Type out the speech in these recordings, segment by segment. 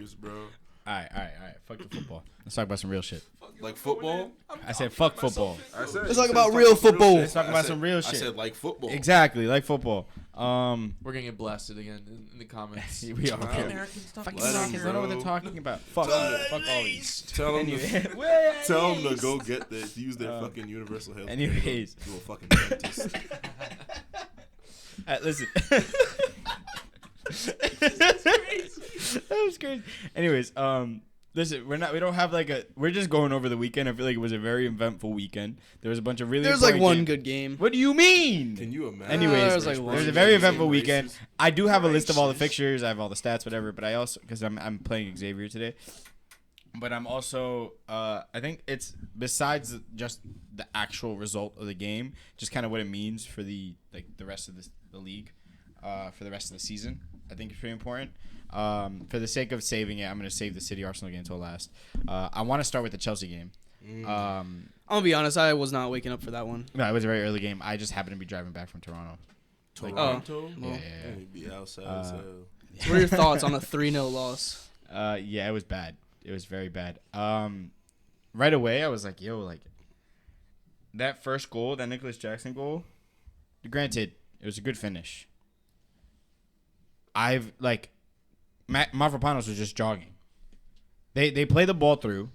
news, bro. All right. Fuck the football. Let's talk about some real shit. Like football? I said fuck football. Let's talk about real football. Let's talk about some real shit. I said like football. Exactly, like football. We're gonna get blasted again in the comments. We are. Fucking Americans don't them, know what they're talking about. Fuck all these. Tell them to go get this. Use their fucking universal health. Anyways. To a fucking dentist. Listen. That was crazy. Anyways, listen, we don't have we're just going over the weekend. I feel like it was a very eventful weekend. There was a bunch of really There's like one good game. What do you mean? Can you imagine? Anyways, there's there's a very eventful weekend. I do have a list of all the fixtures. I have all the stats, whatever. But I also, because I'm playing Xavier today. But I'm also, I think it's besides just the actual result of the game, just kind of what it means for the rest of the league, for the rest of the season. I think it's pretty important. For the sake of saving it, I'm going to save the City Arsenal game until last. I want to start with the Chelsea game. I'm going to be honest, I was not waking up for that one. No, it was a very early game. I just happened to be driving back from Toronto. Toronto? Yeah. Be outside. So what are your thoughts on a 3-0 loss? Yeah, it was bad. It was very bad. Right away, I was like, that first goal, that Nicholas Jackson goal, granted, it was a good finish. Mavropanos was just jogging. They play the ball through.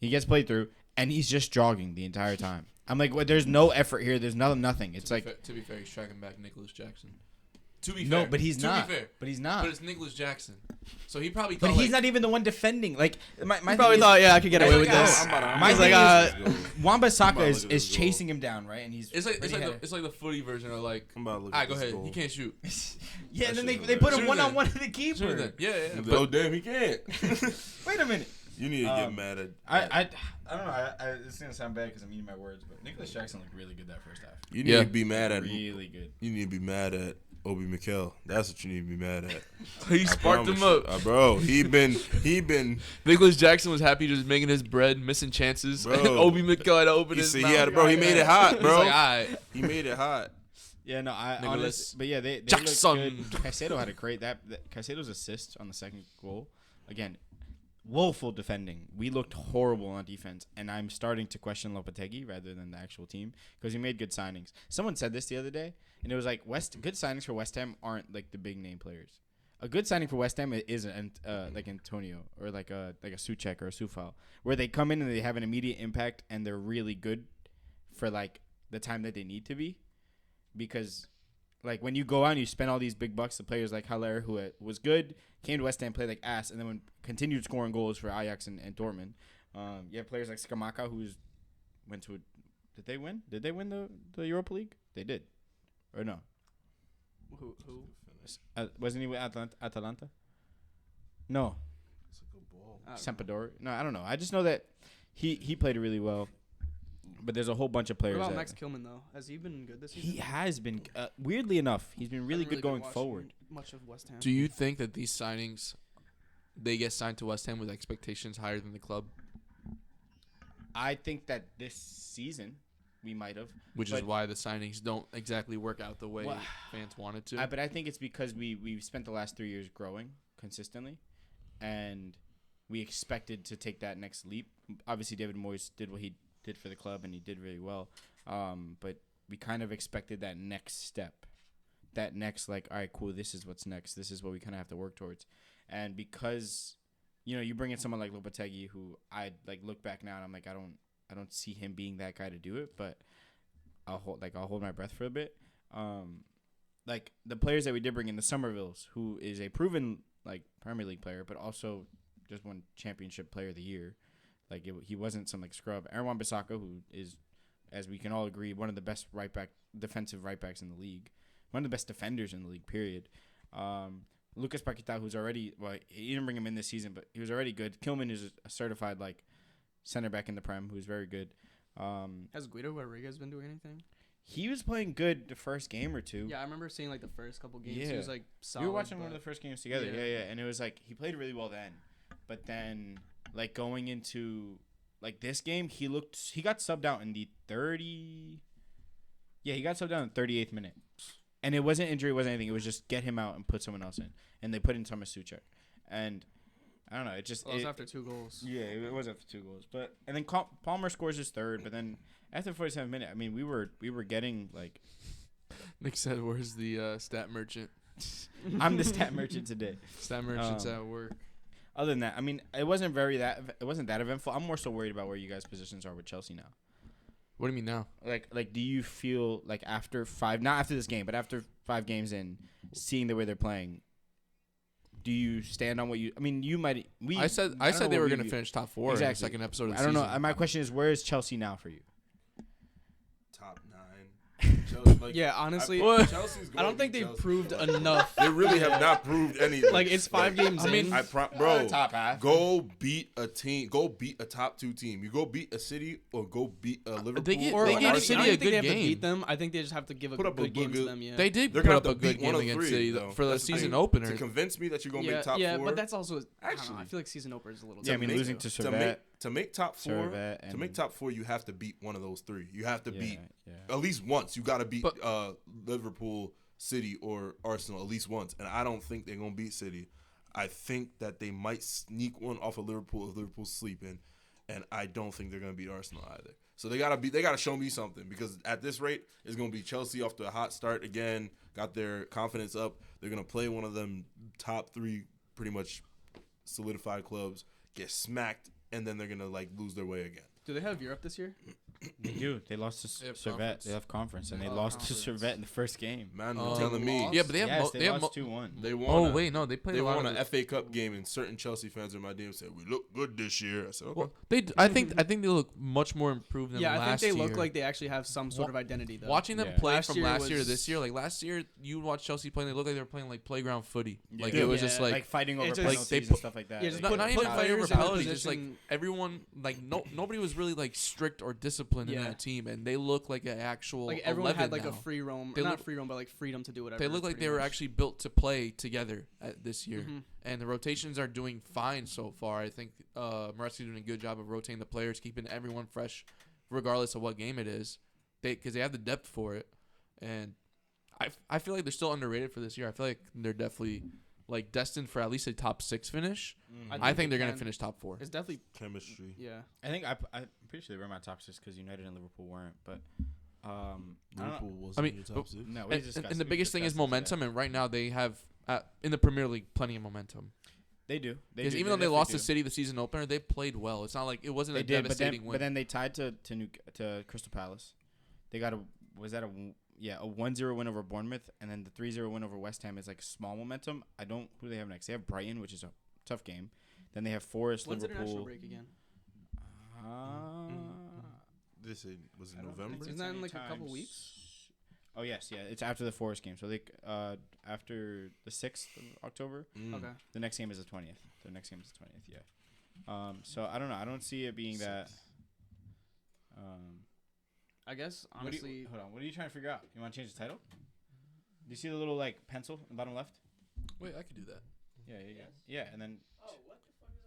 He gets played through, and he's just jogging the entire time. I'm like, well, there's no effort here. There's nothing. It's to be fair, he's tracking back Nicholas Jackson. To be no, fair. but he's not. To be fair. But he's not. But it's Nicholas Jackson. So he probably thought, But he's not even the one defending. Like, my He probably thought, I could get away with this. Wan-Bissaka is chasing him down, right? And he's it's like the footy version of like, all right, go ahead. He can't shoot. Yeah, and then they put him one-on-one to the keeper. Yeah. Oh, damn, he can't. Wait a minute. You need to get mad at. I don't know. It's gonna sound bad because I'm eating my words, but Nicholas Jackson looked really good that first half. You need to be mad at. Really good. You need to be mad at Obi Mikel. That's what you need to be mad at. He sparked him up, bro. He been. Nicholas Jackson was happy just making his bread, missing chances. Bro. Obi Mikel had to open his mouth. He made it hot, bro. He's like, all right. He made it hot. Yeah, no, honestly, but yeah, they Jackson. looked good. Caicedo had a great Caicedo's assist on the second goal. Again, woeful defending. We looked horrible on defense, and I'm starting to question Lopetegui rather than the actual team because he made good signings. Someone said this the other day, and it was like good signings for West Ham aren't like the big name players. A good signing for West Ham is like Antonio or like a Souček or a Soufal, where they come in and they have an immediate impact and they're really good for like the time that they need to be. Because, like, when you go out and you spend all these big bucks, the players like Haller, who was good, came to West Ham, played like ass, and then continued scoring goals for Ajax and Dortmund. You have players like Scamacca, went to did they win? Did they win the Europa League? They did. Or no? Who? Wasn't he with Atalanta? No. It's a good ball. Sampdoria? No, I don't know. I just know that he played really well. But there's a whole bunch of players. What about Max Kilman, though? Has he been good this season? He has been. Weirdly enough, he's been really good going forward. Much of West Ham. Do you think that these signings, they get signed to West Ham with expectations higher than the club? I think that this season we might have. Which is why the signings don't exactly work out the way fans wanted to. But I think it's because we've spent the last 3 years growing consistently, and we expected to take that next leap. Obviously, David Moyes did what he did for the club, and he did really well. But we kind of expected that next step, that next all right, cool. This is what's next. This is what we kind of have to work towards. And because, you bring in someone like Lopetegui, who I look back now and I'm like, I don't see him being that guy to do it. But I'll hold my breath for a bit. Like the players that we did bring in, the Somervilles, who is a proven Premier League player, but also just won Championship Player of the Year. He wasn't some scrub. Wan-Bissaka, who is, as we can all agree, one of the best defensive right backs in the league, one of the best defenders in the league. Period. Lucas Paquetá, who's already he didn't bring him in this season, but he was already good. Kilman is a certified center back in the Prem, who's very good. Has Guido Rodriguez been doing anything? He was playing good the first game or two. Yeah, I remember seeing the first couple games. Yeah. He was solid. We were watching one of the first games together. Yeah. And it was he played really well then, but then. Going into this game, he got subbed out in the 30. Yeah, he got subbed out in the 38th minute, and it wasn't injury, it wasn't anything. It was just get him out and put someone else in, and they put in Thomas Souček, and I don't know. It just Well, it was after 2 goals. Yeah, it was after 2 goals. But and then Palmer scores his third. But then after 47 minutes, I mean, we were getting like. Nick said, "Where's the stat merchant?" I'm the stat merchant today. Stat merchant's at work. Other than that, I mean, it wasn't that eventful. I'm more so worried about where you guys' positions are with Chelsea now. What do you mean now? Like, do you feel like after 5, not after this game, but after 5 games in, seeing the way they're playing, do you stand on what you? I mean, you might. I said they were going to finish top 4 in the second episode of the season. I don't know. My question is, where is Chelsea now for you? Top 9. Chelsea, like, Yeah, honestly, Chelsea's I don't think they've proved enough. They really have not proved anything. Like, it's 5 games in. Bro, top half. Go beat a team. Go beat a top 2 team. You go beat a City or go beat a Liverpool. They gave Arsenal. City I a don't think good they have to game. beat them. I think they just have to give a good game to them. Yeah, They did They're put gonna up a have to good beat one game of against 3, City though. for the That's season to opener. convince me that you're gonna make top 4. Yeah, but that's also. Actually, I feel like season opener is a little. Yeah, I mean, losing to Servette. To make top 4, Servette to make top 4, you have to beat one of those 3. You have to beat Yeah. at least once. You got to beat But- Liverpool, City, or Arsenal at least once. And I don't think they're gonna beat City. I think that they might sneak one off of Liverpool if Liverpool's sleeping, and I don't think they're gonna beat Arsenal either. So they gotta show me something, because at this rate, it's gonna be Chelsea off to a hot start again. Got their confidence up. They're gonna play one of them top 3 pretty much solidified clubs, get smacked, and then they're gonna like lose their way again. Do they have Europe this year? They do. They lost to They have Servette. conference. They have conference, and they Oh, lost conference. to Servette in the first game. Man, you're telling me. Yeah, but they have Yes, they have lost 2-1. They won. Oh wait, no, they played They a lot won of an FA Cup game, and certain Chelsea fans in my DM said, "We look good this year." I said, "Okay." Well, I think they look much more improved than Yeah, I last think they year. look like they actually have some sort of identity, though. Watching them Yeah. play Last from year last year to was- this year, like last year, you would watch Chelsea playing. They looked like they were playing like playground footy. Like Yeah. it was just like fighting over It's just- penalties they and put- stuff like that. Yeah, just Like, put- not put even fighting over players in a penalties. Just like position- everyone, like nobody was really like strict or disciplined in Yeah. that team, and they look like an actual. Like everyone 11 had like now. a free roam, They not look- free roam, but like freedom to do whatever. They look like pretty they were much. actually built to play together this year, Mhm. and the rotations are doing fine so far. I think Murray's doing a good job of rotating the players, keeping everyone fresh, regardless of what game it is. Because they have the depth for it, and I feel like they're still underrated for this year. I feel like they're definitely like destined for at least a top 6 finish. I think they're gonna can. finish top 4. It's definitely Chemistry. yeah. I think I'm pretty sure they were my top 6 because United and Liverpool weren't. But I don't Liverpool know. wasn't I mean, in your top but- 6. No, we And, discussed and the we biggest thing is discussed this, momentum, and right now they have in the Premier League plenty of momentum. They do. Because even though they lost to City the season opener, they played well. It's not like it wasn't They a did, devastating but win. then they tied to Crystal Palace. They got a 1-0 win over Bournemouth, and then the 3-0 win over West Ham is like small momentum. Who do they have next? They have Brighton, which is a tough game. Then they have Forest, When's international Liverpool. break again? Was it I don't November? think Isn't that in like a couple weeks? Oh yes, yeah. It's after the Forest game. So they after the 6th of October. Okay. The next game is the 20th. The next game is the 20th. Yeah. So I don't know. I don't see it being that. I guess Hold honestly, on. What are you trying to figure out? You want to change the title? Do you see the little like pencil in the bottom left? Wait, I could do that. Yeah, and then. Oh, what the fuck is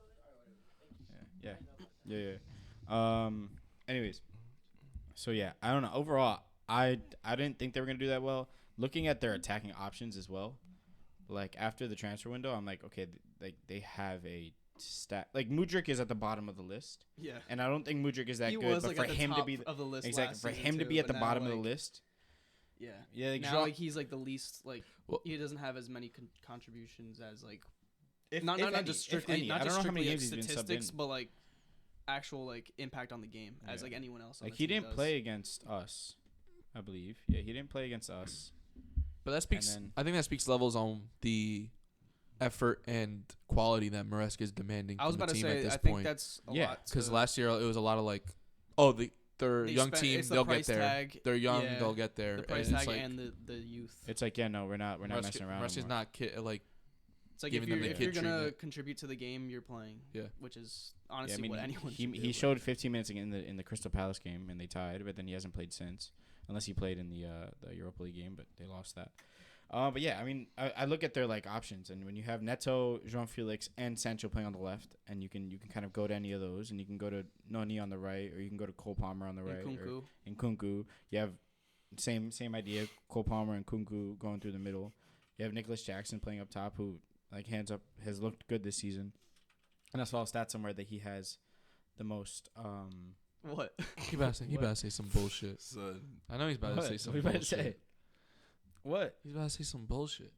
over there? Yeah. Anyways, so yeah, I don't know. Overall, I didn't think they were gonna do that well. Looking at their attacking options as well, like after the transfer window, I'm like, okay, like they have a stat. Like Mudryk is at the bottom of the list, yeah. and I don't think Mudryk is that He good. was But like for at the him to top be of the list exactly last for season him to too, be at but the now, bottom of the like, list. Yeah. Yeah, like Now like he's like the least like Well- he doesn't have as many contributions as like if, not if any, just if strictly any. not I don't just know how many strictly games he's been subbed statistics, in. but like actual like impact on the game as Yeah. like anyone else. On Like the he team didn't does. play against us, I believe. Yeah, he didn't play against us. But that speaks. then- I think that speaks levels on the effort and quality that Maresca is demanding. I was from about the to team say at this I think point. that's a Yeah, lot Because to- last year it was a lot of like, their they young spent- team, it's the they'll get price there. tag, They're young, yeah, they'll get there. the price and it's tag like, and the youth. It's like, yeah, no, we're not messing around. Maresca's anymore. not like It's like giving if them you're, the if you're kid gonna treatment. contribute to the game you're playing, Yeah. which is Yeah, honestly I mean, what anyone should do. he showed 15 minutes in the Crystal Palace game and they tied, but then he hasn't played since, unless he played in the Europa League game, but they lost that. But yeah, I mean, I look at their like options, and when you have Neto, Jean Felix, and Sancho playing on the left, and you can kind of go to any of those, and you can go to Noni on the right, or you can go to Cole Palmer on the right, Nkunku. and Kunku. You have same idea, Cole Palmer and Kunku going through the middle. You have Nicholas Jackson playing up top, who like hands up has looked good this season. And I saw a stat somewhere that he has the most. What? He about to say some bullshit. Son, I know he's about to say some What are you about to bullshit. say? What? He's about to say some bullshit.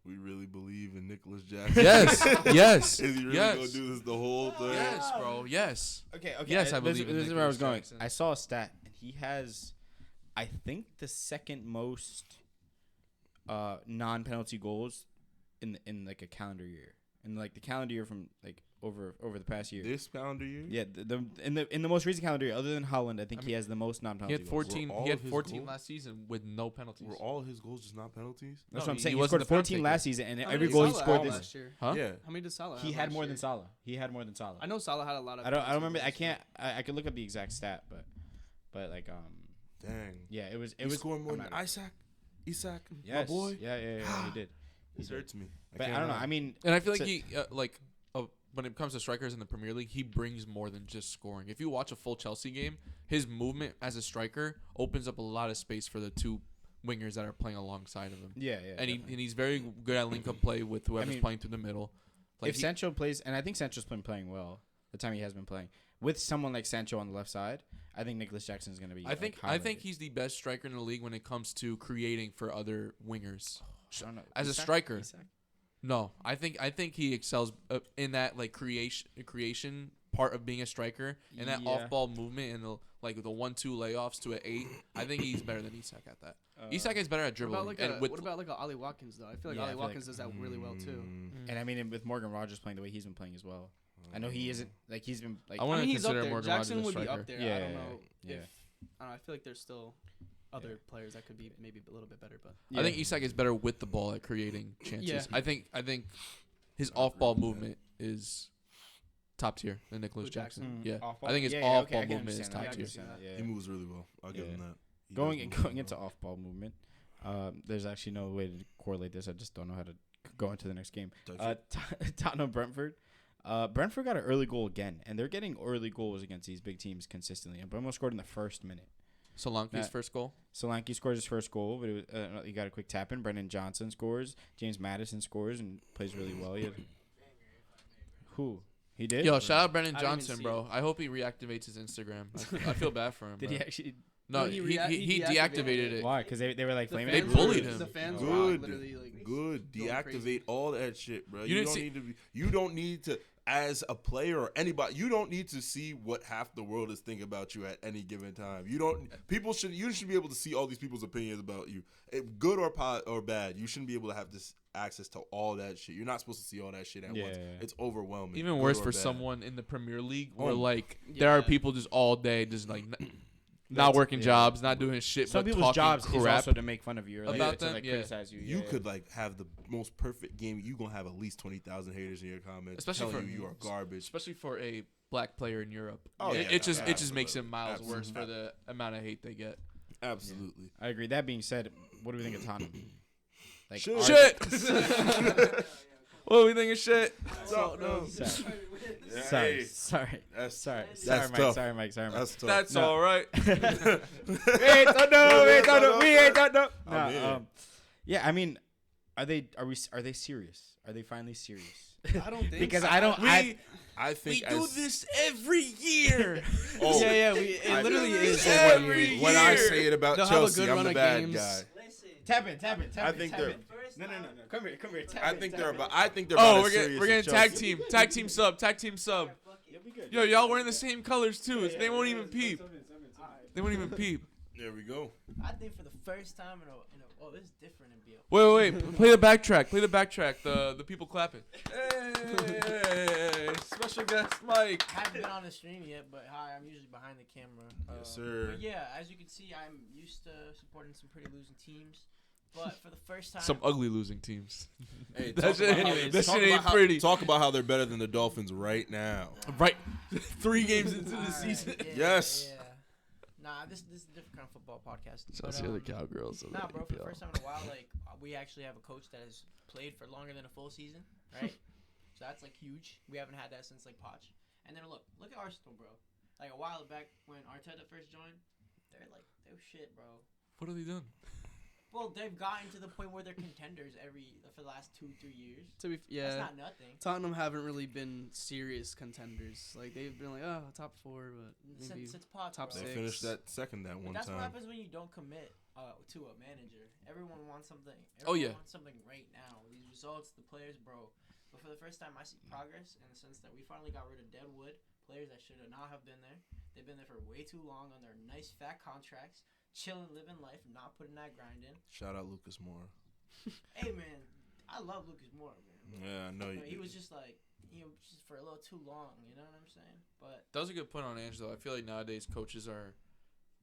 we really believe in Nicholas Jackson. Yes, yes, Is he really yes. gonna do this the whole thing? Yes, bro. Yes. Okay. Yes, I believe in This is where I was Nicholas going. Jackson. I saw a stat, and he has, I think, the second most non-penalty goals in like a calendar year. In like the calendar year from like over the past year. This calendar year? Yeah, in the most recent calendar year, other than Holland, I think he has the most He non-penalty had goals. 14. Were all He had of his 14 goals- last season with no penalties. Were all his goals just not penalties? That's No, what I'm he saying. He wasn't scored the penalty 14 taker. last season, and How every many goal he Salah scored had this. last year? Huh? Yeah. How many did Salah? He have had last more year? than Salah. He had more than Salah. I know Salah had a lot of. I don't penalty remember. I goals. can't. I could look up the exact stat, but like Dang. yeah, it was He scored more I'm than not- Isaac, Yes. my boy. Yeah, he did. This hurts me. But I don't know. I mean, And I feel like So- when it comes to strikers in the Premier League, he brings more than just scoring. If you watch a full Chelsea game, his movement as a striker opens up a lot of space for the two wingers that are playing alongside of him. yeah. And definitely. he's very good at link up play with whoever's mean, playing through the middle. If Sancho plays, and I think Sancho's been playing well the time he has been playing, with someone like Sancho on the left side, I think Nicholas Jackson is going to be. I think highlighted. he's the best striker in the league when it comes to creating for other wingers. I don't know. As a Isak? striker. Isak? No, I think he excels in that like creation part of being a striker and that Yeah. off ball movement and the 1-2 layoffs to an 8. I think he's better than Isak at that. Isak is better at What dribbling. about like and a, with what about like a Ollie Watkins though? I feel like Yeah, I Ollie feel like- Watkins does that really well too. And I mean, with Morgan Rogers playing the way he's been playing as well, I know he isn't like he's been like. I I wanna mean, he's up consider there. Morgan Jackson Rogers a would be striker. up there. Yeah, I don't know yeah. if I don't know. I feel like there's still other players that could be maybe a little bit better, but I think Isak is better with the ball at creating chances. Yeah. I think his off ball movement is top tier than Nicholas Who, Jackson. Jackson? Yeah. Off-ball? I think his Yeah, off okay, ball I can movement is understand top that. I can tier. understand that, yeah. He moves really well. I'll give him Yeah. that. He Going does move really into well. off ball movement, there's actually no way to correlate this. I just don't know how to go into the next game. Touch it. Tottenham Brentford. Brentford got an early goal again, and they're getting early goals against these big teams consistently. And Bremo scored in the first minute. Solanke's Matt. first goal. Solanke scores his first goal, but it was, he got a quick tap in. Brendan Johnson scores. James Madison scores and plays really well. Who? He did? Yo, shout out Brendan I didn't even Johnson, see bro. I hope he reactivates his Instagram. I feel bad for him. Did bro. he actually? No, No, he he deactivated it. Why? Because they were like the flaming They fans him? bullied were- him. The fans Good. were literally like Good. going Deactivate crazy. all that shit, bro. You You didn't don't see- need to be. You don't need to, as a player or anybody. You don't need to see what half the world is thinking about you at any given time. You don't. People should. You should be able to see all these people's opinions about you, good or bad. You shouldn't be able to have this access to all that shit. You're not supposed to see all that shit at once. Yeah. It's overwhelming. Even good worse or for bad. someone in the Premier League where Oh. like there are Yeah. people just all day just like not working jobs, not doing shit, Some but people's talking jobs is crap. also to make fun of you or like, About to them, like yeah. criticize you. You Yeah. could like have the most perfect game. You gonna have at least 20,000 haters in your comments, Especially telling for- you are garbage. Especially for a black player in Europe. Oh, it, yeah, it just makes it absolutely. miles worse Absolutely. for the amount of hate they get. Absolutely. I agree. That being said, what do we think of Tottenham? Like, Shit. are- Shit. What do we think of shit? Sorry, Hey, sorry, That's sorry, that's Mike. tough. Sorry, Mike. That's tough. That's No. all right. We ain't don't know. We ain't don't know. We ain't don't know. I'm in. No, yeah, I mean, are they serious? Are they finally serious? I don't think Because so. I don't. I I We think do as, this every year. Oh, yeah. It literally do is. this every when I year. say it about They'll have a Chelsea, good I'm run the of bad games. guy. tap it. I think they're. No. Come here. Tap I it, think tap they're it. about. I think they're about Oh, as serious we're gonna as tag Chelsea. team sub. You'll be good. Yo, y'all wearing the same colors too. They won't even peep. They won't even peep. There we go. I think for the first time in a oh, this is different in BL. Wait. Play the backtrack. The people clapping. Hey, special guest Mike. I haven't been on the stream yet, but hi, I'm usually behind the camera. Yes, sir. But yeah, as you can see, I'm used to supporting some pretty losing teams. But for the first time, Some ugly losing teams. Hey, That talk shit about ain't- how- that talk shit about ain't how- pretty. Talk about how they're better than the Dolphins right now. Right, 3 games into the Alright, season. yeah, Yes. Yeah. Nah, this is a different kind of football podcast. Chelsea But, are the cowgirls. Of Nah, the bro, for the EPL. first time in a while, like we actually have a coach that has played for longer than a full season, right? So that's like huge. We haven't had that since like Poch. And then look at Arsenal, bro. Like a while back when Arteta first joined, they were shit, bro. What have they done? Well, they've gotten to the point where they're contenders for the last 2-3 years. That's Yeah, not nothing. Tottenham haven't really been serious contenders. Like they've been like, oh, top 4, but maybe Since Poch, top bro. They 6. finished that second that But one that's what time. happens when you don't commit to a manager. Everyone wants something. Wants something right now. These results, the players, bro. But for the first time, I see progress in the sense that we finally got rid of dead wood. Players that should not have been there. They've been there for way too long on their nice fat contracts, chilling, living life, not putting that grind in. Shout out Lucas Moura. Hey man, I love Lucas Moura, man. Yeah, I know you. He was just like, just for a little too long. You know what I'm saying? But That was a good point on Angelo. I feel like nowadays coaches are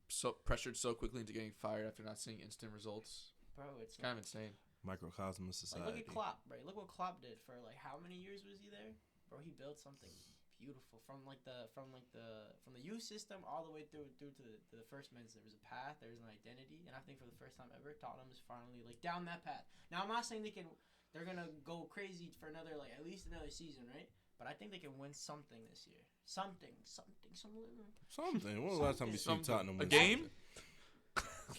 so pressured so quickly into getting fired after not seeing instant results. bro, it's Kind of insane. Microcosm of like society. look at Klopp, right? Look what Klopp did for like how many years was he there? Bro, he built something beautiful from the youth system all the way through to the first men's. There was a path, there was an identity, and I think for the first time ever, Tottenham is finally like down that path. Now I'm not saying they're gonna go crazy for another like at least another season, right? But I think they can win something this year. Something. When was the last time you seen Tottenham A win game? something?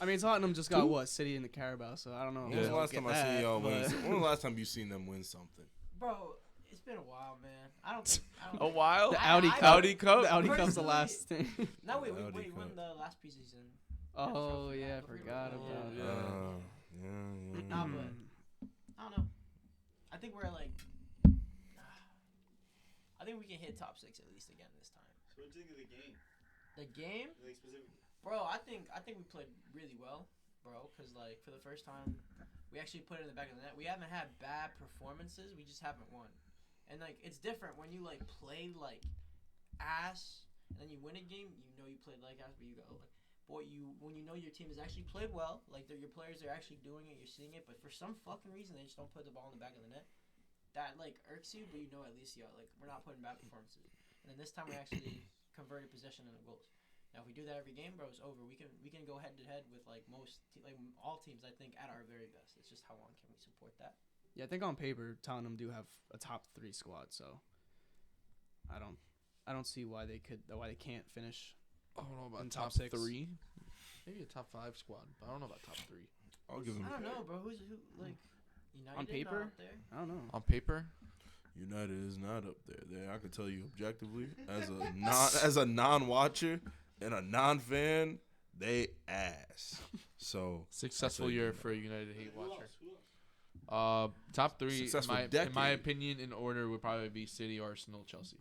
I mean, Tottenham just got City in the Carabao, so I don't know. When was the last time I seen y'all win? but- When was the last time you seen them win something? Bro, it's been a while, man. I don't. A while? The I- Audi I- Cup. Audi Cup? The Audi Cup's the Personally- last thing. No, wait, Audi we won Cup. the last preseason. Oh trophy. yeah, I I forgot forgot. about Yeah. that. Yeah. Nah, but I don't know. I think we're like. I think we can hit top 6 at least again this time. So what do you think of the game? The game, Like specifically? bro. I think we played really well, bro. Cause like for the first time, we actually put it in the back of the net. We haven't had bad performances. We just haven't won. And like it's different when you like play like ass and then you win a game. You know you played like ass, but you go like. Boy, when you know your team has actually played well, like your players are actually doing it, you're seeing it, but for some fucking reason they just don't put the ball in the back of the net. That like irks you, but you know at least like we're not putting bad performances. And then this time we actually converted possession into goals. Now if we do that every game, bro, it's over. We can go head to head with like all teams. I think at our very best. It's just how long can we support that? Yeah, I think on paper Tottenham do have a top 3 squad, so I don't see why they can't finish. I don't know about In top top 6. 3. Maybe a top 5 squad, but I don't know about top 3. I'll give them. I don't know, bro. Who like United On paper? not up there? I don't know. On paper, United is not up there. I can tell you objectively, as a non-watcher and a non-fan, they ass. So successful I'll say year that. for a United hate Who watcher. else? Top 3, Successful in my decade. opinion, in order would probably be City, Arsenal, Chelsea.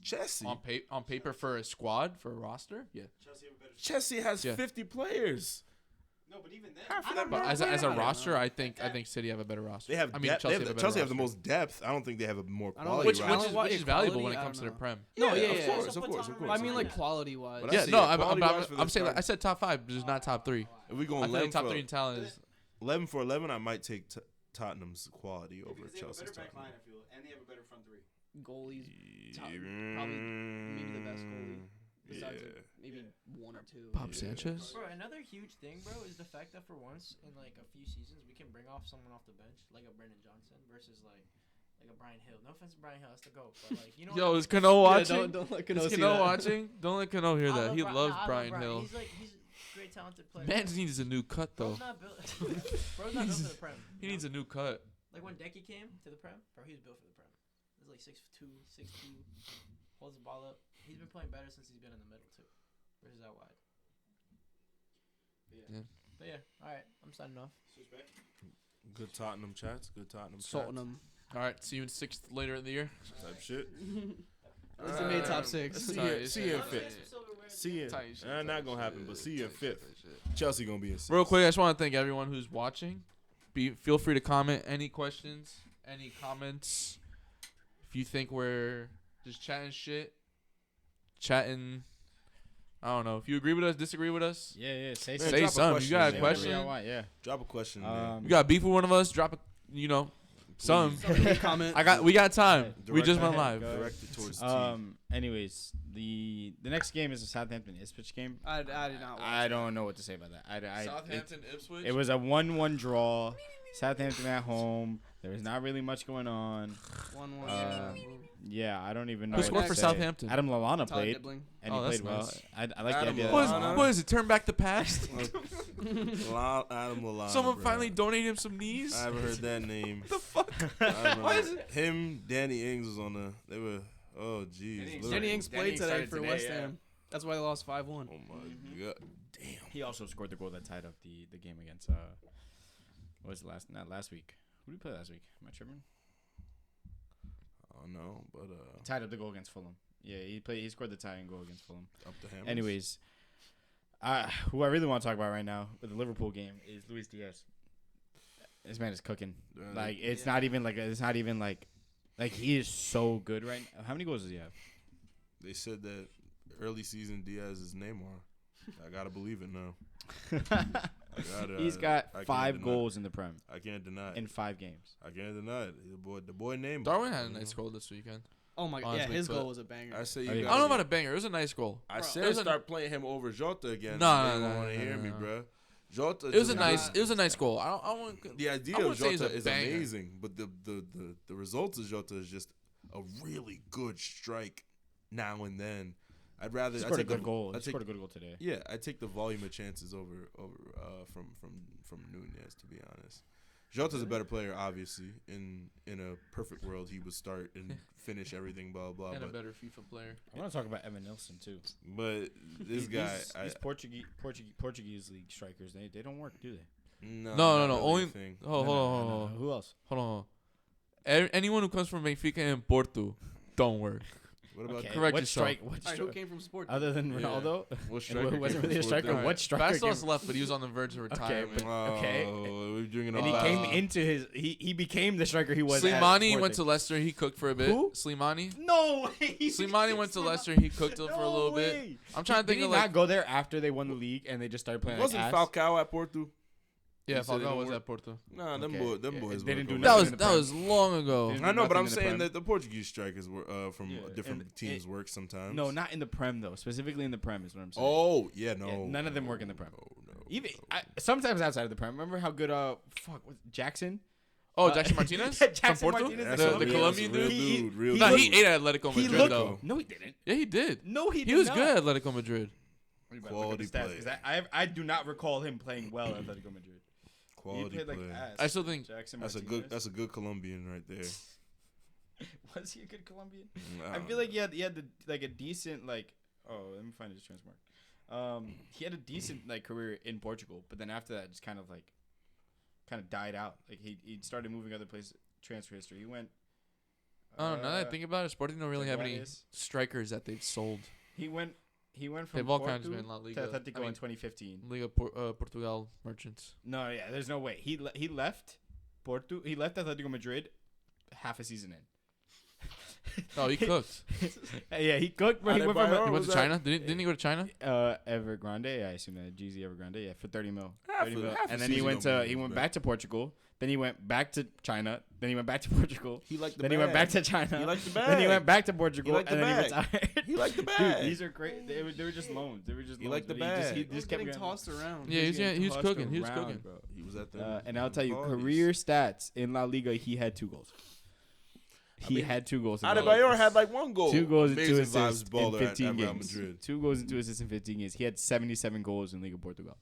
Chelsea. On paper for a squad, for a roster, yeah. Chelsea have a better. Chelsea has Yeah. 50 players. No, but even then. Half of I them don't are know. As a playing. roster, I think City have a better roster. They have. I mean, depth. Chelsea Chelsea have the roster. most depth. I don't think they have a more I don't quality. which roster. is valuable when it Equality, comes to I the don't Prem. No, yeah, of yeah. course, Also of put course, of Tottenham course. I mean, like Yeah. quality wise. But Yeah, see no, it. Quality-wise for I'm the saying start. I said top 5, just not top 3. If we go I feel 11 like top for 3 in talent is 11 for 11, I might take Tottenham's quality over Because they have a Chelsea's. better back line, I feel, and they have a better front 3. Goalies, probably maybe the best goalie. Besides like, maybe 1 or 2. Bob Sanchez. Bro, another huge thing, bro, is the fact that for once in like a few seasons we can bring off someone off the bench like a Brendan Johnson versus like a Brian Hill. No offense to Brian Hill, that's the GOAT, but like you know. Yo, what is Kano watching? Don't let Is Kano see Kano that. watching? Don't let Kano hear I that. love He Bri- loves nah, I love Brian Hill. He's a great talented player. Man needs a new cut though. Bro's not built. Bro's not built for the Prem. He needs a new cut. Like when Decky came to the Prem, bro, he was built for the Prem. He's like 6'2", 6'2", holds the ball up. He's been playing better since he's been in the middle too, versus out wide. Yeah. But yeah, all right, I'm signing off. Switch back. Good Tottenham chats. Good Tottenham chats. Tottenham. All right, see you in 6th later in the year. Type shit. At least they made top 6. See Sorry, you. See you in sorry. 5th. See you. Tight shit, Not tight gonna happen, shit, but see you in tight shit, 5th. tight shit. Chelsea gonna be in 6th. Real quick, I just want to thank everyone who's watching. Feel free to comment any questions, any comments. If you think we're just chatting shit, I don't know. If you agree with us, disagree with us, Yeah, say Man, something. say drop a something. You question got a in there, question? Whatever y'all want, yeah. Drop a question. in there. You got beef with one of us? Drop a, some. Comment. We got time. We Direct just that went live. Directed towards T. Anyways, the next game is a Southampton Ipswich game. I did not watch I don't know what to say about that. I Southampton, Ipswich. it was a 1-1 draw. Southampton at home. There was not really much going on. 1-1. Yeah, I don't even know. Who what scored to for say. Southampton? Adam Lallana Todd played, Dibbling. and Oh, he that's played well. nice. I like Adam the idea. Lallana. What is it? Turn back the past? Adam Lallana. Someone bro. finally donated him some knees. I haven't heard that name. the fuck? I don't know. Why is it? Him, Danny Ings was on the. They were. Oh jeez. Danny Ings Danny played Ings today started for today, West yeah. Ham. That's why they lost 5-1. Oh my god. Damn. He also scored the goal that tied up the game against what was it not last week? Who did he play last week? Am I tripping? I don't know, but Tied up the goal against Fulham. Yeah, he scored the tying goal against Fulham. up the Hammers. Anyways, who I really want to talk about right now with the Liverpool game is Luis Diaz. This man is cooking. Like it's not even like he is so good right now. How many goals does he have? They said that early season Diaz is Neymar. I gotta believe it now. He's I got can't 5 deny goals in the Prem I can't deny it. in 5 games. I can't deny it. The boy Neymar. Darwin had a nice goal this weekend. Oh my god, yeah, Honestly, his but- goal was a banger. I say Oh, you. yeah. I Gotta don't know get- about a banger. It was a nice goal. I Bro, said it was a- start playing him over Jota again. No, They no, don't no, want to no, hear no, me, no. bro. Jota. It was a just- nice. It was a nice goal. I want. The idea I of wouldn't say it's Jota a is banger. amazing, but the results of Jota is just a really good strike now and then. I'd rather He I scored a take the- good goal. I He take- scored a good goal today. Yeah, I take the volume of chances over from Nunez, to be honest. Jota's a better player, obviously. In a perfect world, he would start and finish everything, blah blah. And a But better FIFA player. I want to talk about Evan Nilsson too. this guy, these Portuguese league strikers, they don't work, do they? no, No, not no. really a Only. thing. Oh, hold on, hold on. Who else? Hold on. Anyone who comes from Benfica and Porto don't work. What about Correct what yourself. strike? What All right, strike? who came from Sport? Other than Yeah. Ronaldo, what and striker who wasn't came really a from striker. Porto? What striker? Vastos came- left, but he was on the verge of retirement. Okay. Oh, we're drinking and he about- came into his. He became the striker he was. at Slimani Sporting. went to Leicester. He cooked for a bit. Who? Slimani. No way. Slimani went to Leicester. He cooked for a little bit. Way. I'm trying to Did think he of not like. go there after they won the league and they just started playing? Wasn't like ass? Falcao at Porto? Yeah, He said it Falcao don't was work. at Porto. Nah, them Okay. boys They work didn't do over nothing. That there. was in the that Prem. was long ago. Didn't I know, but nothing I'm in the saying Prem. that the Portuguese strikers were from Yeah, different and teams work sometimes. No, not in the Prem though. Specifically in the Prem is what I'm saying. Oh yeah, no. Yeah, none of them work in the Prem. No. Even sometimes outside of the Prem. Remember how good Jackson? Oh, Jackson Martinez Jackson from Porto. Martinez, That's the a real- Colombian real dude. real he No, dude. he ate at Atletico He Madrid looked. though. No, he didn't. Yeah, he did. No, he did He was not. good at Atletico Madrid. Quality player. I do not recall him playing well at Atletico Madrid. Quality he played player. like ass. I still think Jackson That's Martinez. a good Colombian right there. Was he a good Colombian? I I don't feel know. like he had like a decent like. Oh, let me find his transfer. He had a decent like career in Portugal, but then after that, just kind of died out. Like he started moving other places. Transfer history. He went. I don't know. Now that I think about it, Sporting don't really have any Jaguares. strikers that they've sold. He went from They've all kinds Porto been La to Liga. Atletico I mean, in 2015. Liga Portugal merchants. No, yeah, there's no way. He left Porto. He left Atletico Madrid half a season in. Oh, he cooked. Yeah, he cooked. Bro. He went Adebayor? from He went was to that- China. Didn't he go to China? Evergrande. Yeah, I assume that GZ Evergrande. Yeah, for 30 mil. Half 30 a- mil. half a And then he season went don't to make he it went back. back to Portugal. Then he went back to China. Then he went back to Portugal. He liked the Then bag. he went back to China. He liked the Then he bag. went back to Portugal. liked and the then he bag. retired. He liked the Dude, bag. these are great. They were just loans. They were just He loans. liked the but bag. He He was just kept getting getting tossed around. Yeah, he was tossed cooking. He was around, cooking. bro. He was at the. And I'll tell you, qualities. career stats in La Liga, he had 2 goals. He mean, had 2 goals. in La Adebayor Liga. had like 1 goal. 2 goals and 2 Amazing assists vibes baller in at 15 Real games. Madrid. 2 goals and 2 assists in 15 games. He had 77 goals in Liga Portugal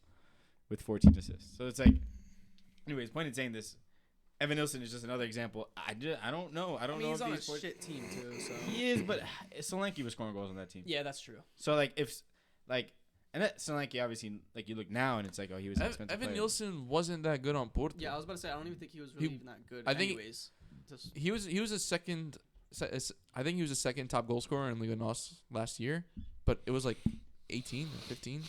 with 14 assists. So it's like, anyways, point in saying this, Evan Nilsson is just another example. I don't know. I don't know he's if on a these shit team too. So He is, but Solanke was scoring goals on that team. yeah, that's true. So like and that Solanke obviously like you look now and it's like, oh, he was an expensive Evan player. Nielsen wasn't that good on Porto. Yeah, I was about to say I don't even think he was really even that good. I think- anyways, just He was a second. I think he was a second top goal scorer in Liga NOS last year, but it was like 18 or 15,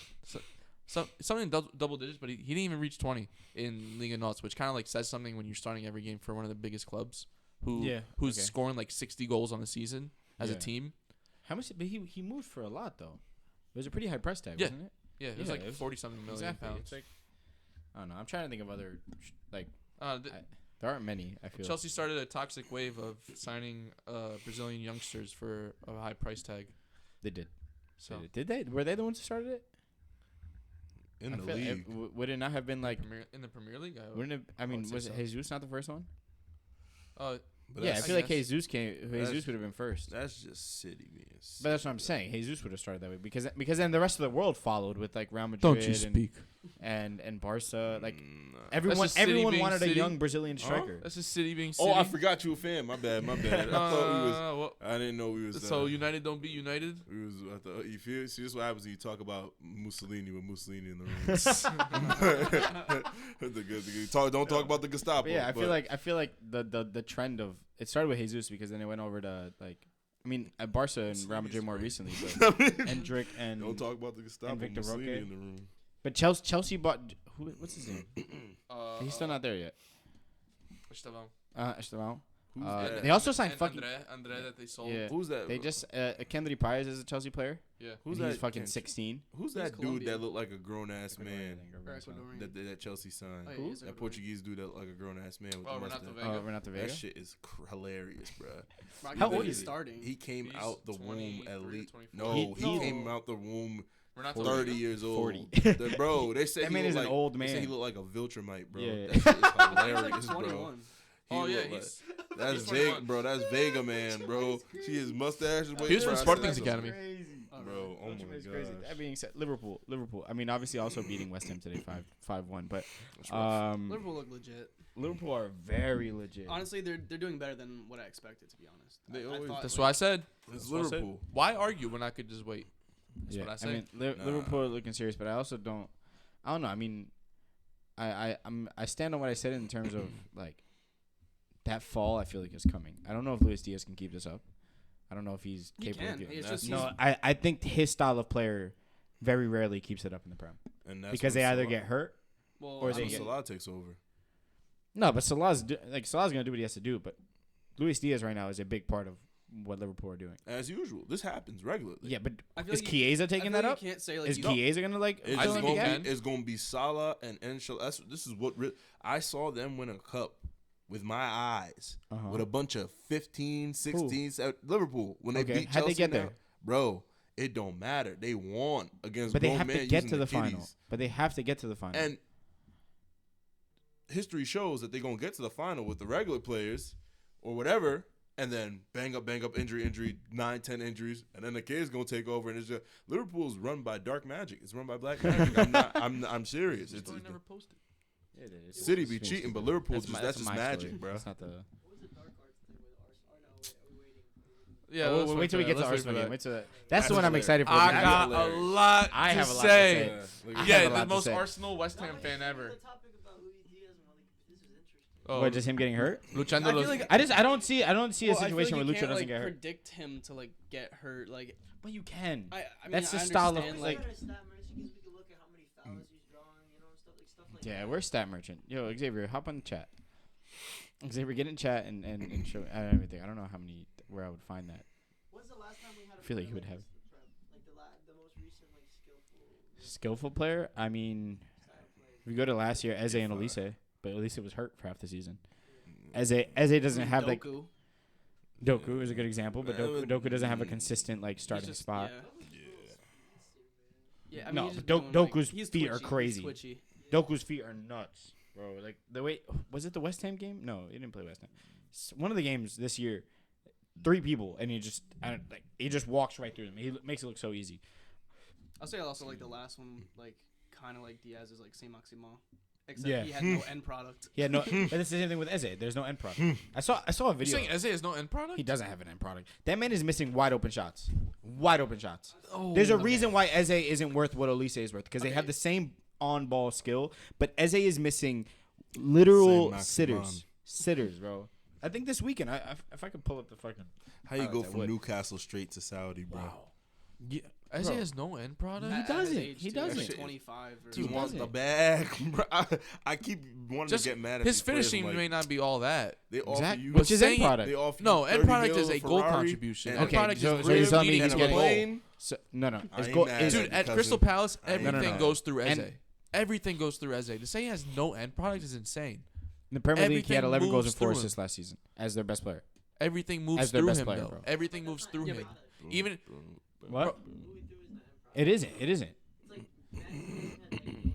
so something double digits. But he didn't even reach 20 in Liga NOS, which kind of like says something when you're starting every game for one of the biggest clubs, who's okay. scoring like 60 goals on the season as a Yeah. team. How much? But he moved for a lot though. It was a pretty high price tag, Yeah. wasn't it? Yeah, it was Yeah, like it was- 40 something million Exactly. pounds. It's like I don't know. I'm trying to think of other like Th- there aren't many. I feel Chelsea started a toxic wave of signing Brazilian youngsters for a high price tag. they did. So Did they? Were they the ones who started it? in I the feel league. would it not have been like? in the Premier League. Wouldn't it? I mean, would say was it so. Jesus not the first one? Uh, But Yeah, I that's- feel like guess. Jesus That's- would have been first. That's just City being. But that's what I'm saying. Jesus would have started that way because then the rest of the world followed with like Real Madrid don't you speak? and Barca. Like Nah. everyone just City being wanted City. a young Brazilian striker. That's just City being City. Oh, I forgot you a fan. My bad. I thought we was. Well, I didn't know we was. so United don't beat United. We was. I thought, you feel? See, this is what happens when you talk about Mussolini with Mussolini in the room. Don't talk about the Gestapo. But yeah, I feel like the trend of it started with Jesus because then it went over to like I mean at Barca and Real Madrid more recently, but Endrick and don't talk about the Gestapo. Victor Mussolini Roque. in the room. but Chelsea bought what's his name? He's still not there yet. Esteban. Who's that? They also signed fucking Andre that they sold. yeah. Who's that? They just Kendry Pires is a Chelsea player. Yeah. Who's He's that? fucking Ken- 16. Who's He's that dude Colombian. that looked like a grown ass man? Or Ecuadorian. That Chelsea signed. Oh, yeah, Who? he's That Ecuadorian. Portuguese dude that looked like a grown ass man with Oh, the Renato mustache. Vega. Renato Vega. That shit is hilarious, bro. How old old is is he? starting? He came He's out the womb 23 at or least. 24. No, He- he no. came out the womb Renato 30 Vega? years old. 40. Bro, they said That he man looked is an like, old They said he man. looked like a Viltrumite, bro. Yeah. That shit is He's like hilarious, bro. 21. He Oh yeah, look like- he's that's he's Vega, 21. bro. That's Vega, man, bro. See his mustache. He was from Sporting's Academy. Bro. Oh my It's god. crazy. That being said, Liverpool. I mean, obviously also beating West Ham today 5-1, but Liverpool look legit. Liverpool are very legit. Honestly, they're doing better than what I expected, to be honest. They I always- thought, That's like, what I said. It's what I said. Liverpool. Why argue when I could just wait? That's what I say. mean, Liverpool are looking serious, but I also don't. I don't know. I mean, I stand on what I said in terms of like that fall. I feel like is coming. I don't know if Luis Diaz can keep this up. I don't know if he's He capable. can. Of getting It's That's- just no, I think his style of player very rarely keeps it up in the Prem And that's because when they either Salah- get hurt. well, or That's they when get- Salah takes over. No, but Salah's gonna do what he has to do. But Luis Diaz right now is a big part of what Liverpool are doing. As usual, this happens regularly. Yeah, but I feel is like you- Chiesa taking I feel that like up? You can't say like Is you Chiesa gonna like? It's fill in the gonna gap? be, it's gonna be Salah and Inshallah. This is what I saw them win a cup with my eyes Uh-huh. with a bunch of 15, 16, Liverpool when they Okay, beat how'd Chelsea. they get now. there? Bro, it don't matter. They won against But they grown have men to get using to the the final. kiddies. But they have to get to the final. And history shows that they're gonna get to the final with the regular players or whatever, and then bang up, injury, 9, 10 injuries, and then the kid's gonna take over. And it's just Liverpool's run by dark magic. It's run by black magic. I'm serious. It's Story never posted. City be cheating, but Liverpool that's just my magic, story. bro. That's not the. What was the dark arts thing with Arsenal? Or no, are we waiting? Yeah, Oh, let's wait till we for get that. to Let's wait Arsenal for game. that. Wait till that. That's the one I'm hilarious. excited for. I That's got hilarious. a lot I to have a lot to say. say. I Yeah, have a lot the to most say. Arsenal West Ham No, fan but ever. The topic about Luis Diaz and all, like, this is interesting. Oh, What, just him getting hurt? Luchando I feel los- like- I don't see a Well, I feel situation like where you Lucha can't, doesn't like, get hurt. predict him to like get hurt. Like But you can. I mean, That's I the style of, understand, like- Like, stat merchant because we can look at how many fouls he's drawing, you know, stuff like Yeah, that. we're stat merchant. Yo, Xavier, hop on the chat. Xavier, get in chat and show everything. I don't know where I would find that. When's the last time we had a feel like player you would like have- this in the Prem? Like the most recent, like, skillful Skillful player. I mean, style player. if you go to last year, Eze and Elise, but Elise was hurt for half the season. Eze doesn't have like Doku. Doku is a good example, but Doku doesn't have a consistent like He's starting just- spot. Yeah. I mean, No, he's just but doing, Doku's he's feet are twitchy, he's crazy. twitchy. Doku's feet are nuts, bro. Like the way was it the West Ham game? No, he didn't play West Ham. One of the games this year, 3 people, and he just walks right through them. He makes it look so easy. I'll say also like the last one, like kind of like Diaz's like Saint Maximin, except Yeah. he had no end product. Yeah, no, but it's the same thing with Eze. There's no end product. I saw a You video. saying Eze has no end product? He doesn't have an end product. That man is missing wide open shots. Wide open shots. Oh, There's a reason why Eze isn't worth what Olise is worth because they have Okay. the same on ball skill, but Eze is missing literal Same Maximin. sitters, bro. I think this weekend, if I could pull up the fucking. How you highlights, go I from would. Newcastle straight to Saudi, bro? Yeah, Eze bro. has no end product. He At his doesn't. age, He too, doesn't. like Shit. 25 or He He wants doesn't. the bag, bro. I keep wanting Just to get mad at his these players. finishing I'm may like, not be all that. They offer Exactly. you, Which is end saying- product. they offer No, you end 30 product mil is a of goal Ferrari contribution. and End Okay, product so is you're crib telling me eating he's and a getting- plane. So, no. I It's ain't go. mad It's, at Dude, you, at cousin. Crystal Palace, I ain't everything mad. goes through Eze. And- Everything goes through Eze. To say he has no end product is insane. in the Premier League, he had everything 11 goals and moves 4 through him. assists last season as their best player. Everything moves As their through best him, player, though. bro. Everything moves through Yeah, him. but- Even What? Louis threw is the end product. It isn't. It isn't. It's like, man, he had, like,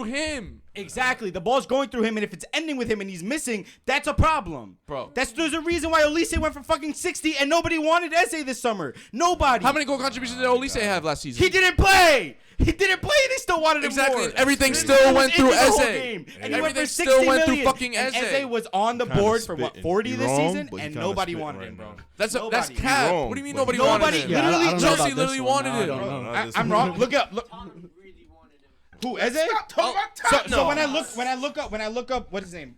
through him. Exactly. The ball's going through him, and if it's ending with him and he's missing, that's a problem. Bro. There's a reason why Olise went for fucking 60 and nobody wanted Eze this summer. Nobody. How many goal contributions did Olise have last season? He didn't play. He didn't play, and they still wanted him Exactly. more. Everything still went through Eze. Eze. And he went for Everything 60 still went through million. fucking And Eze. Eze was on the Kinda board for what, spitting. 40 You're this wrong, season, but you and kinda nobody spitting wanted right him, bro. now. That's Nobody. cap. You're wrong. What do you mean But nobody nobody- wanted him? Yeah, Literally, I don't know Chelsea about this literally one. wanted I him. don't know. No, this I'm is- wrong. Look up. Tottenham really wanted him. Who? Eze? talking about So when I look up what's his name?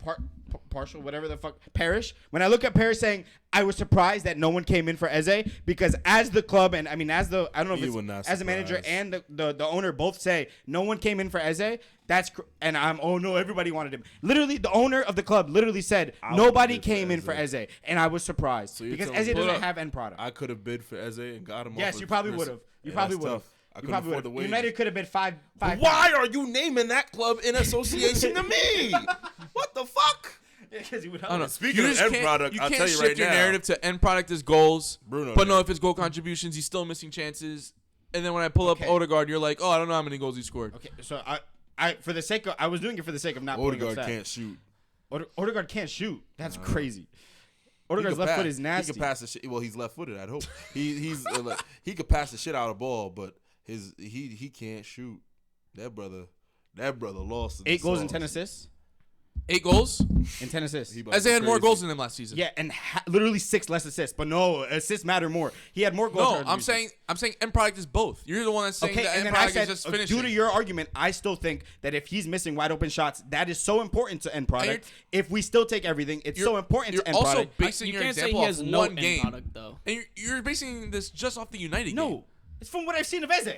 Partial, whatever the fuck, Parrish. When I look at Parrish saying, I was surprised that no one came in for Eze because as the club and I mean as the I don't know if You it's were not as a manager surprised. and the owner both say no one came in for Eze. And I'm oh no, everybody wanted him. Literally, the owner of the club literally said I nobody would've bid for came in for Eze. Eze, and I was surprised So you're because telling Eze me- doesn't Hold up. have end product. I could have bid for Eze and got him. Yes, off you of probably risk. would have. You Yeah, probably that's would have. tough. I You couldn't probably afford would the have. wage. United could have bid five. Why are you naming that club in association to me? What the fuck? Because he would I don't know. Speaking You of just end can't- product, you I'll can't tell you shift right your now. narrative to end product is goals, Bruno but no, did. if it's goal contributions, he's still missing chances. And then when I pull Okay. up Odegaard, you're like, oh, I don't know how many goals he scored. Okay, so I for the sake of I was doing it for the sake of not putting Odegaard up stats. can't shoot. Odegaard can't shoot. That's No. crazy. He Odegaard's could left pass. foot is nasty. He could pass the shit. Well, he's left-footed. I'd hope he's he could pass the shit out of the ball, but he can't shoot. That brother lost. in the 8 goals and sauce. 10 assists. 8 goals? And 10 assists. He about Eze to go had more crazy. goals than him last season. Yeah, and literally 6 less assists. But no, assists matter more. He had more goals. No, I'm saying end product is both. You're the one that's saying Okay, that and end then I product said, is just finishing. due to your argument, I still think that if he's missing wide open shots, that is so important to end product. If we still take everything, it's so important You're to end also product. basing You your can't say example he off has no one end game. product though. And you're basing this just off the United game. No, it's from what I've seen of Eze.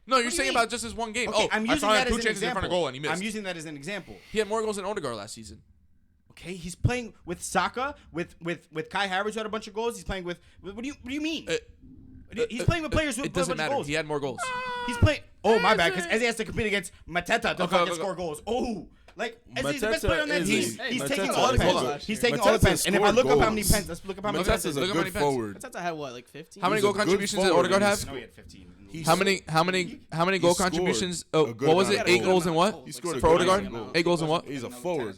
No, you're do you saying mean? about just this one game. Okay, Oh, I'm I using saw him that have as 2 an chances in front example. of goal and he missed. I'm using that as an example. He had more goals than Odegaard last season. Okay, he's playing with Saka, with Kai Havertz who had a bunch of goals. He's playing with what do you mean? He's playing with players who It have a doesn't bunch of matter. goals. He had more goals. He's playing. Oh my bad, because Eze has to compete against Mateta to Okay, fucking okay, score goals. Oh, like Eze's the Mateta best player on that is team. a- He's Mateta taking all the is pens. a- He's taking all the Mateta pens. And if I scored look up how many goals. pens, let's look up how many Mateta's pens. a Look how good many pens. forward. Mateta had what, like 15? How many He's goal a good contributions did forward. Odegaard have? No, he had 15. He How many goal scored contributions? a Oh, good what was amount it? of 8 goals and what? He scored a For good Odegaard? amount of goals. 8 goals and what? He's a forward.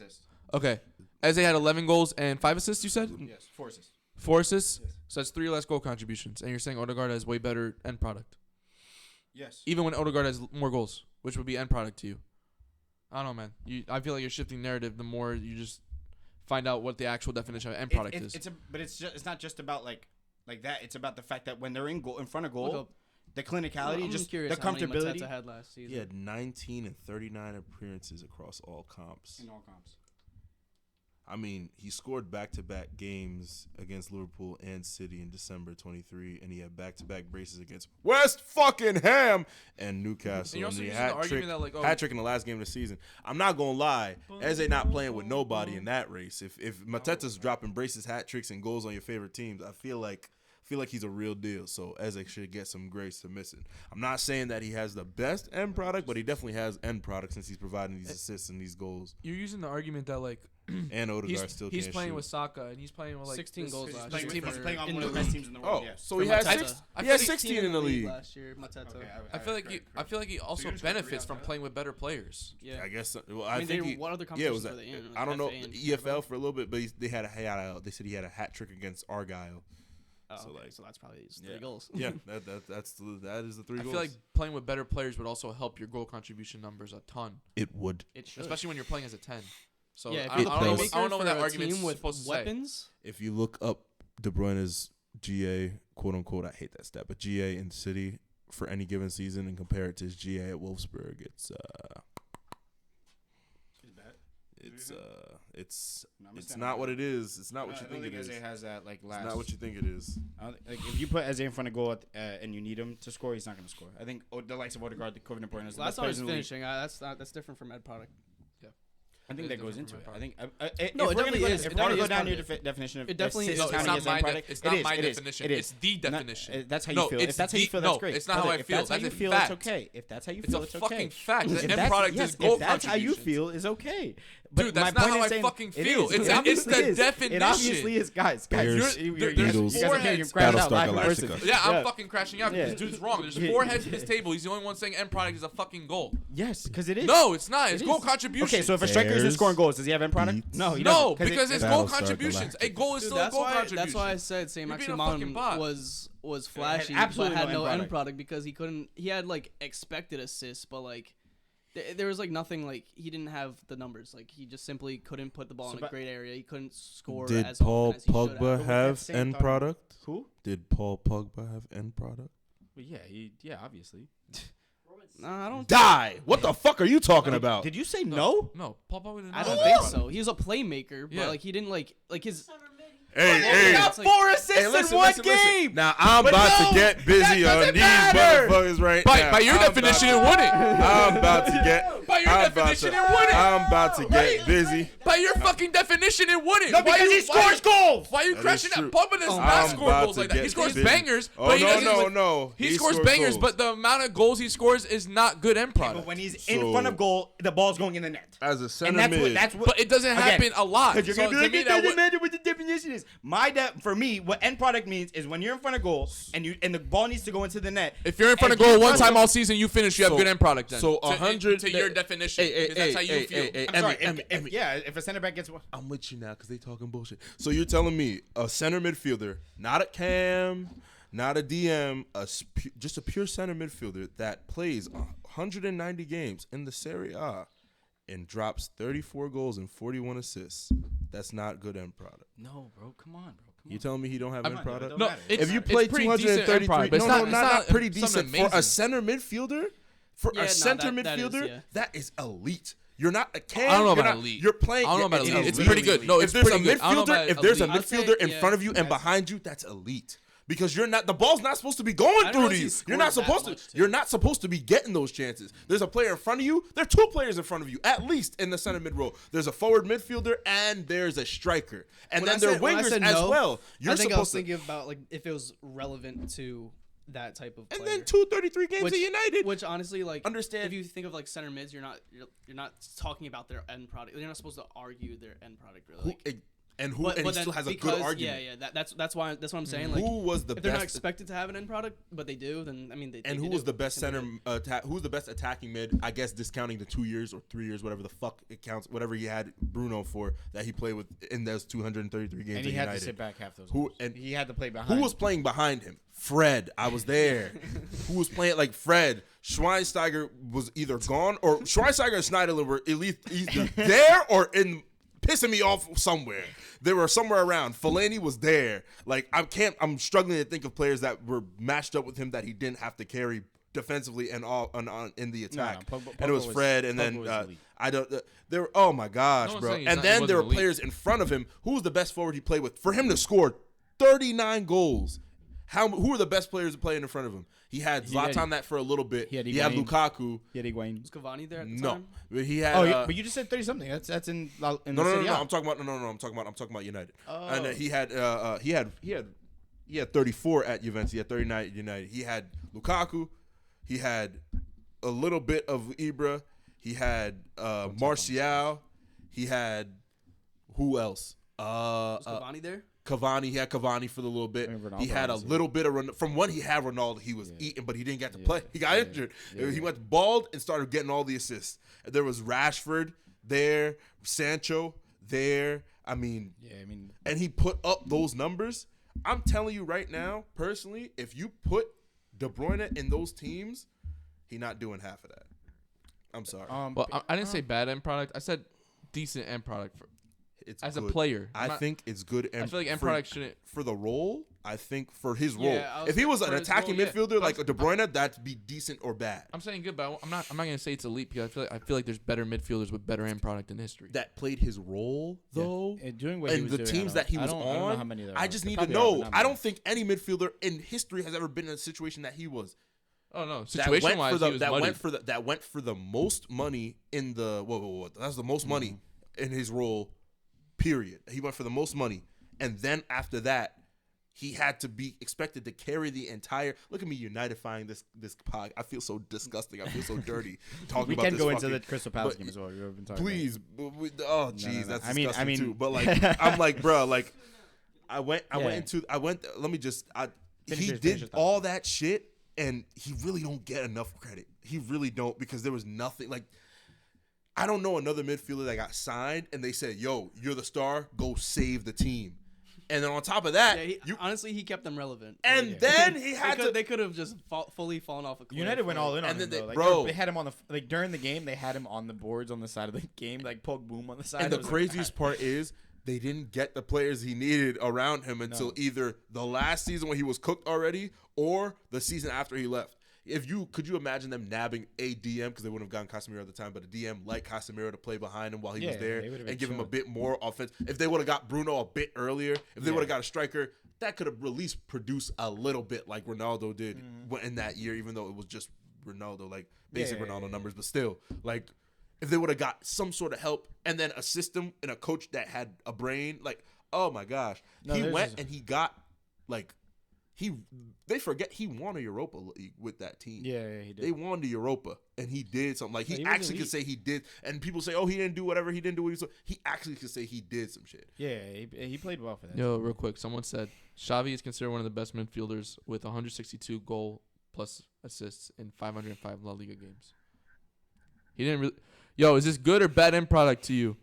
Okay. Eze had 11 goals and 5 assists, you said? Yes, 4 assists. 4 assists? So that's 3 less goal contributions. And you're saying Odegaard has way better end product. Yes. Even when Odegaard has more goals, which would be end product to you. I don't know, man. I feel like you're shifting narrative the more you just find out what the actual definition of end product is. But it's not just about like that. It's about the fact that when they're in front of Look goal, up. the clinicality, I'm just curious the how many comfortability. Mateta had last season. He had 19 and 39 appearances across all comps. In all comps. I mean, he scored back-to-back games against Liverpool and City in December 23, and he had back-to-back braces against West fucking Ham and Newcastle. And you're also he using the argument that, like, oh- hat trick in the last game of the season. I'm not gonna lie, Eze not playing with nobody in that race. If Mateta's dropping braces, hat tricks, and goals on your favorite teams, I feel like he's a real deal. So Eze should get some grace to miss it. I'm not saying that he has the best end product, but he definitely has end product since he's providing these assists and these goals. You're using the argument that, like, And Odegaard still he's can't playing shoot. with Saka, and he's playing with, like, 16 goals he's last playing year. with- He's playing on in one of the the best league. teams in the world. Oh, Yes. so For he has Mateta. 6. I He feel has like 16 in the league. last year. Mateta. I feel like he also benefits from playing with better players. Yeah. I guess. Well, I I mean, think they- what other yeah, it was. competitions were they in? I don't know FA and EFL for a little bit, but they said he had a hat trick against Argyle. Oh, So, okay, like- so that's probably his Yeah. 3 goals. Yeah, that is the 3 I goals. feel like playing with better players would also help your goal contribution numbers a ton, it would. It should. especially when you're playing as a 10. So yeah, if I you're don't the know. playmaker I don't know what for that a argument's team with supposed to weapons. If you look up De Bruyne's GA, quote unquote, I hate that stat, but GA in City for any given season and compare it to his GA at Wolfsburg, it's not what it is. It's not what you think it is. Eze has that like It's last. not what you think it is. Like if you put Eze in front of goal and you need him to score, he's not going to score. I think the likes of Odegaard, the Kevin De Bruyne, is the Last best time players he's in the league. finishing. That's different from Ed product. I think It that is goes different into from it. I think No, it definitely is. If It we're going to definitely go is down part your of it. definition of It definitely assists is. No, it's counting not as my end product, it's not my it is. definition. It is. It's the definition. That's how you No, feel. it's If that's how you the- feel, no, that's great. it's not how Brother, I if feel. That's how That's you a feel. fact. It's okay. If that's how you It's feel, a it's fucking okay. fact. The If end that's- product yes, is goal if that's how you contributions. feel, is okay. But Dude, that's my not point how is I saying fucking it feel. is. It's It the obviously is. definition. It obviously is, guys. Bears, there's you guys are four hearing him heads, crash out Battlestar like a person. Galactica. Yeah, I'm fucking crashing out because Yeah. this dude's wrong. There's 4 heads at this table. He's the only one saying end product is a fucking goal. Yes, because it is. No, it's not. It's It goal is. contribution. Okay, so if a striker isn't Bears scoring goals, does he have end product? beats- No, he no, doesn't. because it's Battlestar goal contributions. Galactica. A goal is Dude, still a that's goal why. contribution. That's why I said St. You're being a Maximin fucking bot. was flashy, absolutely but had no no end end product because he couldn't. He had like expected assists, but like there was like nothing. Like he didn't have the numbers. Like he just simply couldn't put the ball So in a but- great area. He couldn't score. Did as Paul often as he should Pogba But with that have same end thought- product? Who? Did Paul Pogba have end product? Well, yeah, obviously. Nah, I don't. Die! What the fuck are you talking about? Did you say no? No, Paul Pogba did I not don't have think that so. He was a playmaker, but Yeah. like he didn't like his. Hey, Well, hey. got Got 4 assists Hey, listen, in one listen, listen. game. Now I'm But about no, to get busy that on doesn't these matter. motherfuckers right By- now. by your I'm definition, about- it wouldn't. I'm about to get. By your I'm about definition, to- it wouldn't. I'm about to get busy. By your fucking definition, it wouldn't. No, Why because you- he scores goals. Why are you That crashing is out? true. Pogba does Oh, not I'm score about goals to like that. He get scores busy. bangers, Oh, but he no, doesn't. no. He scores bangers, but the amount of goals he scores is not good end But product. when he's in So- front of goal, the ball's going in the net. As a And center that's what. mid, That's what. But it doesn't Again, happen a lot. Because you're So gonna be to like, me, it that doesn't would- matter what the definition is. For me, what end product means is when you're in front of goal and the ball needs to go into the net. If you're in front of and goal you one trust time him- all season, you finish. You have So- good end product. Then so To- 100 to your definition. Hey, 'Cause that's how you feel. I'm sorry. Emmy. Yeah, if a center back gets one. I'm with you now because they talking bullshit. So you're telling me a center midfielder, not a cam, not a DM, just a pure center midfielder that plays 190 games in the Serie A and drops 34 goals and 41 assists. That's not good end product. No, bro. Come on, bro. Come You telling me he don't have end on, product? don't No, matter. it's, If you it's play pretty decent end 233, product, but no, it's no, not, it's not pretty something decent for a amazing. center midfielder. For Yeah, a no, center that is, midfielder, yeah. that is elite. You're not a cam. I don't know you're about not- elite. You're playing. I don't know about it's elite. It's elite. pretty good. No, if it's there's pretty a good. I don't know midfielder, about if there's a elite. I'd say, midfielder in yeah, front of you and that's- behind you, that's elite. Because you're not. The ball's not supposed to be going I don't through know to if he you. scored You're not that supposed to. much, too. You're not supposed to be getting those chances. There's a player in front of you. There are 2 players in front of you, at least in the center mid row. There's a forward midfielder and there's a striker, and then there are when I wingers said as no, well. You're I think I was supposed to. thinking about like if it was relevant to that type of player. And then 233 games which, at United. Which honestly, like, Understand- if you think of like center mids, you're not talking about their end product. You're not supposed to argue their end product really. Like, and but he then still has a because- good argument. Yeah. That's what I'm saying. Like, Who was the if they're not best? expected to have an end product, but they do, then I mean, they. And they who do. was the best They can center? do it. Who was the best attacking mid? I guess discounting the 2 years or 3 years, whatever the fuck it counts, whatever he had Bruno for that he played with in those 233 games. And he at had United. to sit back half those. Who- goals. and he had to play behind. Who was playing behind him? Fred. I was there. Who was playing like Fred? Schweinsteiger was either gone or Schweinsteiger and Schneiderlin were either there or in pissing me off somewhere. They were somewhere around. Fellaini was there. Like I'm struggling to think of players that were matched up with him that he didn't have to carry defensively and all on in the attack. Pogba and it was was- Fred, and Pogba then was elite. I don't. There. Oh my gosh, No one's bro! saying he's And not- he then there were wasn't elite. players in front of him. Who was the best forward he played with? For him to score 39 goals. Who were the best players playing in front of him? He had He had- Zlatan that for a little bit. he had He had Higuain. Lukaku. He had Higuain. Was Cavani there at the No, time? but he had. Oh, yeah, but you just said 30 something. That's in no, the no, Serie A. I'm talking about no. I'm talking about United. Oh. And he had 34 at Juventus. He had 39 at United. He had Lukaku. He had a little bit of Ibra. He had Martial. He had who else? Was Cavani there? Cavani. He had Cavani for the little bit. And Ronaldo, He had a obviously. little bit of from when he had Ronaldo, he was eating, but he didn't get to play. He got injured. Yeah. He went bald and started getting all the assists. There was Rashford there, Sancho there. I mean, and he put up those numbers. I'm telling you right now, personally, if you put De Bruyne in those teams, he not doing half of that. I'm sorry. Well, I didn't say bad end product. I said decent end product It's as good. a player. I think it's good. I feel like end for- product shouldn't. for the role. I think for his role, Yeah, I was if he was an for his attacking role, yeah. midfielder like a De Bruyne, that'd be decent or bad. I'm saying good, but I'm not gonna say it's elite because I feel like there's better midfielders with better end product in history. That played his role though, doing what he and was the doing, teams that he was I don't know how on. many there I are. just There need to probably are, but know. not I many. don't think any midfielder in history has ever been in a situation that he was. Oh no, That situation went wise, for the he was muddy. that went for the most money in the whoa. That's the most money in his role. Period. He went for the most money, and then after that, he had to be expected to carry the entire. Look at me unifying this pod. I feel so disgusting. I feel so dirty talking We about can this. go into fucking, the Crystal Palace but game as well. We've been talking please. Oh, jeez, that's I disgusting mean, too. But like, I'm like, bro, like, I went. Let me just. He finish did your thought. all that shit, and he really don't get enough credit. He really don't, because there was nothing like. I don't know another midfielder that got signed and they said, "Yo, you're the star. Go save the team." And then on top of that, honestly, he kept them relevant. and then he had to. They could have just fully fallen off a cliff. United went all in on And him, then though. Like, bro. they had him on the like during the game. They had him on the boards on the side of the game, like poke boom on the side. And It the was craziest part is they didn't get the players he needed around him until either the last season when he was cooked already or the season after he left. Could you imagine them nabbing a DM, because they wouldn't have gotten Casemiro at the time, but a DM like Casemiro to play behind him while he was there they would've been and give him a chilling. bit more offense. If they would have got Bruno a bit earlier, if they would have got a striker, that could have at least produced a little bit like Ronaldo did in that year, even though it was just Ronaldo, like basic Ronaldo numbers, but still, like if they would have got some sort of help and then a system and a coach that had a brain, like, oh my gosh, he went and he got like. They forget he won a Europa League with that team. Yeah, he did. They won the Europa, and he did something. Like, he was actually could elite. say he did. And people say, oh, he didn't do whatever. He didn't do what he was. He actually could say he did some shit. Yeah, he played well for that. Yo, real quick, someone said Xavi is considered one of the best midfielders with 162 goal plus assists in 505 La Liga games. He didn't really. Yo, is this good or bad end product to you?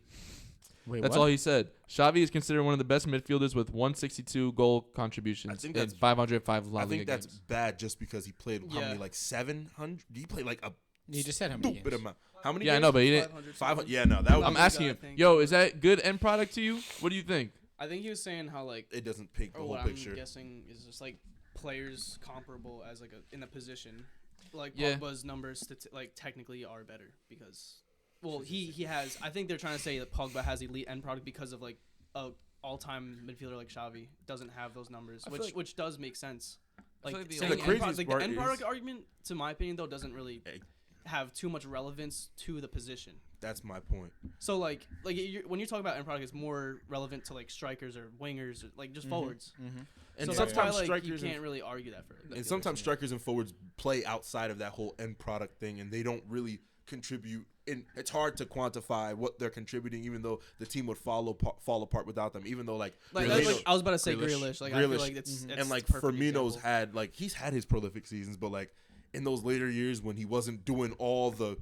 Wait, That's what? all he said. Xavi is considered one of the best midfielders with 162 goal contributions in 505 La I Liga think that's games. bad just because he played how many, Yeah. like 700? He played like a He just said how many stupid games? amount. How many? Yeah, I games? know, but he didn't. 500. Yeah, no, that La was. I'm Liga, asking I him. think. Yo, is that good end product to you? What do you think? I think he was saying how like It doesn't paint the or whole what picture. I'm guessing is just like players comparable as like in a position, like Yeah. Pogba's numbers like technically are better because, well, he has. I think they're trying to say that Pogba has elite end product because of like a all-time midfielder like Xavi doesn't have those numbers, I feel like- which does make sense. I Like, feel like the saying only- end craziest product, like part the end is- product argument, to my opinion, though, doesn't really Hey. have too much relevance to the position. That's my point. So like when you talk about end product, it's more relevant to like strikers or wingers or like just forwards. And So that's sometimes why like you strikers can't really argue that for. and sometimes strikers and forwards play outside of that whole end product thing, and they don't really contribute. And it's hard to quantify what they're contributing, even though the team would fall apart without them. Even though like That's Grealish- like I was about to say Grealish- Grealish. Like I feel Grealish, like it's and like the perfect Firmino's example. had like he's had his prolific seasons, but like in those later years when he wasn't doing all the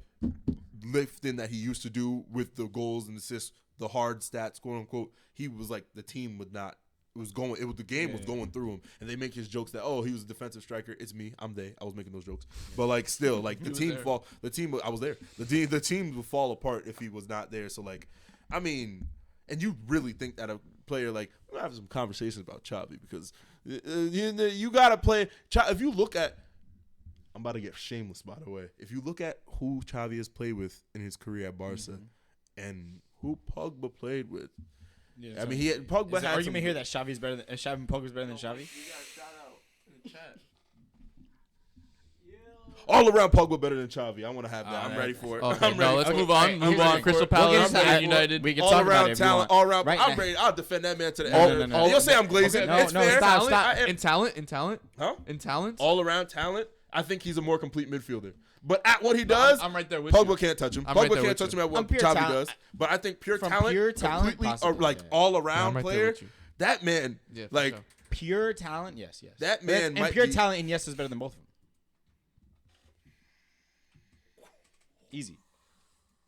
lifting that he used to do with the goals and assists, the hard stats, quote unquote, he was like the team would not. It was going. It was the game was going through him, and they make his jokes that he was a defensive striker. It's me. I'm they. I was making those jokes, but like still, like the team fall. The team. I was there. The team would fall apart if he was not there. So like, I mean, and you really think that a player like we're gonna have some conversations about Xavi because you gotta play. If you look at, I'm about to get shameless by the way. If you look at who Xavi has played with in his career at Barca, and who Pogba played with. Yeah, I mean, Pogba is the had argument some, here that Xavi's better than Xavi and Pogba's better than Xavi? You got a shout out in the chat. all around Pogba better than Xavi. I want to have that. I'm Alright. ready for it. Okay, I'm no, ready. let's for it. move on. Hey, Move here's on. the- Crystal we'll get Palace, into that. Man United. We can all talk about around it if you talent, want. all around. Right I'm now. ready. I'll defend that man to the No, end. no, no. You'll say I'm glazing. Okay, no, it's no, fair. stop, Talent, stop. In talent. Huh? In talent. All around talent. I think he's a more complete midfielder. But at what he does, I'm right there with Pogba you. can't touch him. I'm right Pogba there can't with touch you. him at what On pure Xavi talent, does. But I think pure from talent, pure talent, completely, possibly, like yeah. all Yeah, I'm around right there player. with you. That man, Yeah, for like sure. Pure talent, yes. that But man, and might pure be, talent, Iniesta is better than both of them. Easy.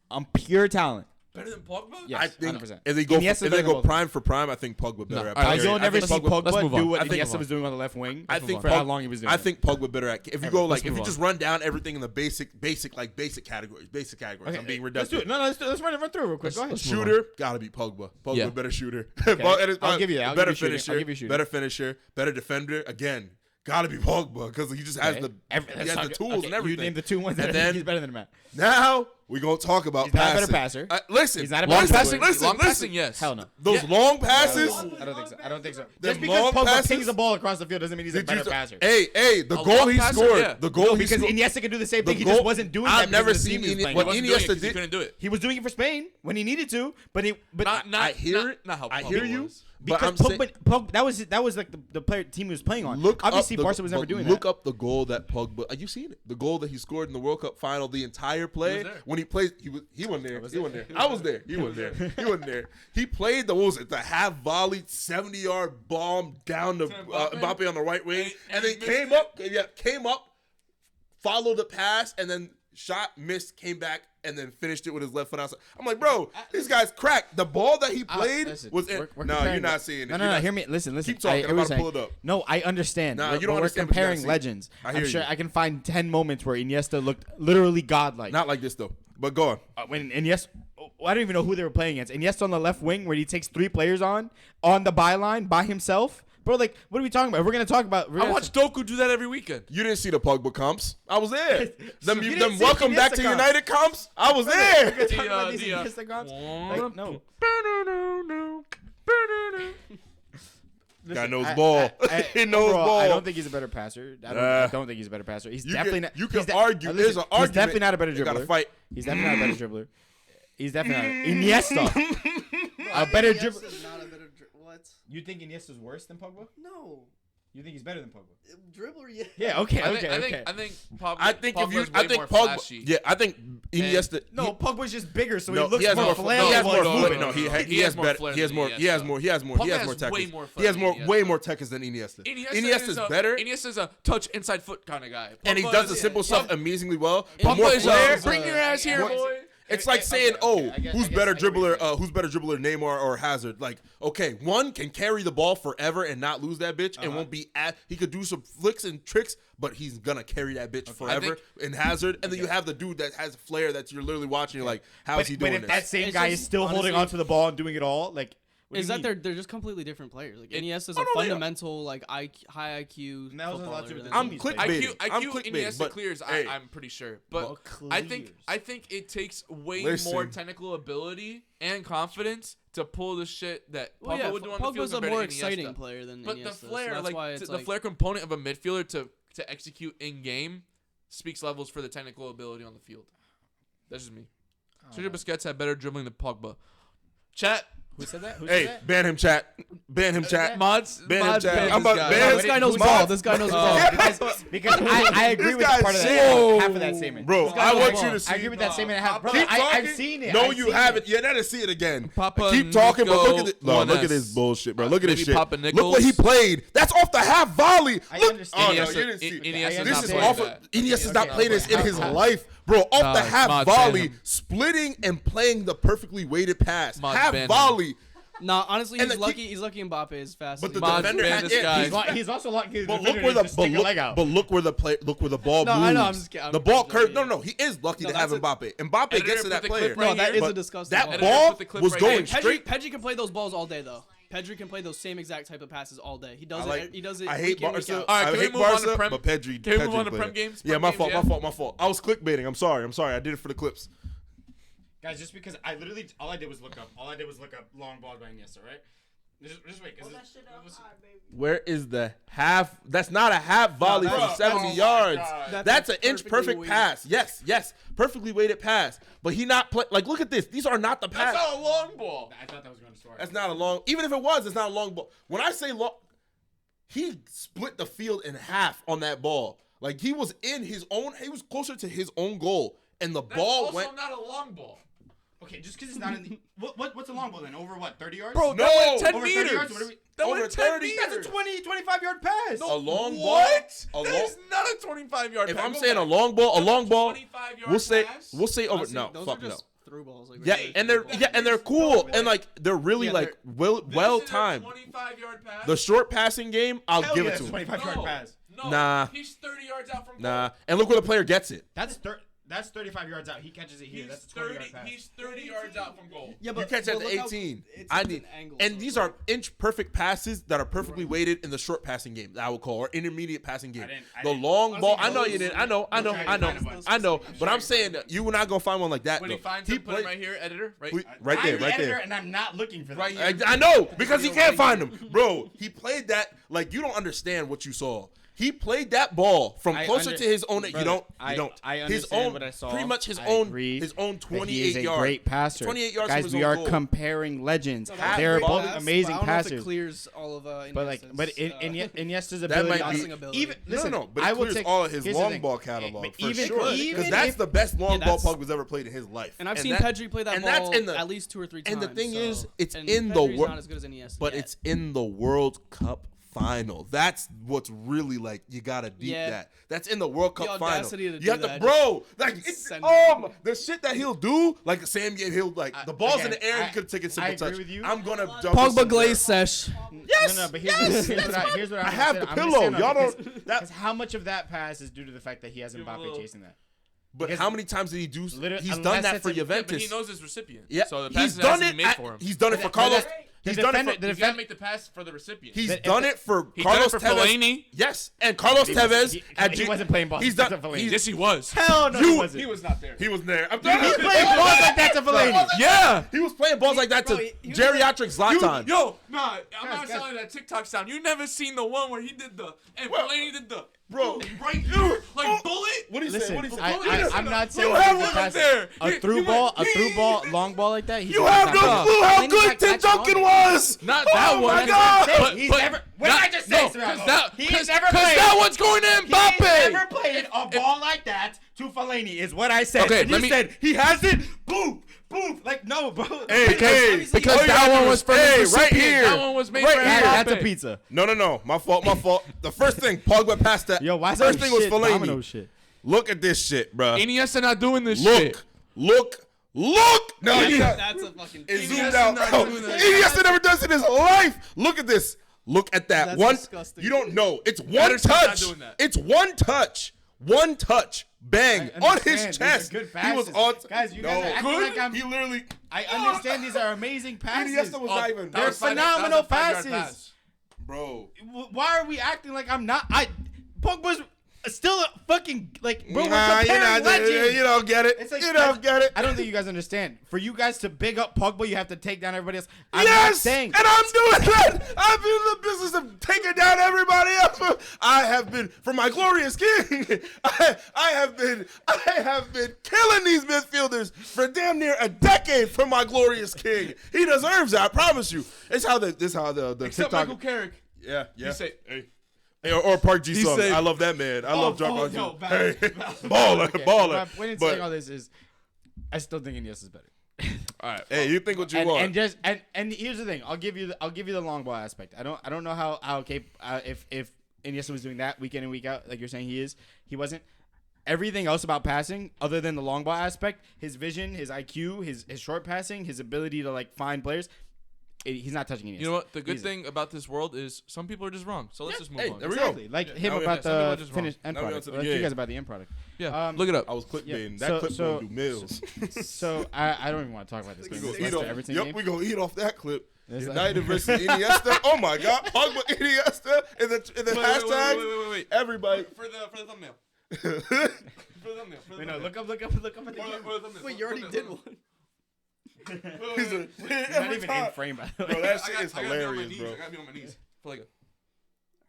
On pure talent. Better than Pogba? Yes, I think 100%. if they go, Iniesta's if better they than go both of them. prime for prime, I think Pogba better. No. at All right, player. You'll I never think see Pogba- let's move Pogba on. do what I think Iniesta was doing on the left wing. I think for how long he was doing I it. think Pogba better at. If you go like, if move you on. just run down everything in the basic categories. Okay, I'm being let's do redundant. it. No, let's run it through real quick. Go ahead. let's move on. Shooter, gotta be Pogba. Pogba, Yeah. better shooter. Okay. And it's I'll give you that. I'll better give you shooting. finisher. I'll give you shooting. Better finisher. Better defender. Again, gotta be Pogba because he just has Okay. the he Let's has the talk- tools okay, and everything. You named the two ones And that then- he's better than him at. Now we're gonna talk about He's not a passing. better passer. Listen, He's not a Long better passing. passer. Long passing, yes. Hell no. those long passes. I don't think so. I don't think so. Them Just because long Pogba passes- pings the ball across the field doesn't mean he's a Did you better passer. Hey, the A goal long he passer, scored. yeah. The goal he Because scored. Iniesta could do the same the thing. He goal- just wasn't doing I've that. never because the seen team he was Ini- playing what with. He wasn't doing it Iniesta 'cause he did- couldn't do it. He was doing it for Spain when he needed to, but Not I hear it. Not how I Pogba hear you. was. But Because Pogba, that was like the player team he was playing on. Obviously, Barca was never doing that. Look up the goal that Pogba. Are you seeing it? The goal that he scored in the World Cup final. The entire play when he played, he wasn't there. He wasn't there. I was there. He wasn't there. He wasn't there. He played the half volleyed 70-yard bomb down to Mbappe on the right wing, and then came up, followed the pass, and then shot, missed, came back, and then finished it with his left foot outside. I'm like, bro, this guy's cracked. The ball that he played was in. No, you're not seeing it. No, hear me. Listen. Keep talking. I'm about to pull it up. No, I understand. Nah, you don't understand. We're comparing legends. I'm sure I can find 10 moments where Iniesta looked literally godlike. Not like this, though. But go on. When Iniesta, I don't even know who they were playing against. Iniesta on the left wing where he takes 3 players on the byline by himself. Bro, like, what are we talking about? If we're going to talk about... I watch Doku do that every weekend. You didn't see the Pogba comps. I was there. them welcome back to United comps. I was there. No. Guy knows ball. He knows ball. I don't think he's a better passer. I don't think he's a better passer. He's definitely not. You can argue. There's an argument. He's definitely not a better dribbler. Got to fight. He's definitely not a better dribbler. He's definitely not. Iniesta. A better dribbler. What? You think Iniesta's worse than Pogba? No. You think he's better than Pogba? Dribbler, yeah. Yeah. Okay. I think Pogba's I think Iniesta. No, Pogba's just bigger, so he No, looks he has more more flair. He has more no, fluid. no, No, no, he has better. flair He has than more. Iniesta. He has more. He has more. He has more Pogba has way techers. more He has flair than way Iniesta. more techers than Iniesta. Iniesta's better, Iniesta's a touch inside foot kind of guy. and he Pogba does is- the simple stuff amazingly well. Pogba More is flair. bring your ass here, boy. It's like saying, who's better I get what you're dribbler? Who's better dribbler, Neymar or Hazard? Like, okay, one can carry the ball forever and not lose that bitch, and won't be he could do some flicks and tricks, but he's gonna carry that bitch forever. In Hazard, and then you have the dude that has flair that you're literally watching. You're like, how is he doing But if this? that same It's guy just is still holding honestly- onto the ball and doing it all, like, what do Is you that mean? they're just completely different players. Like Iniesta's Oh, a no, they are. fundamental, like high IQ. And that was a lot to do footballer with than the I'm team. clickbaiting. I'm IQ clickbaiting, Iniesta but, clears. hey. I'm pretty sure, but Well, I clears. think it takes way Listen. more technical ability and confidence to pull the shit that Pogba Well, yeah, would do on the field Pogba's a compared more to Iniesta. exciting player than But Iniesta. the so flair, that's why like it's the flair component of a midfielder to execute in game, speaks levels for the technical ability on the field. That's just me. Sergio Busquets had better dribbling than Pogba. Chat. Who said that? Hey, ban him, chat. Ban him, chat. Mods. Ban him, Mods chat. ban I'm this about guy. ban This guy knows Who's ball. that? This guy knows ball. Because I agree This with guy's part of sick. that. Half of that statement. Bro, This guy I knows want ball. you to see. I agree with that statement. Half. Bro, Keep I've talking. seen it. No, I've you seen haven't. it. Yeah, let us see it again. Papa Keep talking, but look at Nico it. No, look at 1S. this bullshit, bro. Look at this Maybe shit. Papa Look what he Nichols. played. That's off the half volley. I Look. understand. Oh, no, Iniesta- you didn't see. Iniesta's This not is playing off of. that. Iniesta's not playing this in okay. his life, bro. Off the Nah, half Mods ban volley, him. splitting and playing the perfectly weighted pass. Mods Half ban him. volley. Nah, honestly, And he's the lucky. He's lucky Mbappe is fast. But the Mods defender ban had this it. guy. He's also lucky. But look where the ball No, moves. I know, I'm just kidding. The ball curve. No, he is lucky No, to have that's Mbappe. Mbappe Editor, gets to put that the player. clip right No, that here. is But a disgusting that ball. Editor, ball put the clip was right going here. straight. Pedri can play those balls all day though. Pedri can play those same exact type of passes all day. He does it. He does it. I hate week in, week Barca. out. All right, I can we hate move on to Barca, Prem? but Pedri. Can we move Pedri on to played Prem it. games? Yeah, Prem my games, fault. yeah? My fault. I was clickbaiting. I'm sorry. I did it for the clips. Guys, just because I literally all I did was look up long balls by Iniesta, right? Just wait, because Where is the half? That's not a half volley No, from that's- 70 oh my yards. God. That's an inch perfectly perfect weighted. pass. Yes, perfectly weighted pass. But he not play. Like, look at this. These are not the That's pass. not a long ball. I thought that was going to start. That's not a long. Even if it was, it's not a long ball. When I say long, he split the field in half on that ball. Like, he was in his own. He was closer to his own goal, and the That's ball also went. not a long ball. Okay, just because it's not in the what's a long ball then? Over what? 30 yards? Bro, No, that went 10 over 30 meters. yards, what are we- That Over went 10 30. meters. That's a 25-yard pass. A long ball. What? A That long. is not a 25-yard If pass. I'm Go saying a back. long ball, That's 25-yard we'll say pass? over. Honestly, No, those fuck are no. just through balls. Like, Yeah, really. and they're cool, and like they're really Yeah, like they're- well This is a timed. 25-yard pass. The short passing game, I'll Hell give yeah, it to that's a him. 25-yard pass. No, Nah. he's 30 yards out from goal. Nah, and look where the player gets it. That's 35 yards out. He catches it here. He's That's a 20-yard pass. He's 30 yards out from goal. Yeah, You catch that but to look how 18. it's I an need, angle, and so these it's are like- inch perfect passes that are perfectly weighted in the short passing game that I would call, or intermediate passing game. I The didn't- long I ball, was I know thinking you those- didn't. I know. I'm trying to find one. But I'm saying that you were not gonna find one like that. When though. he finds He him, put him played- right here, editor. Right. Right there, I'm the right editor, there. and I'm not looking for that. Right here. I know because he can't find them, bro. He played that like you don't understand what you saw. He played that ball from I closer under- to his own. Brother, you don't. I- You don't. I his understand own. what I saw. Pretty much his I own. agree His own But 28 he is a yard. great passer. 28 yards Guys, from his we own are goal. comparing legends. No, Half They're the both pass, amazing I don't know if it passers. clears all of But like, Iniesta's That ability, might on be- passing ability. even listen, no, but I it will clears take all of his here's the long thing. ball catalog But for even- sure. even Because that's if- the best long ball that's- Pogba's ever played in his life. And I've seen that- Pedri play that and ball that's in the- at least 2 or 3 times. and the thing is, it's and in the Pedri's wor- not as good as Iniesta But yet. it's in the World Cup final. That's what's really like. You gotta deep Yeah. that. That's in the World The Cup final. audacity to You do have to, that, bro. Like just it's send the shit that he'll do. Like Sam gave, he'll like the balls in again, the air. I- He could take a I simple agree touch. with you. I'm gonna jump. Pogba glaze sesh. Yes. No, but here's what I have the pillow. Y'all don't. Because how much of that pass is due to the fact that he has Mbappe chasing that? But because how many times did he do? literally- He's unless done that it's for a- Yeah, but Juventus. he knows his recipient. Yeah, So the he's passes done has to it. be made for him. He's done it for But Carlos. the He's done it defender- for. the He defender- can't make the pass for the recipient. He's But done if- it for He done Carlos it for Tevez. Fellaini. Yes, and Carlos Tevez. He wasn't playing ball. He's to done. Fellaini. Yes, he was. Hell no, You- he wasn't. He was not there. He was there. I'm He telling you. played balls like that to Fellaini. Yeah, he was playing balls like that to Bro, he was geriatric Zlatan. Yo, nah, I'm not guys. telling that TikTok sound. You never seen the one where he did the and Well, Fellaini did the bro, right here, like oh, bullet. What do you say? Listen, What do you say? I'm not saying You that have he's a one passer. there. A He- through he ball, went, a through ball, long ball like that. He's You a have no passer. clue how Fellaini's good like Tim catching on Duncan to it. was. Not Oh that my one. God. But, he's never. What did I just say? Because that, He cause, never 'cause played. that one's going to He's Mbappe. never played a ball like that to Fellaini. Is what I said. Okay, And let you me- said he has it. Boom, boom. Like no, bro. Because all you that gotta one do was is- from hey, the right recipient. here. That one was made Right for here. Mbappe. That's a pizza. No. My fault. The first thing, Pogba passed that. Yo, why is first that thing was shit domino Fellaini. shit? Look at this shit, bro. Iniesta not doing this shit. Look. No, That's a fucking. it zoomed Iniesta out. not doing that. Iniesta never does it in his life. Look at this. Look at that. That's One. disgusting. You don't know. It's one Ederson's not touch. doing that. It's one touch. One touch. Bang I on his understand. These are chest. good He was passes. on. Guys, you no, guys are acting good. like I'm- He literally. I understand these are amazing passes. Iniesta was not even. They're phenomenal passes. Bro. Why are we acting like I'm not? Pogba's still a fucking like. Bro, we're Nah, comparing legends. you don't get it. It's like, you don't get it. I don't think you guys understand. For you guys to big up Pogba, you have to take down everybody else. I'm not Yes, saying. and I'm doing that. I've been in the business of taking down everybody else. I have been, for my glorious king. I have been killing these midfielders for damn near a decade for my glorious king. He deserves it. I promise you. It's how the Except TikTok. Michael Carrick. Yeah. You say, Hey, or Park Ji Sung. said- I love that man. I love John Park Ji. yo, Hey, bad. baller, Okay, baller. My point in But- saying all this is, I still think Iniesta is better. all right. Hey, you think what you want? And here's the thing. I'll give you the long ball aspect. I don't know how if Iniesta was doing that week in and week out like you're saying he wasn't. Everything else about passing, other than the long ball aspect, his vision, his IQ, his short passing, his ability to like find players, he's not touching Iniesta. You know what? The good Easily. thing about this world is some people are just wrong. So let's just move Hey, on. there we go. Exactly. Like him now we- about some people are the just finished end Now we product. onto the Like you game. guys about the end product. Yeah, look it up. I was clickbaiting. Yeah, That so- clip so- gonna do mills. So I don't even want to talk about this We game. gonna This eat Leicester off. Everton Yep, game. we gonna eat off that clip. It's like- United versus Iniesta. Oh my God, Pogba Iniesta in the hashtag. Wait. Everybody. For the thumbnail. For the thumbnail. Wait, no, look up at the For the game. thumbnail. Wait, you already did one. He's a, You're not every even time. in frame, by the Bro, way. that shit is I gotta be on my hilarious, knees. bro. I gotta be on my knees. For like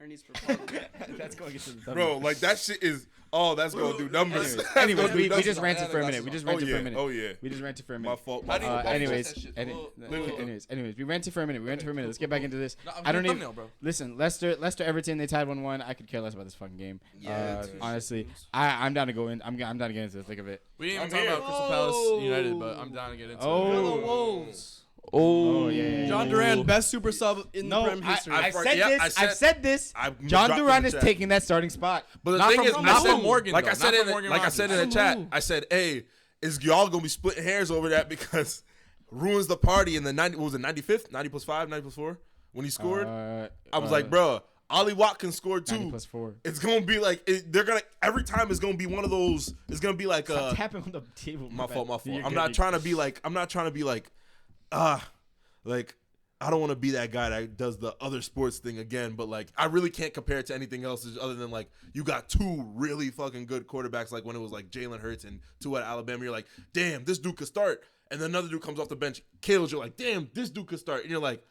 Ernie's for Pogba. That's going into the Bro, like that shit is. Oh, that's gonna do numbers. That's Anyways, gonna do we numbers. just ranted for a minute. We just ranted for a yeah. minute. Oh yeah. We just ranted for a My minute. fault. How My do you- fault. why do you Anyways, that shit? anyways, we ranted for a minute. Let's get back into this. No, I'm I don't doing even. thumbnail, bro. Listen, Leicester, Everton, they tied 1-1. I could care less about this fucking game. Yeah, dude. Honestly, I'm down to go in. I'm down to get into the thick of it. We didn't even I'm talk here. about Crystal Palace United, but I'm down to get into Oh. it. Hello, Wolves. Oh yeah. John Duran, best super sub in No, the Prem history. I for- said yeah, this. I said- I've said this. I John dropped Duran in the is chat. taking that starting spot. But the Not thing from is, From I not said, from Morgan, like though. I said Not in from Morgan like I said in the Rodgers. chat, From who? I said, hey, is y'all gonna be splitting hairs over that because ruins the party in the 90? What was it? 95th, 90 plus 5, 90 plus 4 when he scored. I was like, bro, Ollie Watkins scored 90 too. plus 4. It's gonna be like they're gonna every time. It's gonna be one of those. It's gonna be like Stop tapping on the table. my bad. fault. You're I'm good, not you're trying to be like like I don't want to be that guy that does the other sports thing again, but like I really can't compare it to anything else other than like you got two really fucking good quarterbacks, like when it was like Jalen Hurts and Tua at Alabama. You're like, damn, this dude could start, and then another dude comes off the bench, kills. You're like, damn, this dude could start, and you're like,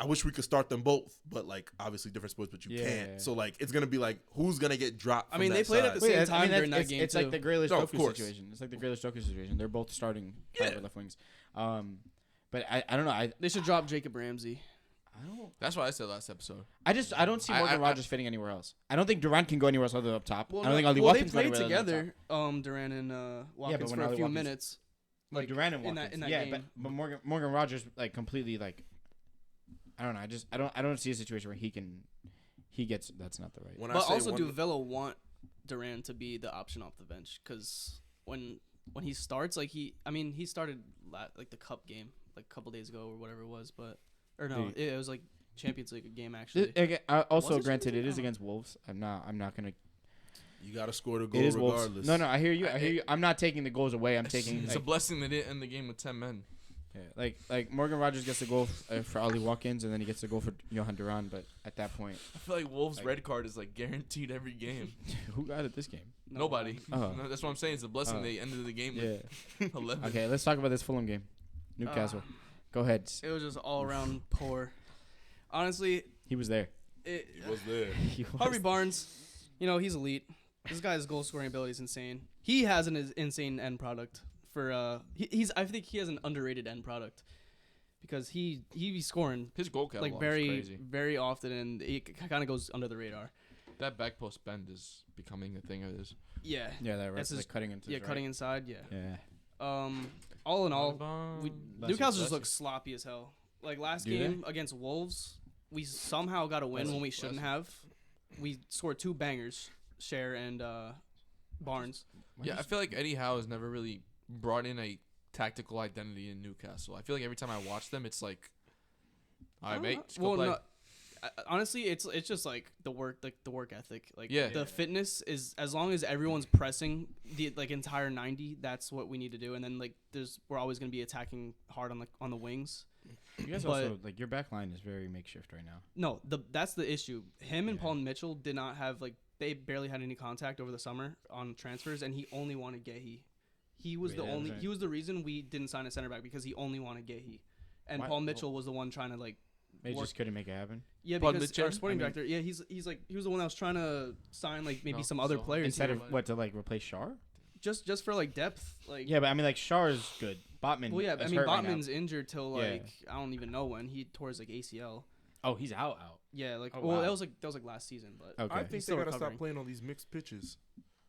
I wish we could start them both, but like obviously different sports, but you Yeah. can't. So like it's gonna be like who's gonna get dropped. I mean, from they that played side? at the same time during that game it's like the too. Grealish No, of Doku course. situation. It's like the Grealish Doku situation. They're both starting Yeah. left wings. But I don't know. They should drop Jacob Ramsey. That's what I said last episode. I don't see Morgan Rogers fitting anywhere else. I don't think Durant can go anywhere else other than up top. I don't think Ali Watkins they can played go anywhere other than up top. together, Durant and Watkins when for a Ali few Watkins- minutes. Like Durant and in Watkins. that- in that yeah, game. but Morgan Rogers like completely like I don't know. I don't see a situation where he gets that's not the right. When I But say also, one- do Villa want Durant to be the option off the bench? Because when he starts, like he started like the cup game like a couple days ago or whatever it was, but or no, it was like Champions League game actually. Also, Was it granted, it Champions is League? against Wolves. I'm not gonna. you gotta score the It goal is Wolves. regardless. No, I hear you. I hear you. I'm not taking the goals away. I'm taking. It's a blessing they didn't end the game with 10 men. Yeah, like Morgan Rogers gets the goal for Ali Watkins, and then he gets the goal for Johan Duran. But at that point, I feel like Wolves' Like- red card is like guaranteed every game. who got it this game? No, Nobody. Oh. No, that's what I'm saying. It's a blessing Oh. they ended the game Yeah. with 11. Okay, let's talk about this Fulham game. Newcastle. Go ahead. It was just all around poor. Honestly, He was there. He was there. He was Harvey Barnes, he's elite. This guy's goal scoring ability is insane. He has an insane end product. I think he has an underrated end product because he be scoring His goal catalog like is very crazy. very often, and it kind of goes under the radar. That back post bend is becoming a thing of this. Yeah, Yeah, that right. That's his- Like cutting into. his cutting right. inside. Yeah. Yeah. All in all, Bless you, Newcastle just bless looks sloppy as hell. Like last Do they? game against Wolves, we somehow got a win Bless when you, we bless shouldn't you. have. We scored 2 bangers, Cher and Barnes. Yeah, I feel like Eddie Howe has never really brought in a tactical identity in Newcastle. I feel like every time I watch them, it's like, all right, mate, just go play. Honestly, it's just like the work ethic. Like Yeah. the fitness is as long as everyone's pressing the like entire 90, that's what we need to do. And then like we're always gonna be attacking hard on the wings. You guys But- also like your back line is very makeshift right now. No, that's the issue. Him and Yeah. Paul Mitchell did not have they barely had any contact over the summer on transfers, and he only wanted Gehi. He was Wait, that was right. he was the reason we didn't sign a center back because he only wanted Gehi, and Why- Paul Mitchell was the one trying to like. They Work- just couldn't make it happen. Yeah, Paul because Mitchell? our sporting I mean- director, he was the one that was trying to sign like maybe No, some other so- players Instead here. of what to like replace Shar. just for like depth, like Yeah, but I mean like Shar is good. Botman. Well, yeah, is I mean hurt right now. Botman's injured till Yeah. like I don't even know when he tore his like ACL. Oh, he's out. Yeah, like Oh, well wow. that was like last season, but Okay. I think He's they still gotta recovering. stop playing on these mixed pitches.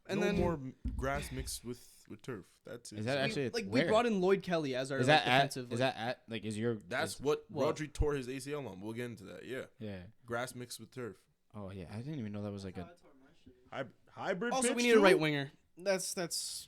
and no then more grass mixed with turf. That's it. Is that actually we where? brought in Lloyd Kelly as our Is like, that at? defensive. Is that at? Like, is your? That's is- what what? Rodri tore his ACL on. We'll get into that. Yeah, Yeah. grass mixed with turf. Oh yeah, I didn't even know that was like a. Hybrid. also pitch we need a too? right winger. That's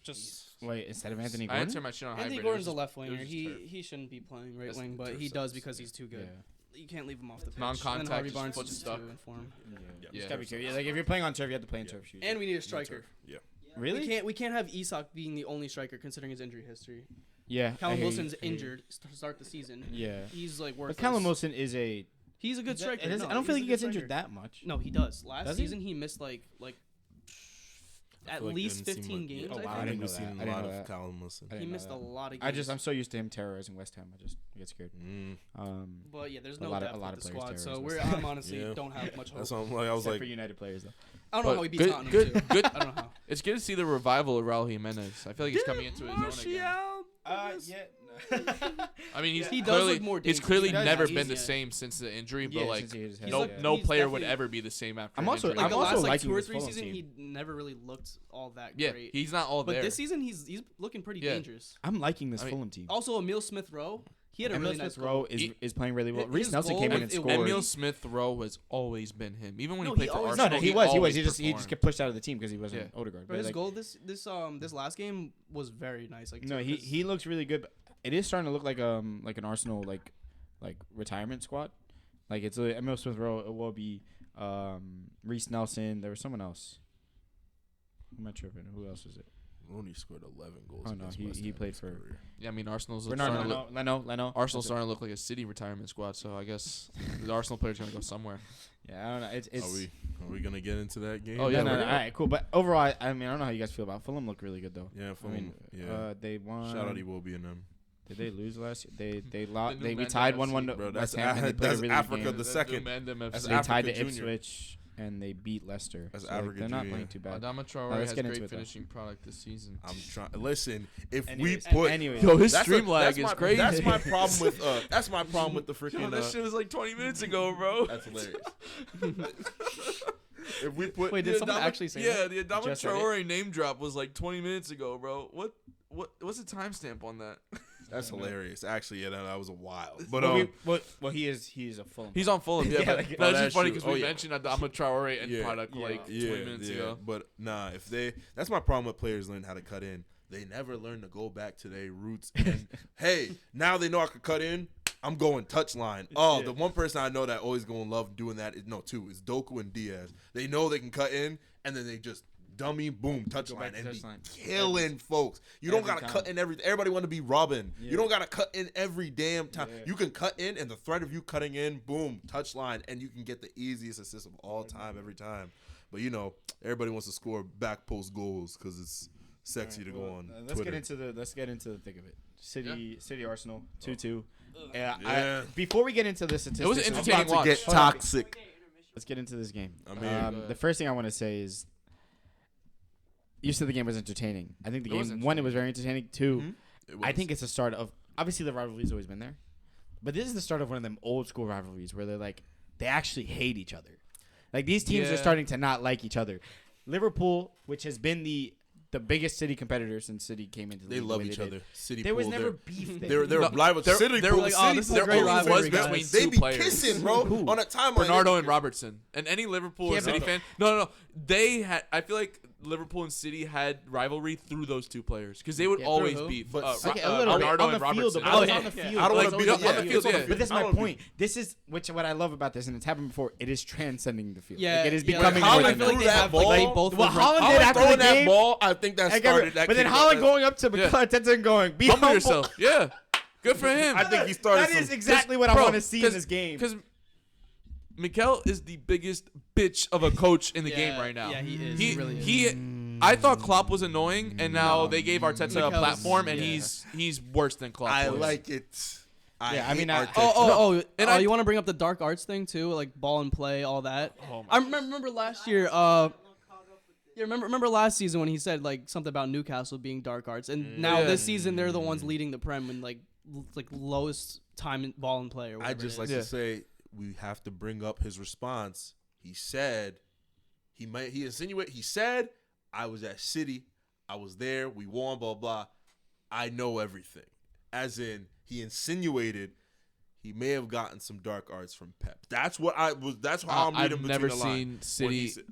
just Wait, instead of Anthony I Gordon. answer my shit on Anthony hybrid. Gordon's It a was left just- it winger. was just turf. He shouldn't be playing right That's wing, the but turf he does sucks. because he's too good. You can't leave him off the pitch. Non-contact, And then Harvey just Barnes foot is stuck. too informed. Yeah. Yeah. It's gotta be turf. Yeah, like if you're playing on turf, you have to play in turf shoes. And we need a No striker. turf. Yeah. Really? We can't have Isak being the only striker considering his injury history. Yeah. Callum I hear you, Wilson's I hear you. injured to start the season. Yeah. He's like But worthless. Callum Wilson is a. He's a good striker. I No, don't he's feel a like he good gets striker. injured that much. No, he does. Last Does he? season he missed like I at feel like least didn't seem 15 like- games. Oh, I wow, I think. didn't know We've that. seen I a didn't lot know of that. Callum Wilson. I He didn't know missed that. a lot of games. I'm so used to him terrorizing West Ham. I get scared. Mm. But yeah, there's A no lot of- depth a lot with the of players squad, so terrorize I'm honestly Yeah. don't have much hope. That's what I'm like. I was Except like, for United players though. I don't know But how he beat good- Tottenham good- too. good- I don't know how. It's good to see the revival of Raul Jimenez. I feel like he's coming into his own again. Yeah. I mean, He does clearly, look more he's dangerous. clearly He does, never he's- been the yeah. same since the injury. But Yeah, like, since he hit his head. He's no, like- no he's player would definitely- ever be the same after. I'm an also- injury. Like the I'm last like liking 2 or this 3 Fulham seasons, team. he never really looked all that yeah, great. he's not all But there. this season he's looking pretty Yeah. dangerous. I'm liking this I mean- Fulham team. Also, Emil Smith Rowe, he had a Emil really nice Smith Rowe goal. is playing really well. His Reece Nelson goal came in with- and it scored. was- Emil Smith Rowe has always been him. Even when No, he played he for always- No, Arsenal, he was. always He just performed. get pushed out of the team because he wasn't Yeah. Odegaard. But But his like, goal this last game was very nice. Like no, too, he 'cause he looks really good. But it is starting to look like an Arsenal like retirement squad. Like it's Emil Smith Rowe. It will be Reece Nelson. There was someone else. I'm not tripping. Who else is it? Rooney scored 11 goals. Oh, no, against he- West he Ham played in his for- career. Yeah, I mean, Arsenal's Bernardo starting to look, Leno. Arsenal's starting to look like a City retirement squad. So I guess the Arsenal player's gonna go somewhere. Yeah, I don't know. It's Are we gonna get into that game? Oh, yeah, no. we're- All right, cool. But overall, I mean, I don't know how you guys feel about it. Fulham. Look really good though. Yeah, I mean, yeah. they won. Shout out Iwobi and them. Did they lose last year? They The lost. new We men tied FC. 1-1 to Bro, West that's Ham. And they played a that's really Africa good the game. second. That's That's They Africa tied to Junior. Ipswich and they beat Leicester. That's So, like, Africa they're not Junior. playing too bad. Adama Traore let's has get into great it, though. finishing product this season. I'm trying. Listen, if Anyways, we put anyways. Yo, his that's stream lag that's is my, crazy. That's my problem with that's my problem with the freaking. Yo, that shit was like 20 minutes ago, bro. That's hilarious. If we put Wait, did someone actually say Yeah, that? the Adama Just said it. Traore name drop was like 20 minutes ago, bro. What's the timestamp on that? that's hilarious. Actually, yeah, that was a while. But Well, he is a Fulham. He's on Fulham, yeah. Yeah, But like- that's Oh, just that's funny true. because Oh, we yeah. mentioned Adama Traore and Yeah, product like 20 minutes ago. But nah, if that's my problem with players learning how to cut in. They never learn to go back to their roots. And hey, now they know I could cut in. I'm going touchline. Oh, the one person I know that always gonna love doing that is is Doku and Diaz. They know they can cut in, and then they just dummy boom touchline back to and touchline. be killing folks. You don't Every gotta time. cut in every. Everybody want to be Robin. Yeah. You don't gotta cut in every damn time. Yeah. You can cut in, and the threat of you cutting in, boom, touchline, and you can get the easiest assist of all time every time. But everybody wants to score back post goals because it's sexy to go on Let's Twitter. let's get into the thick of it. City Arsenal 2-2. Yeah. Before we get into the statistics, It was an I'm entertaining about to get watch. toxic. let's get into this game. I'm here. The first thing I want to say is, you said the game was entertaining. I think the It was game, one, it was very entertaining. Two, It I was. think it's the start of, obviously the rivalry's always been there, but this is the start of one of them old school rivalries where they actually hate each other. Like, these teams Yeah. are starting to not like each other. Liverpool, which has been the biggest City competitor since City came into the They league the love way each they did. other. City There was Pool, never beef there. They're No, live with there- City there Pool. was- oh, this is a great always rivalry, been- guys. They Two be players. kissing, bro, Who? on a timeline. Bernardo and Robertson. And any Liverpool or Yeah, City but- fan. No. They had. I feel like Liverpool and City had rivalry through those two players because they would Yeah, always through who? beef. But- Okay, a little bit. Bernardo On the and field, Robertson. though. I was yeah. on the Yeah. field. I don't Like, want to be on the the field, yeah. But that's I my don't point. This is what I love about this, and it's happened before. It is transcending the field. Yeah, Like, it is yeah, becoming Holland more I than feel like threw they that have like ball. they both. What were Holland Holland did after throwing the that game. ball, I think that I get it. started that. But then kick Holland off. going up to Yeah. Arteta and going, "Be Humble humble." yourself. Yeah. Good for him. I think he started. That is some- exactly what I Bro, want to see in this game. Because Mikel is the biggest bitch of a coach in the game right now. Yeah, he is. He, He really is. he I thought Klopp was annoying, and now No. they gave Arteta a Mikel's- platform, and yeah. he's worse than Klopp. I was. like it. Yeah, I hate mean, I- Arteta. And you want to bring up the dark arts thing too, like ball and play, all that. Oh I remember last year. Yeah, remember last season when he said like something about Newcastle being dark arts, and now Yeah. this season they're the ones leading the Prem in like lowest time in ball and play or I whatever. just like it Yeah. to say we have to bring up his response. He said he said I was at City, I was there, we won, blah blah. I know everything. As in, he insinuated he may have gotten some dark arts from Pep. That's what I was. That's how I'm reading I've between never the lines. seen When he City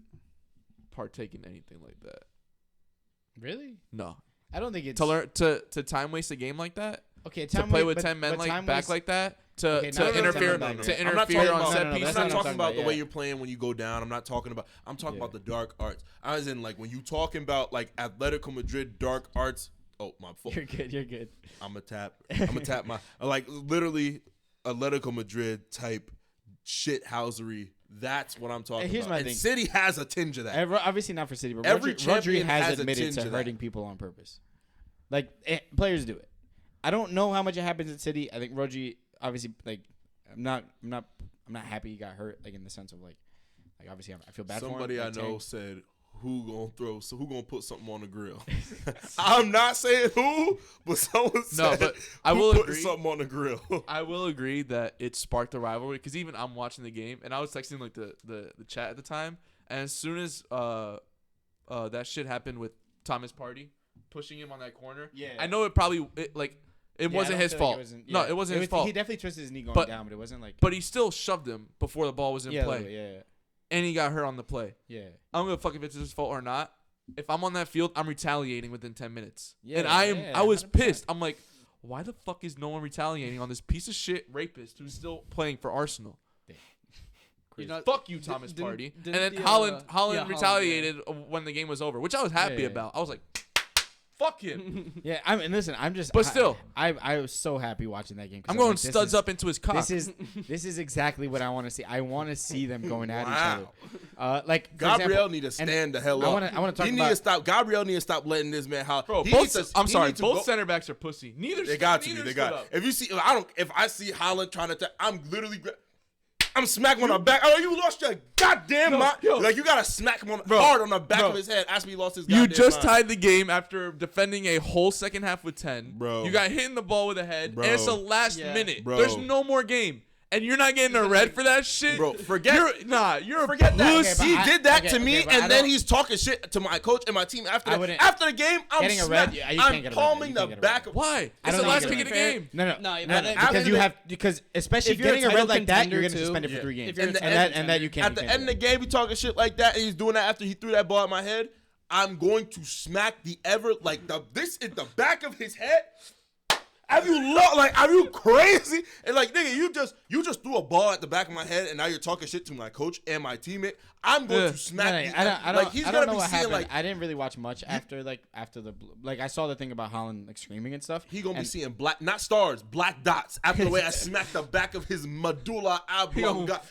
partake in anything like that. Really? No. I don't think it's To learn to time waste a game like that, okay. to play with 10 men like back like that, to Okay, to no, interfere no, no, no. to I'm not interfere talking on about, set no, I'm pieces. that's not what I'm talking talking about the about, way yeah. you're playing when you go down. I'm talking Yeah. about the dark arts. As in, like, when you talking about like Atletico Madrid dark arts. Oh, my fault. You're good. You're good. I'm gonna tap my like literally Atletico Madrid type shithousery. That's what I'm talking Here's about. my And thing. City has a tinge of that. Obviously not for City, but Every Rodri champion has has a admitted tinge to of that. hurting people on purpose. Like, players do it. I don't know how much it happens at City. I think Rodri obviously, like, I'm not happy he got hurt. Like, in the sense of like obviously I feel bad Somebody for him. I like, know Tank. said, who gonna put something on the grill? I'm not saying who, but someone said, No, but I who will putting agree. something on the grill. I will agree that it sparked a rivalry because even I'm watching the game and I was texting like the chat at the time, and as soon as that shit happened with Thomas Partey pushing him on that corner, Yeah. I know it probably it Yeah, I wasn't don't his feel like fault. it wasn't- No, yeah. it wasn't his fault. He definitely twisted his knee going But- down, but it wasn't like. But he still shoved him before the ball was in yeah, play, yeah, and he got hurt on the play. yeah. I don't give a fuck if it's his fault or not. If I'm on that field, I'm retaliating within 10 minutes. Yeah, and yeah, I was 100%. pissed. I'm like, why the fuck is no one retaliating on this piece of shit rapist who's still playing for Arsenal? You're not- Fuck you, Thomas didn't- Partey. And didn't then the, Holland yeah, Holland, retaliated when the game was over, which I was happy Yeah. about. I was like, Fuck him. Yeah, and listen, I'm just. But still. I was so happy watching that game. 'Cause I'm I was going like, studs up into his cock. This is exactly what I want to see. I want to see them going at Wow. each other. Like for Gabriel example, need to and stand the hell I up. wanna talk He need about- to stop. Gabriel need to stop letting this man holler. Bro, He both, needs to- I'm he sorry, need to both go- center backs are pussy. Neither. They got to be. neither They stood got. up. If you see, if I see Holland trying to, I'm literally. I'm smacking him on the back. Oh, you lost your goddamn mind. Like, you got to smack him hard on the back of his head. Ask me, he lost his goddamn You just mind. tied the game after defending a whole second half with 10. Bro. You got hit in the ball with a head, Bro. and it's the last Yeah. minute. Bro. There's no more game. And you're not getting a red for that shit? Bro, forget. You're Forget a that. pussy. He but did that okay, to me, okay, but I and then don't- he's talking shit to my coach and my team after I that. wouldn't- After the game, I'm Getting a red, yeah, you I'm can't get a red. palming You the can't get a back red. of. Why? I It's don't the think last it's kick of the fair. game. No, No, because you the- have especially if you're a getting a red title like that, you're contender getting too- suspended Yeah. for 3 games. If you're a And the- title and that you can't. At the end of the game, he talking shit like that, and he's doing that after he threw that ball at my head. I'm going to smack this in the back of his head. Are you crazy? And like, nigga, you just threw a ball at the back of my head, and now you're talking shit to my coach and my teammate. I'm going to smack. He's I gonna don't know be what seeing happened. like I didn't really watch much after the I saw the thing about Holland like screaming and stuff. he gonna be and- seeing black, not stars, black dots. After the way I smacked the back of his medulla oblongata.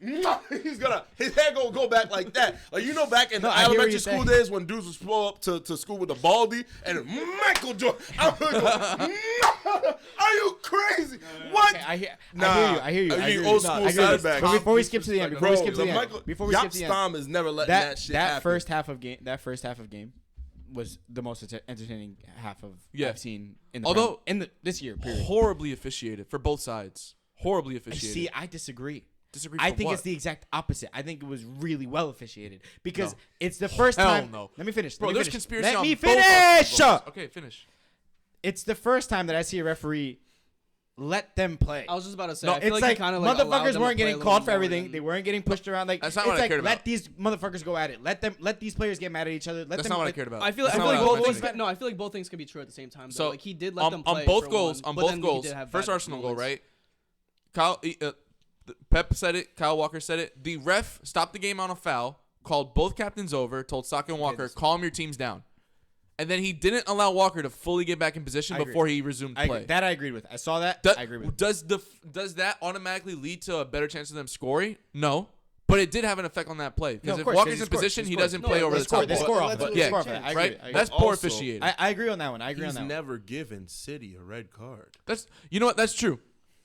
His head gonna go back like that. Like, you know, back in No, the I hear what elementary you're school saying. days when dudes would pull up to school with a baldy and Michael Jordan. I'm gonna go, no! Are you crazy? What? Okay, I hear Nah, you. I I mean, hear you. old No, school I agree with side you. back. But before we skip to the end, before we skip to the end, Stom is never letting that shit happen. that first half of game was the most entertaining half of Yeah. I've seen in the Although- this year period. Horribly officiated for both sides. Horribly officiated. See, I disagree. Disagree I for think what? it's the exact opposite. I think it was really well officiated because No. it's the first Hell time. no. Let me finish. Bro, let me there's finish. conspiracy Let on me both sides. finish. Okay, finish. It's the first time that I see a referee let them play. I was just about to say. No, I feel it's like, like, he kind of like allowed motherfuckers them to weren't play getting a called little for more everything. than- They weren't getting pushed around. Like That's not it's what I like cared about. let these motherfuckers go at it. Let these players get mad at each other. That's not what I cared about. I feel That's like not what I both was things. thinking. No, I feel like both things can be true at the same time. So, Though. Like he did let them play on both for goals, one, on but both then he goals. did have First bad Arsenal goal, rulings. right? Pep said it. Kyle Walker said it. The ref stopped the game on a foul, called both captains over, told Saka and Walker, calm your teams down. And then he didn't allow Walker to fully get back in position I agree. before he resumed play. That I agreed with. I saw that. Do- I agree with. Does that automatically lead to a better chance of them scoring? No. But it did have an effect on that play. Because of if course, Walker's they in scored, position, they he scored. doesn't No, play they over the scored, top. they ball. score off But of it. yeah, They score off of it. I agree. right? I agree. That's But poor also- officiating. I agree on that one. I agree on He's that one. never given City a red card. That's you know what? That's true.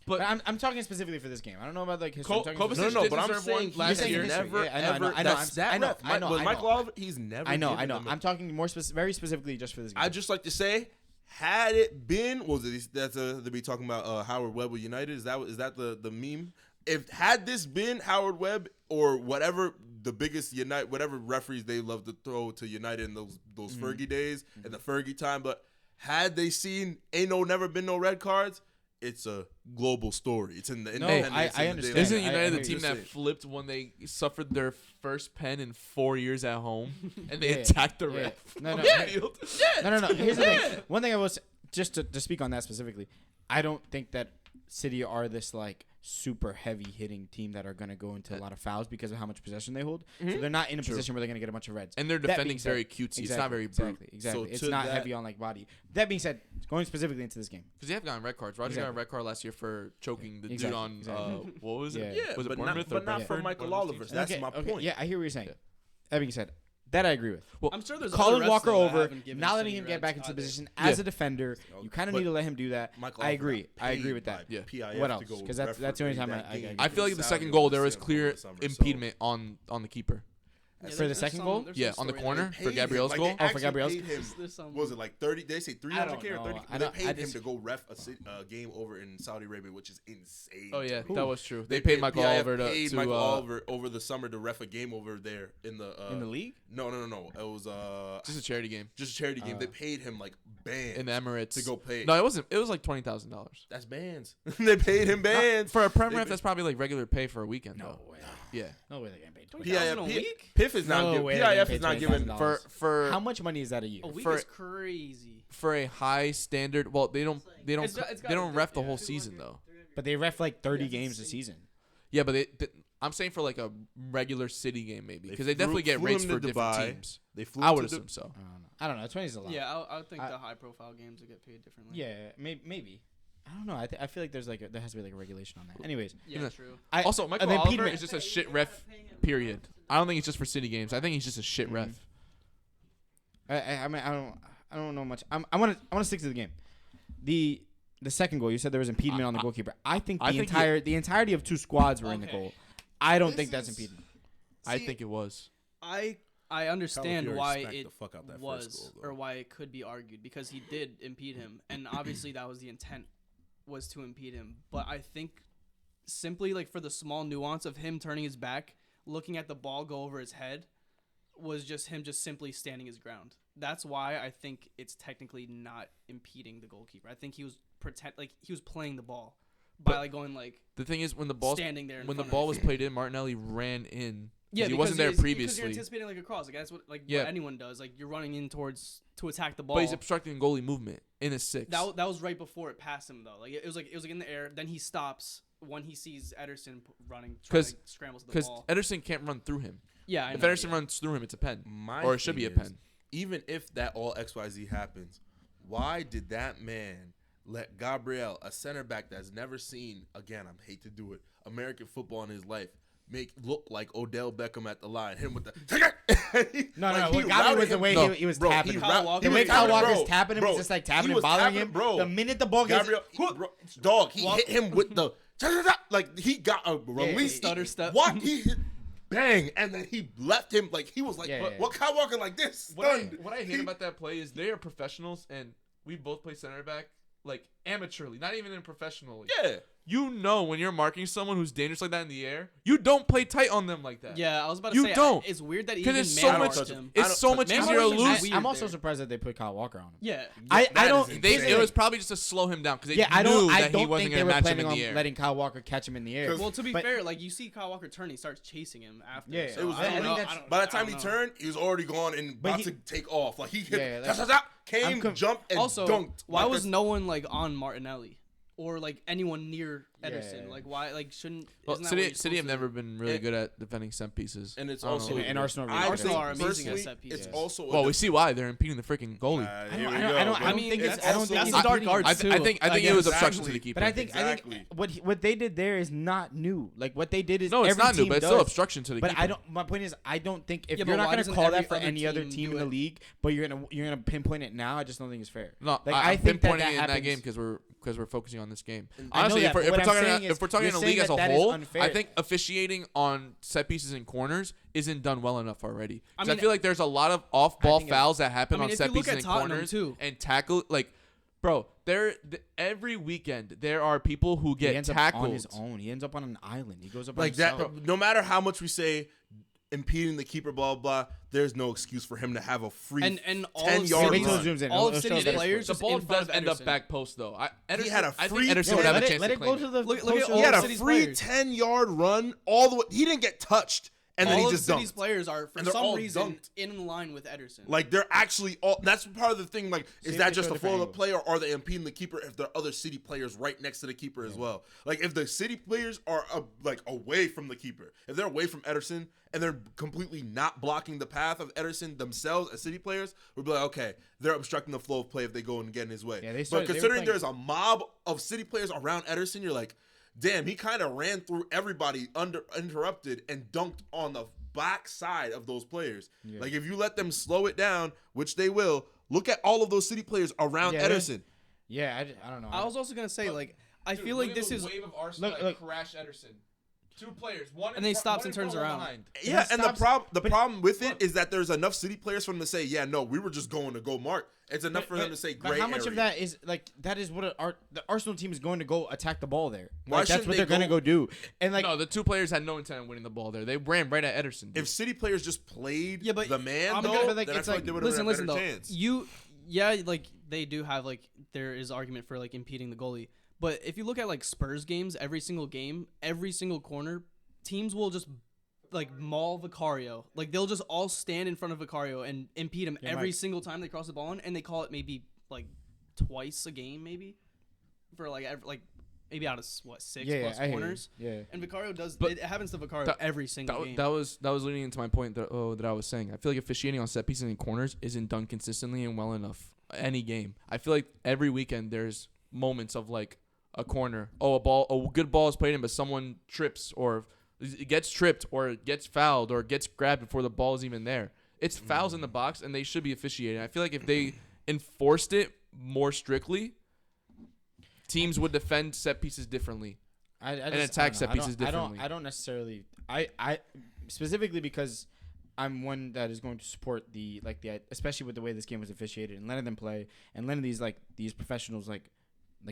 But I'm talking specifically for this game. I don't know about like history. I'm talking Kovacic specifically- No, did but I'm deserve saying one he's last saying year. history. never, Yeah, I know, ever. I know, That's I know, that I know, ref. I know. Michael Oliver, he's never. I know. given him a- I'm talking very specifically just for this game. I just like to say, had it been, what was it? That's they be talking about Howard Webb with United. Is that the meme? If had this been Howard Webb or whatever the biggest United, whatever referees they love to throw to United in those Fergie days and the Fergie time, but had they seen never been no red cards, it's a global story. It's in the No, independence, I in the understand. daily- Isn't I United the hear team you. that flipped when they suffered their first pen in 4 years at home and they Yeah, attacked the yeah. ref? No, no, Yeah. no. Here's the thing. One thing I was just to speak on that specifically. I don't think that City are this like super heavy hitting team that are going to go into a lot of fouls because of how much possession they hold. So they're not in a position where they're going to get a bunch of reds. And their That being defending's said- very cutesy. It's not very brute. Exactly. So It's to not that- heavy on like body. That being said, going specifically into this game. Because they have gotten red cards. Roger got a Exactly. red card last year for choking the dude Exactly, on exactly. what was it? Yeah. Yeah, Was it but Bournemouth not, or but not for Brentford? Michael One of those Oliver. teams. That's Okay, my okay, point. Yeah, I hear what you're saying. That being said, that I agree with. I'm sure there's Colin other refs, Walker though, that over, haven't given not letting City him get reds back into either. position as Yeah. a defender. You kind of But need to let him do that. Michael I Oliver agree. got I agree paid with that. Yeah. PIF What to else? go 'Cause that's referee the only time that I game. I feel like the Saudi second goal, there was over clear the summer, so- impediment on the keeper. Yeah, For the there's second some- goal? there's Yeah, some on the story corner there. Paid for him. Gabriel's Like, goal. they Oh, for actually Gabriel's? paid him. There's some- What was it like 30? They say 300K or know. 30. I They don't- paid I him just- to go ref a game over in Saudi Arabia, which is insane. Oh yeah, Who? that was true. They paid Michael PIF Oliver paid to Michael Oliver over the summer to ref a game over there in the league? No. It was just a charity game just a charity game. They paid him like bands in the Emirates to go play. No, it wasn't. It was like $20,000 That's bands. They paid him bands for a Prem They ref. paid- That's probably like regular pay for a weekend though. way. Yeah, No way they're getting paid. $20,000 a week? PIF is not No giving. way they're PIF getting is not paid giving. $20,000. for How much money is that a year? A week For- is crazy. for a high standard. Well, they don't It's got- they don't it's ref got- the whole yeah. season though. But they ref like 30 games a season. Yeah, but I'm saying for like a regular City game maybe, because they flew- definitely get flew rates him for to different Dubai. teams. They flew I to would Du- assume so. I don't know. 20 is a lot. Yeah, I would think I- the high profile games would get paid differently. Yeah, maybe. I don't know. I feel like there has to be like a regulation on that. Anyways, Yeah, true. Also, Michael an Oliver impediment- is just a shit ref. Period. I don't think it's just for City games. I think he's just a shit ref. I mean, I don't know much. I want to stick to the game. The second goal, you said there was impediment on the goalkeeper. I think the entirety of two squads were in the Okay. goal. I don't This think that's is- impediment. I think it was. I understand Calafiori why smacked it the fuck out that first was goal, though. or why it could be argued because he did impede him, and obviously that was the intent, was to impede him. But I think simply like for the small nuance of him turning his back, looking at the ball go over his head, was just him just simply standing his ground. That's why I think it's technically not impeding the goalkeeper. I think he was he was playing the ball by But like going like The thing is, when the ball standing there. when the in front ball of was played in, Martinelli ran in. Yeah, he wasn't there because previously. you're anticipating like a cross. Like that's what what Yeah. anyone does. Like you're running in towards to attack the ball. But he's obstructing goalie movement in a 6. that was right before it passed him though. Like it was like in the air. Then he stops when he sees Ederson running, trying to scramble to the Because ball. Ederson can't run through him. Yeah, I If know, Ederson yeah. runs through him, it's a pen. My Or it should be a thing is, pen. Even if that all XYZ happens, why did that man let Gabriel, a center back that's never seen, again, I hate to do it, American football in his life, look like Odell Beckham at the line, hit him with the No, Like, what he got me routed was the him. way No, he was bro, tapping he him. Kyle Walker- The way he was Kyle tapping, Walker's tapping him, bro, he's just like he tapping him, was bothering tapping, him. bro. The minute the ball gets, Gabriel, dog, he hit him with the like he got a release stutter step. What he hit, bang, and then he left him like he was like Yeah, yeah. what Kyle Walker like this. What I stunned. hate about that play is they are professionals, and we both play center back like amateurly, not even in professionally. Yeah. You know when you're marking someone who's dangerous like that in the air, you don't play tight on them like that. Yeah, I was about to You say don't. It's weird that he Because even it's so man much. marked him. I It's don't so touch much Man easier to marking is lose. weird I'm also there. surprised that they put Kyle Walker on him. Yeah, I That don't. is here's the insane. It thing. was probably just to slow him down because they I knew don't that he think wasn't they going to were match him planning in on the air. letting Kyle Walker catch him in the air. Well, to be But- fair, like you see Kyle Walker turn, he starts chasing him after. Yeah, so it was- I I don't think know. that's- I don't- By the I time don't he know. turned, he was already gone and But about he- to take off. Like he hit, Yeah, that's- came, jumped, and Also, dunked. why Like, was that's- no one like on Martinelli or like anyone near Ederson? Yeah. Like why? Like shouldn't? Well, isn't that what you're City have supposed to never do? been really And- good at defending set pieces. And it's I don't also know. And Arsenal really I good. Arsenal think are amazing at personally, set pieces. It's Yes. also Well, we see why they're impeding the freaking goalie. I don't think that's it's dark arts I too. think Like, it was exactly. obstruction to the keeper. But I think Exactly. what they did there is not new. Like what they did is no, it's every not new, team but it's does. still obstruction to the But keeper. I don't. My point is, I don't think if Yeah, you're but not why gonna doesn't call every that for other any other team team do in the it? league, but you're gonna pinpoint it now, I just don't think it's fair. No, Like, I I think that pinpointing that it in that happens- game because we're focusing on this game. I know Honestly, that, if but we're what I'm talking saying if is, we're talking you're in the saying league as a that is whole, unfair. I think officiating on set pieces and corners isn't done well enough already. 'Cause I mean, feel like there's a lot of I off-ball think fouls that happen I mean, on if set you look pieces at and Tottenham, corners too. and tackle like. Bro, every weekend there are people who He get ends up tackled. on his own. He ends up on an island. He goes up like on that. himself. No matter how much we say impeding the keeper, blah blah, there's no excuse for him to have a free and all 10 of yard Wait till it run. zooms in. all It'll of show City's that. players The just ball in front does of end up Ederson. back post though. Ederson, had a I free- think Ederson Yeah, would have a let chance it to go claim to it. the. Look at closer- all He had of a City's free players. 10-yard run all the way. He didn't get touched, and then all he of just City's dunked. players are for And they're some all reason dunked. in line with Ederson. Like they're actually all. That's part of the thing. Like, See is if that they just show a a flow of the different play, or are they impeding the keeper if there are other City players right next to the keeper as well? Like, if the City players are like away from the keeper, if they're away from Ederson and they're completely not blocking the path of Ederson themselves as City players, we'd be like, okay, they're obstructing the flow of play if they go and get in his way. Yeah, they but started- they were considering playing- there's a mob of City players around Ederson, you're like, damn, he kind of ran through everybody uninterrupted and dunked on the back side of those players. Yeah. Like, if you let them slow it down, which they will, look at all of those City players around Yeah, Ederson. Yeah, I don't know. I was also gonna say, like, I feel like this is wave of Arsenal Look, that look. crashed Ederson. Two players, one And then he stops and turns around. Yeah, and the stops- problem with it is that there's enough City players for them to say, yeah, no, we were just going to go mark. It's enough for them to say, But great. how much of that is like that is what the Arsenal team is going to go attack the ball there? Why Like, that's shouldn't what they they're going to go- go do. And like No, the two players had no intent of winning the ball there. They ran right at Ederson. dude. If City players just played Yeah, but the man, I'm though, gonna- but, like, then I it's feel like- like they would have listen, a better though. chance. Like they do have like there is argument for like impeding the goalie, but if you look at like Spurs games, every single game, every single corner, teams will just like maul Vicario. Like they'll just all stand in front of Vicario and impede him every Mike. single time they cross the ball in, and they call it maybe like twice a game, maybe for like maybe out of what 6 Yeah, plus I hear you. corners. Yeah. And Vicario does. But It happens to Vicario that- every single game. That was leading into my point that I was saying. I feel like officiating on set pieces and corners isn't done consistently and well enough any game. I feel like every weekend there's moments of like a corner. A good ball is played in, but someone trips or it gets tripped or gets fouled or gets grabbed before the ball is even there. It's fouls in the box and they should be officiating. I feel like if they enforced it more strictly, teams would defend set pieces differently. I And just- attack I set don't know. pieces I don't differently. I don't necessarily. I specifically because I'm one that is going to support especially with the way this game was officiated and letting them play and letting these professionals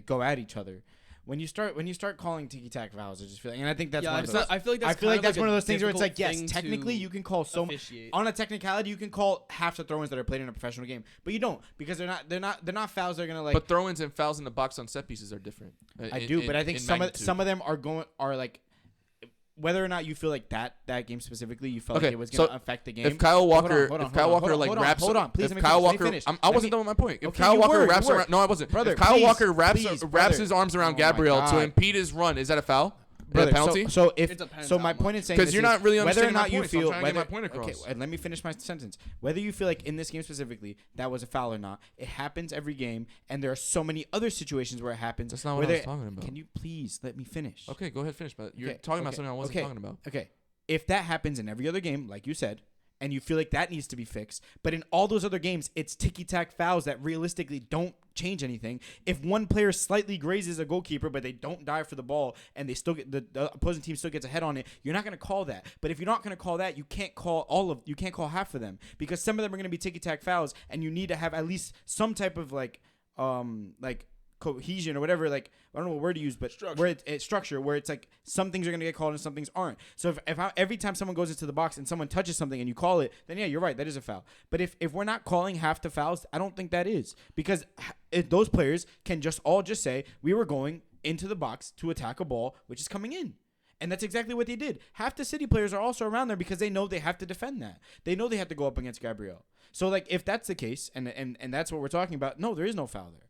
go at each other. When you start calling ticky-tack fouls, I just feel like, and I think that's one of those. I feel like that's one of those things where it's like, difficult yes, thing technically to you can call so much officiate. on a technicality, you can call half the throw-ins that are played in a professional game, but you don't because they're not fouls. They're gonna But throw-ins and fouls in the box on set pieces are different. I do, but I think some of them are like. Whether or not you feel like that game specifically, you felt Okay, like it was going to so affect the game. If Kyle Walker, Hold on, if Kyle hold on, Walker hold on, wraps, hold on, please if let me Kyle finish, Walker, let me finish. I Let wasn't me- done with my point. If Okay, Kyle you Walker were, wraps you were. around, no, I wasn't. Brother, If Kyle please, Walker wraps brother. his arms around Oh my Gabriel to God. impede his run, is that a foul? Brother, a penalty? So It depends so how my much. point in saying 'Cause this you're is not really whether or understanding my not you point, so I'm feel trying to get my whether point across. okay, and let me finish my sentence. Whether you feel like in this game specifically that was a foul or not, it happens every game, and there are so many other situations where it happens. That's not where what I was there- talking about. Can you please let me finish? Okay, go ahead, finish. But you're Okay, talking about okay, something I wasn't okay, talking about. Okay, if that happens in every other game, like you said, and you feel like that needs to be fixed, but in all those other games, it's ticky-tack fouls that realistically don't change anything. If one player slightly grazes a goalkeeper, but they don't dive for the ball, and they still get the opposing team still gets a head on it, you're not going to call that. But if you're not going to call that, you can't call half of them because some of them are going to be ticky-tack fouls, and you need to have at least some type of like cohesion or whatever, like I don't know what word to use, but Structure. where it's structure, where it's like some things are gonna get called and some things aren't. So every time someone goes into the box and someone touches something and you call it, then yeah, you're right, that is a foul. But if we're not calling half the fouls, I don't think that is, because if those players can just say we were going into the box to attack a ball which is coming in. And that's exactly what they did. Half the City players are also around there because they know they have to defend that. They know they have to go up against Gabriel. So like if that's the case and that's what we're talking about, no, there is no foul there.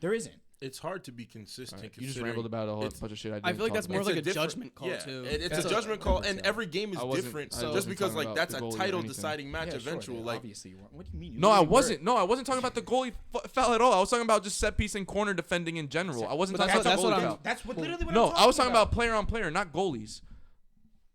There isn't. It's hard to be consistent. You just considering rambled about a whole it's- bunch of shit. I feel like that's more It's like a a different- judgment call yeah, too. It's That's a judgment call, and every game is I wasn't- different. I Just wasn't because talking like about that's the a goalie or title anything. deciding match Yeah, sure, eventual. they Like obviously you weren't. What do you mean? You No, I literally were. wasn't. No, I wasn't talking about the goalie foul at all. I was talking about just set piece and corner defending in general. I wasn't But talking about that's the what goalie I'm- foul. That's what literally what No, I'm I was talking talking about player on player, not goalies.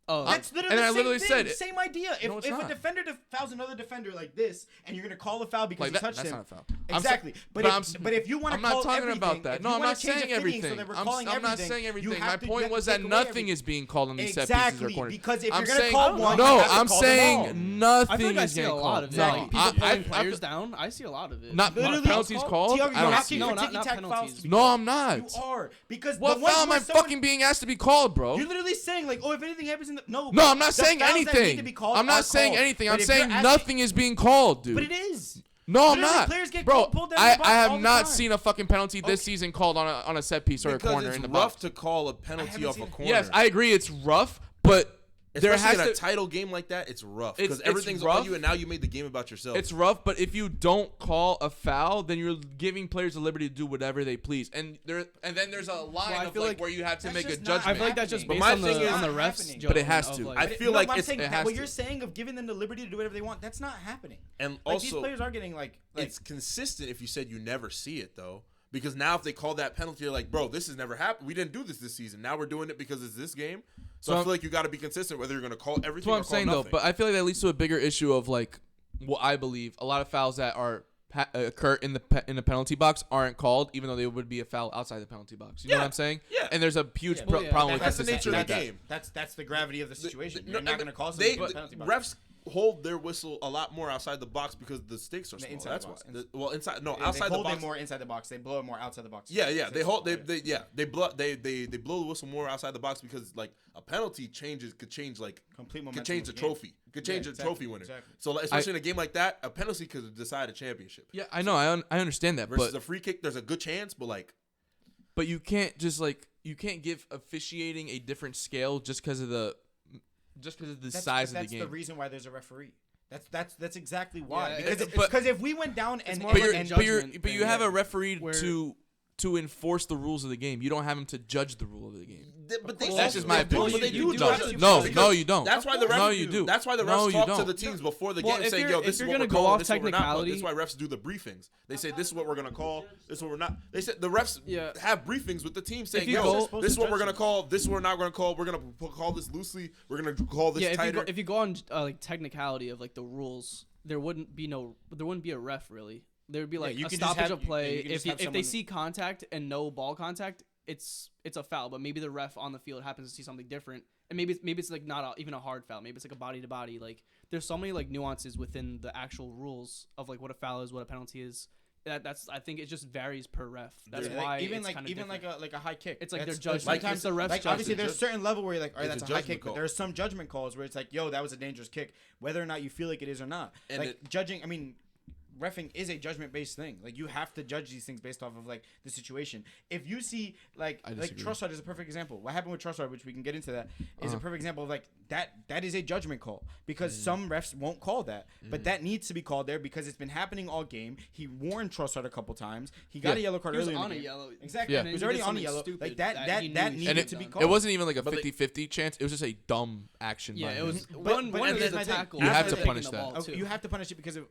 Oh, That's literally And I the same literally thing, said it. same idea. No, it's If a not. defender fouls another defender like this, and you're gonna call a foul because Like he that, touched that's him, not a foul. I'm exactly. sa- But but if you want to I'm not call talking everything, about that. if No, you I'm wanna not change saying opinions everything. So that we're I'm calling not everything, saying you everything. have My to- you point have to was take that away nothing everything. is being called on these set Exactly, pieces or corners. because if I'm you're gonna saying call one, no. you have to I'm call them all. saying I feel nothing like I is see a getting lot called. of it. No, Like, people pulling I- players down. I see a lot of it. not Literally, penalties called. Tiago, I you're don't asking see. for No, not ticky-tack penalties. fouls to be No, called. I'm not. You are because What the ones foul am where I someone- fucking being asked to be called, bro? You're literally saying like, oh, if anything happens in the No, but I'm not the saying fouls that need to anything. be called I'm are not saying called. anything. But I'm if you're saying asking- nothing is being called, dude. But it is. No, I'm Literally, not. players get Bro, pulled down the box I all have the not time. seen a fucking penalty this season called on a set piece or a because corner it's in the rough box. to call a penalty haven't off seen a it. corner. Yes, I agree. It's rough, but there Especially has in a to. title game like that, it's rough It's- because it's everything's rough. on you, and now you made the game about yourself. It's rough, but if you don't call a foul, then you're giving players the liberty to do whatever they please, and then there's a line I of feel like like where you have to that's make a just not judgment. I feel like that's just But based my on thing the is- on the Not refs. happening. But it judgment has of, to. like- I feel like I'm it's- saying it that has what to. you're saying of giving them the liberty to do whatever they want, that's not happening. and Like these also, players are getting like it's consistent if you said you never see it though, because now if they call that penalty, you're like, bro, this has never happened. We didn't do this season. Now we're doing it because it's this game. So I feel like you got to be consistent whether you're going to call everything. That's what or I'm call saying though. nothing. But I feel like that leads to a bigger issue of like what I believe a lot of fouls that are occur in the penalty box aren't called, even though they would be a foul outside the penalty box. You know what I'm saying? Yeah. And there's a huge Yeah, well, yeah, problem with that's the consistency nature of the like game. that's the gravity of the situation. No, You're not and going to call they something in the penalty box. refs hold their whistle a lot more outside the box because the stakes are The small. inside That's the why. box. Well, inside no, They outside the hold box. it more inside the box. They blow it more outside the box. Yeah, they hold Yeah. they blow the whistle more outside the box because like a penalty could change like Complete could momentum change the of the game. trophy, could change Yeah, the trophy exactly, winner. exactly. So like, especially in a game like that, a penalty could decide a championship. Yeah, I know. I understand that, Versus but a free kick, there's a good chance, but like you can't just like you can't give officiating a different scale just because of the size of the That's game. the reason why there's a referee. That's exactly why. Yeah, because it's- because if we went down and more but like you're, a but you're judgment but you thing, have yeah. a referee Where- to to enforce the rules of the game. You don't have him to judge the rule of the game. But they That's just my opinion. But they do No, judge- no, you don't. That's why the refs. No, you do. That's why the refs No, you talk to don't. the teams before the Well, game, if saying, you're- "Yo, if this is you're what gonna we're go calling. off This is what we're not calling." technicality- This is why refs do the briefings. They say, "This is what we're gonna call. This is what we're not." They said the refs Yeah. have briefings with the team saying, you "Yo, go- this is what we're gonna call. This is what we're not gonna call. We're gonna call this loosely. We're gonna call this Yeah, tighter." if you go on like technicality of like the rules, there wouldn't be a ref really. There would be like you a can just stoppage have- of play. you can just If have they someone- see contact and no ball contact, it's a foul. But maybe the ref on the field happens to see something different, and maybe it's like not even a hard foul. Maybe it's like a body to body. Like there's so many like nuances within the actual rules of like what a foul is, what a penalty is. That's I think it just varies per ref. That's Yeah, why even it's like kinda even different. like a high kick. It's like That's- their judgment. like, Sometimes the refs like judge obviously it. there's a certain level where you're like, all right, It's that's a a high judgment kick, but call. there's some judgment calls where it's like, yo, that was a dangerous kick, whether or not you feel like it is or not. And like it- judging, I mean, reffing is a judgment based thing. Like you have to judge these things based off of like the situation. If you see like I like disagree. Trossard is a perfect example. What happened with Trossard, which we can get into that, is a perfect example of like that is a judgment call because some refs won't call that, but that needs to be called there because it's been happening all game. He warned Trossard a couple times. He got a yellow card He was early in on the a game. yellow. Exactly. Yeah. He was And then he already did on a something yellow. stupid Like that that he knew that he needed And to be it called. wasn't even like a But they- 50-50 chance. It was just a dumb action. Yeah, by it him. was But- one but of here's the my thing. tackle. You have was to taking punish the that. ball, Oh, too. you have to punish it because of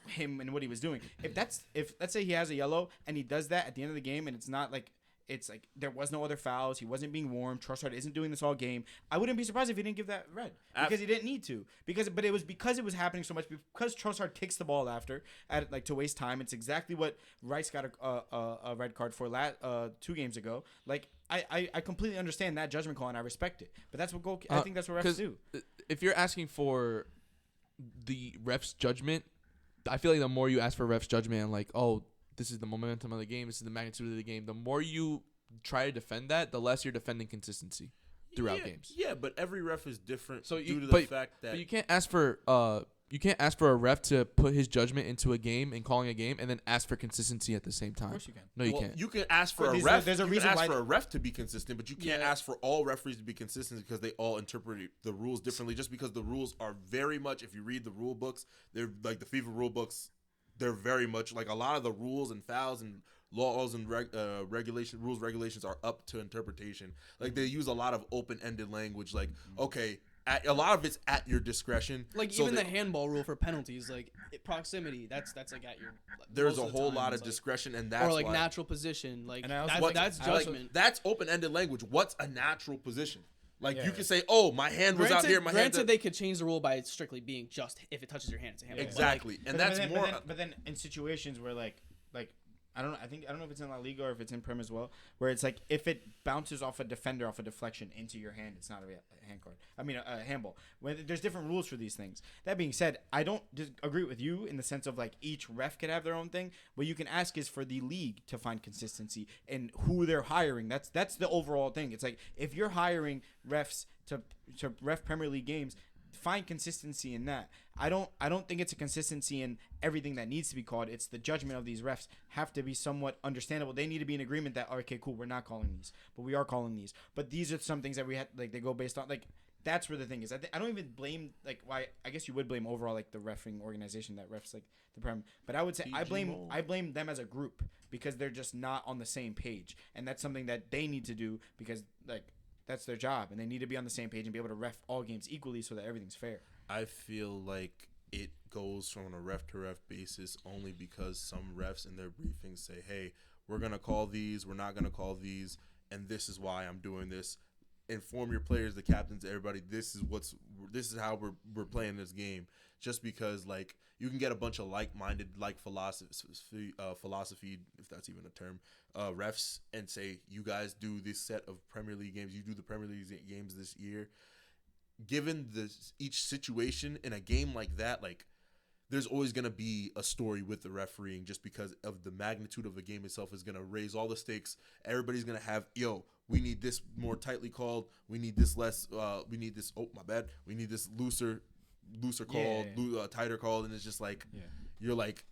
him and what he was doing. If let's say he has a yellow and he does that at the end of the game and it's like there was no other fouls, he wasn't being warned, Trossard isn't doing this all game, I wouldn't be surprised if he didn't give that red because he didn't need to but it was happening so much because Trossard kicks the ball after at like to waste time. It's exactly what Rice got a red card for 2 games ago. Like I completely understand that judgment call and I respect it, but that's what I think that's what refs 'cause do. If you're asking for the ref's judgment, I feel like the more you ask for ref's judgment and like, oh, this is the momentum of the game, this is the magnitude of the game, the more you try to defend that, the less you're defending consistency throughout games. Yeah, but every ref is different So due you, to the but, fact that but you can't ask for a ref to put his judgment into a game and calling a game and then ask for consistency at the same time. Of course you can. No, you well, can't. you can ask for But a ref. there's a you reason can ask why for a ref to be consistent, but you can't Yeah. ask for all referees to be consistent because they all interpret the rules differently. Just because the rules are very much, if you read the rule books, they're like the FIFA rule books. They're very much like a lot of the rules and fouls and laws and regulations are up to interpretation. Like they use a lot of open-ended language. Like okay, a lot of it's at your discretion. Like So even the they- handball rule for penalties, like proximity, that's like at your. there's most a of the whole time, lot it's of like- discretion, and that's or like why, natural position, like And I also that's, think- that's I like- judgment. that's open-ended language. What's a natural position? Like Yeah. you can say, "Oh, my hand was out here. My hand." Granted, they could change the rule by strictly being just if it touches your hand, it's a handball. Exactly, and that's more. But then in situations where like I don't know if it's in La Liga or if it's in Prem as well, where it's like if it bounces off a defender off a deflection into your hand, it's not a hand card. I mean a handball. There's different rules for these things. That being said, I don't agree with you in the sense of like each ref could have their own thing. What you can ask is for the league to find consistency and who they're hiring. That's the overall thing. It's like if you're hiring refs to ref Premier League games, find consistency in that. I don't think it's a consistency in everything that needs to be called. It's the judgment of these refs have to be somewhat understandable. They need to be in agreement that okay, cool, we're not calling these, but we are calling these. But these are some things that we had like they go based on like that's where the thing is. I don't even blame like why I guess you would blame overall like the refereeing organization that refs like the Prem, but I would say I blame them as a group because they're just not on the same page, and that's something that they need to do because like that's their job, and they need to be on the same page and be able to ref all games equally so that everything's fair. I feel like it goes from a ref to ref basis only because some refs in their briefings say, "Hey, we're gonna call these. We're not gonna call these, and this is why I'm doing this." Inform your players, the captains, everybody. This is how we're playing this game. Just because like you can get a bunch of like-minded, philosophy, if that's even a term, refs, and say you guys do this set of Premier League games. You do the Premier League games this year. Given each situation in a game like that, like there's always going to be a story with the refereeing just because of the magnitude of the game itself is going to raise all the stakes. Everybody's going to have, we need this more tightly called. We need this less, we need this, we need this looser called, tighter called. And it's just like, you're like,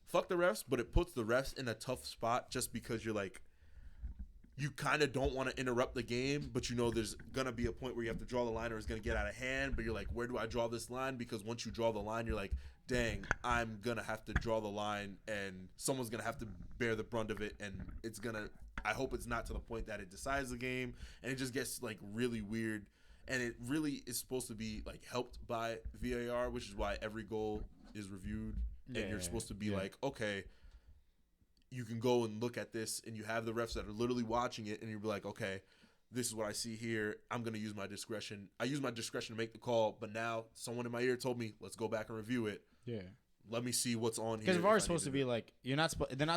fuck the refs, but it puts the refs in a tough spot just because you're like, you kind of don't want to interrupt the game, but you know there's going to be a point where you have to draw the line or it's going to get out of hand, but you're like, where do I draw this line? Because once you draw the line, you're like, dang, I'm going to have to draw the line and someone's going to have to bear the brunt of it, and it's going to – I hope it's not to the point that it decides the game, and it just gets, like, really weird. And it really is supposed to be, like, helped by VAR, which is why every goal is reviewed, and you're supposed to be like, okay – you can go and look at this, and you have the refs that are literally watching it, and you'll be like, okay, this is what I see here. I'm going to use my discretion. I use my discretion to make the call, but now someone in my ear told me, let's go back and review it. Yeah. Let me see what's on here. Because VAR is supposed to be like, they're not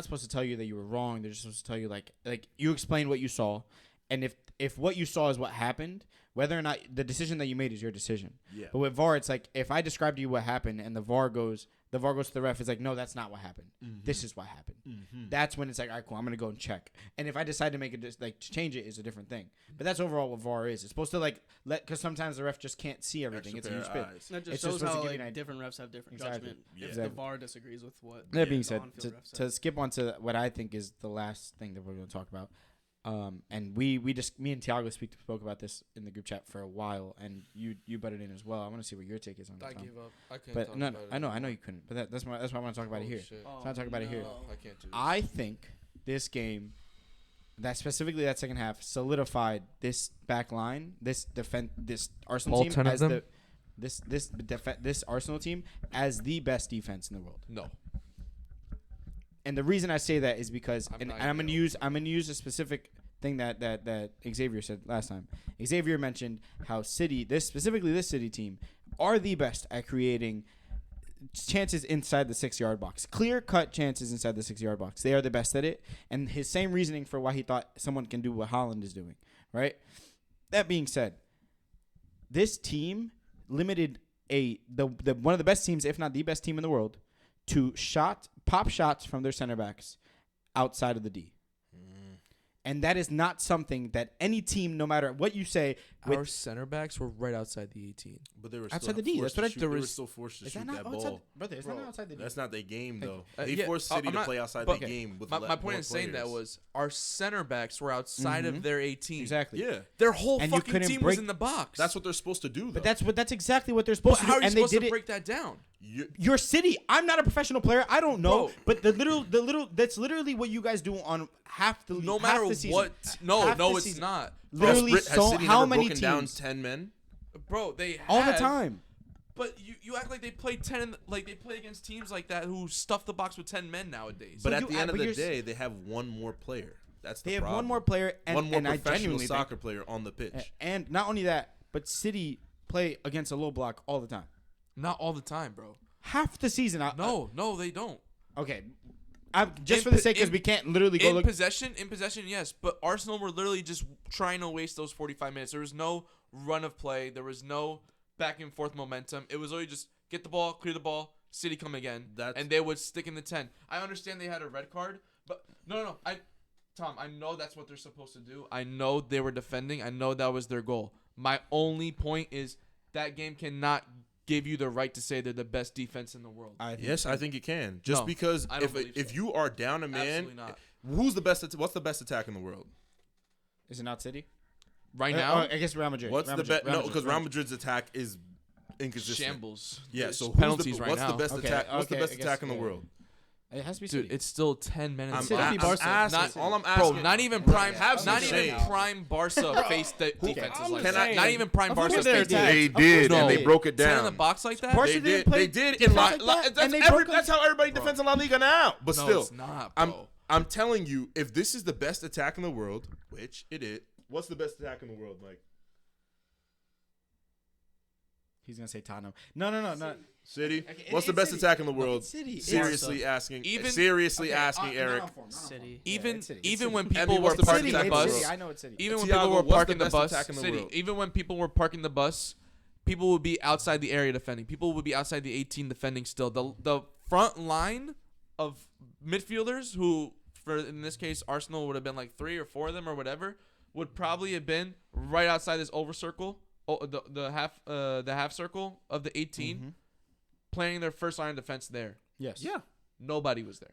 supposed to tell you that you were wrong. They're just supposed to tell you like you explain what you saw, and if what you saw is what happened, whether or not the decision that you made is your decision. Yeah. But with VAR, it's like if I describe to you what happened, and the VAR goes to the ref, it's like, no, that's not what happened. Mm-hmm. This is what happened. Mm-hmm. That's when it's like, all right, cool, I'm gonna go and check. And if I decide to make it to change it is a different thing. But that's overall what VAR is. It's supposed to because sometimes the ref just can't see everything. It's a huge bit. That just It's shows just supposed to how give you an idea. different refs have different Exactly. judgment. Yeah. If the VAR disagrees with what. That being the said, on-field ref to skip on to what I think is the last thing that we're going to talk about, and me and Tiago spoke about this in the group chat for a while, and you butted in as well. I want to see what your take is on it. I Tom. gave up. I couldn't But talk no, about it I know anymore. you couldn't. But that's why I want to talk about it here. Shit. Oh, So I'll talk about it here. no. I can't do this. I think this game, that specifically that second half, solidified this back line, this Arsenal All team 10 of as them? this Arsenal team as the best defense in the world. No. And the reason I say that is because, I'm and not I'm even gonna use a specific thing that Xavier said last time. Xavier mentioned how this City team are the best at creating chances inside the 6-yard box, clear-cut chances inside the 6-yard box. They are the best at it, and his same reasoning for why he thought someone can do what Haaland is doing. Right. That being said, this team limited the one of the best teams, if not the best team in the world, to pop shots from their center backs outside of the D. And that is not something that any team, no matter what you say, Our center backs were right outside the 18. But they were outside still the D. forced That's what to shoot. They were still forced to is shoot that not that outside? ball. Brother, it's Bro, not outside the D. That's not their game, though. Uh, They yeah, forced I'm City to not- play outside but- the game with My more point in saying that players. was our center backs were outside of their 18. Exactly. Yeah. Their whole And you fucking couldn't team break- was in the box. That's what they're supposed to do, though. But that's exactly what they're But supposed to how do. are you And they supposed did to it. break that down? Your City. I'm not a professional player. I don't know. Bro. But that's literally what you guys do on half the league. No half matter the season. what. No, Half no, the it's season. not. Literally, Has so City how never many broken down teams 10 men? Bro, they all the have, time? But you act like they play 10 like they play against teams like that who stuff the box with 10 men nowadays. But So at you- the end of but the you're- day, they have one more player. That's the They have problem. one more player, and, one more and I professional genuinely think, soccer player on the pitch. and not only that, but City play against a low block all the time. Not all the time, bro. Half the season. No, they don't. Okay. Just In for the po- sake, because in- we can't literally go In look. possession, yes, but Arsenal were literally just trying to waste those 45 minutes. There was no run of play. There was no back and forth momentum. It was literally just get the ball, clear the ball, City come again, and they would stick in the 10. I understand they had a red card, but no. Tom, I know that's what they're supposed to do. I know they were defending. I know that was their goal. My only point is that game cannot give you the right to say they're the best defense in the world. Yes, I think it can. Just No, because I don't believe if so. you are down a man, Absolutely not. who's the best? What's the best attack in the world? Is it not City? Right now, I guess Real Madrid. What's Real the Madrid, best? No, Real because Madrid. Real Madrid's attack is inconsistent. shambles. Yeah. There's So penalties right what's now. the best Okay, attack? What's the okay, best I guess, attack in the yeah. world? It has to be Dude, City. it's still 10 minutes. I'm, City I'm, beat I'm Barca. asking. Not- all I'm Bro, asking. not even prime. Have some Not even shame. prime Barca face defenses I'm like just that. saying. Not even prime Of course Barca they face did. defenses. They Of course did, they and they did. broke it 10 in down. the box like that. Barca They didn't did. play They did. defense In like that, and they broke that's how everybody defends in La Liga now. But No, still, it's not, bro. I'm telling you, if this is the best attack in the world, which it is, what's the best attack in the world, Mike? He's gonna say Tottenham. No. City. Okay, What's the it's best City. attack in the world? City. Seriously asking. Even- seriously asking Okay, Eric. not on form, not on form. City. Even it's City. even It's when City. people Emmy, were what's the parking best the attack in the bus, world? I know it's City. even when Tiago, people were what's the parking the best bus, attack in the City. world? Even when people were parking the bus, people would be outside the area defending. People would be outside the 18 defending still. The front line of midfielders who, for in this case, Arsenal would have been like 3 or 4 of them or whatever, would probably have been right outside this over circle, the half circle of the 18, playing their first line of defense there. Yes. Yeah. Nobody was there.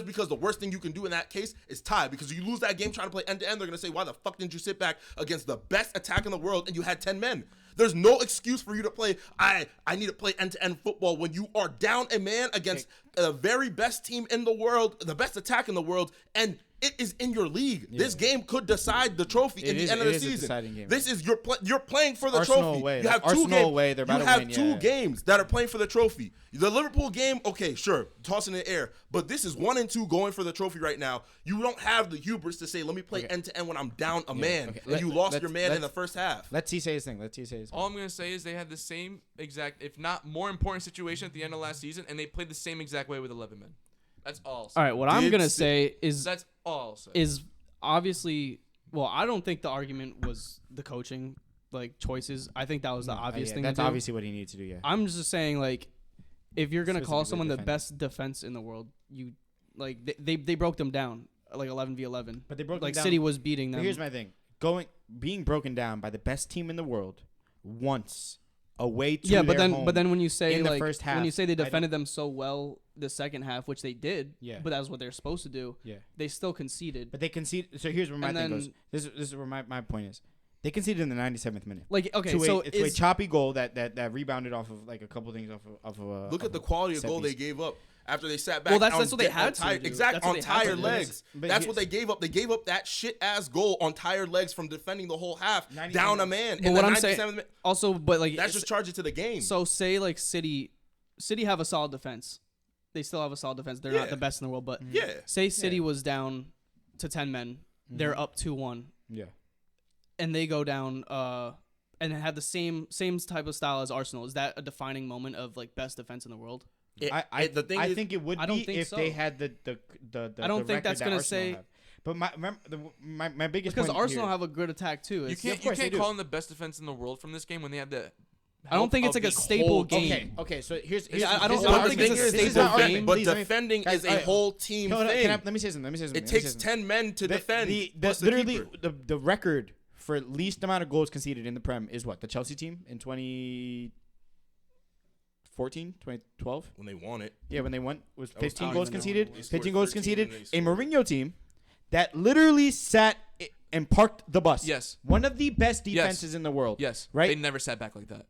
just because the worst thing you can do in that case is tie. Because if you lose that game trying to play end to end, they're gonna say, why the fuck didn't you sit back against the best attack in the world and you had 10 men? There's no excuse for you to play. I need to play end-to-end football when you are down a man against the very best team in the world, the best attack in the world, and it is in your league. Yeah. This game could decide the trophy in the end of the season. Deciding game. This is you're playing for the Arsenal trophy. away. You have Arsenal two games. away, they're about you to have win, two yeah. games that are playing for the trophy. The Liverpool game, okay, sure, tossing in the air, but this is 1 and 2 going for the trophy right now. You don't have the hubris to say, let me play end to end when I'm down a man, okay. and you lost your man in the first half. Let's see say his thing. Let's see say his thing. All I'm gonna say is they had the same exact, if not more important situation at the end of last season, and they played the same exact way with 11 men. That's all. I'll say. All right, what I'm Did gonna see- say is That's all. I'll say. is obviously, well, I don't think the argument was the coaching like choices. I think that was the obvious thing. That's to do. obviously what he needed to do. Yeah. I'm just saying, like, if you're gonna call Specifically someone the defending. best defense in the world, you like they broke them down like 11v11. But they broke Like them down. City was beating But them. here's my thing: being broken down by the best team in the world once away to yeah, but their then home. but then when you say in the like first half, when you say they I don't- defended them so well the second half, which they did, Yeah. but that's what they're supposed to do. yeah, They still conceded. but they conceded. So here's where my And thing then- goes. This is where my point is. They conceded in the 97th minute. Like okay, to so a is, choppy goal that rebounded off of like a couple things off of. Look at the quality of set goal they piece. gave up after they sat back. Well, that's on what they de- had on to tired, do. exactly That's what on they had to tired do. legs. But That's here's- what they gave up. They gave up that shit ass goal on tired legs from defending the whole half, 90 down a minutes. man. But in what the I'm 97th saying minute. also, but like That's just charging to the game. so say like City have a solid defense. They still have a solid defense. They're not Yeah. the best in the world, but yeah, say City was down to 10 men. They're up 2-1. Yeah. And they go down and have the same type of style as Arsenal. Is that a defining moment of like best defense in the world? The thing I is, think it would I don't be think if so. they had the I don't the think record that's that gonna Arsenal say- have. But my biggest Because point Arsenal here, have a good attack too. you It's- can't of course they call do. them the best defense in the world from this game when they had the. I don't think it's help like a of the staple whole game. Okay. So here's Yeah, I don't- this is I don't my think argument. it's a This is staple my argument. game. but Please, let me- defending guys, is a whole team Hold on, thing. let me say something. It takes 10 men to defend. plus the Literally, keeper. the record for least amount of goals conceded in the Prem is what? The Chelsea team in 2014, 2012? when they won it. Yeah, when they won, was That was 15 Tottenham. goals They conceded? scored 15 goals 13 conceded. and they A scored. Mourinho team that literally sat and parked the bus. Yes. One of the best Yes. defenses in the world. Yes. Right? They never sat back like that.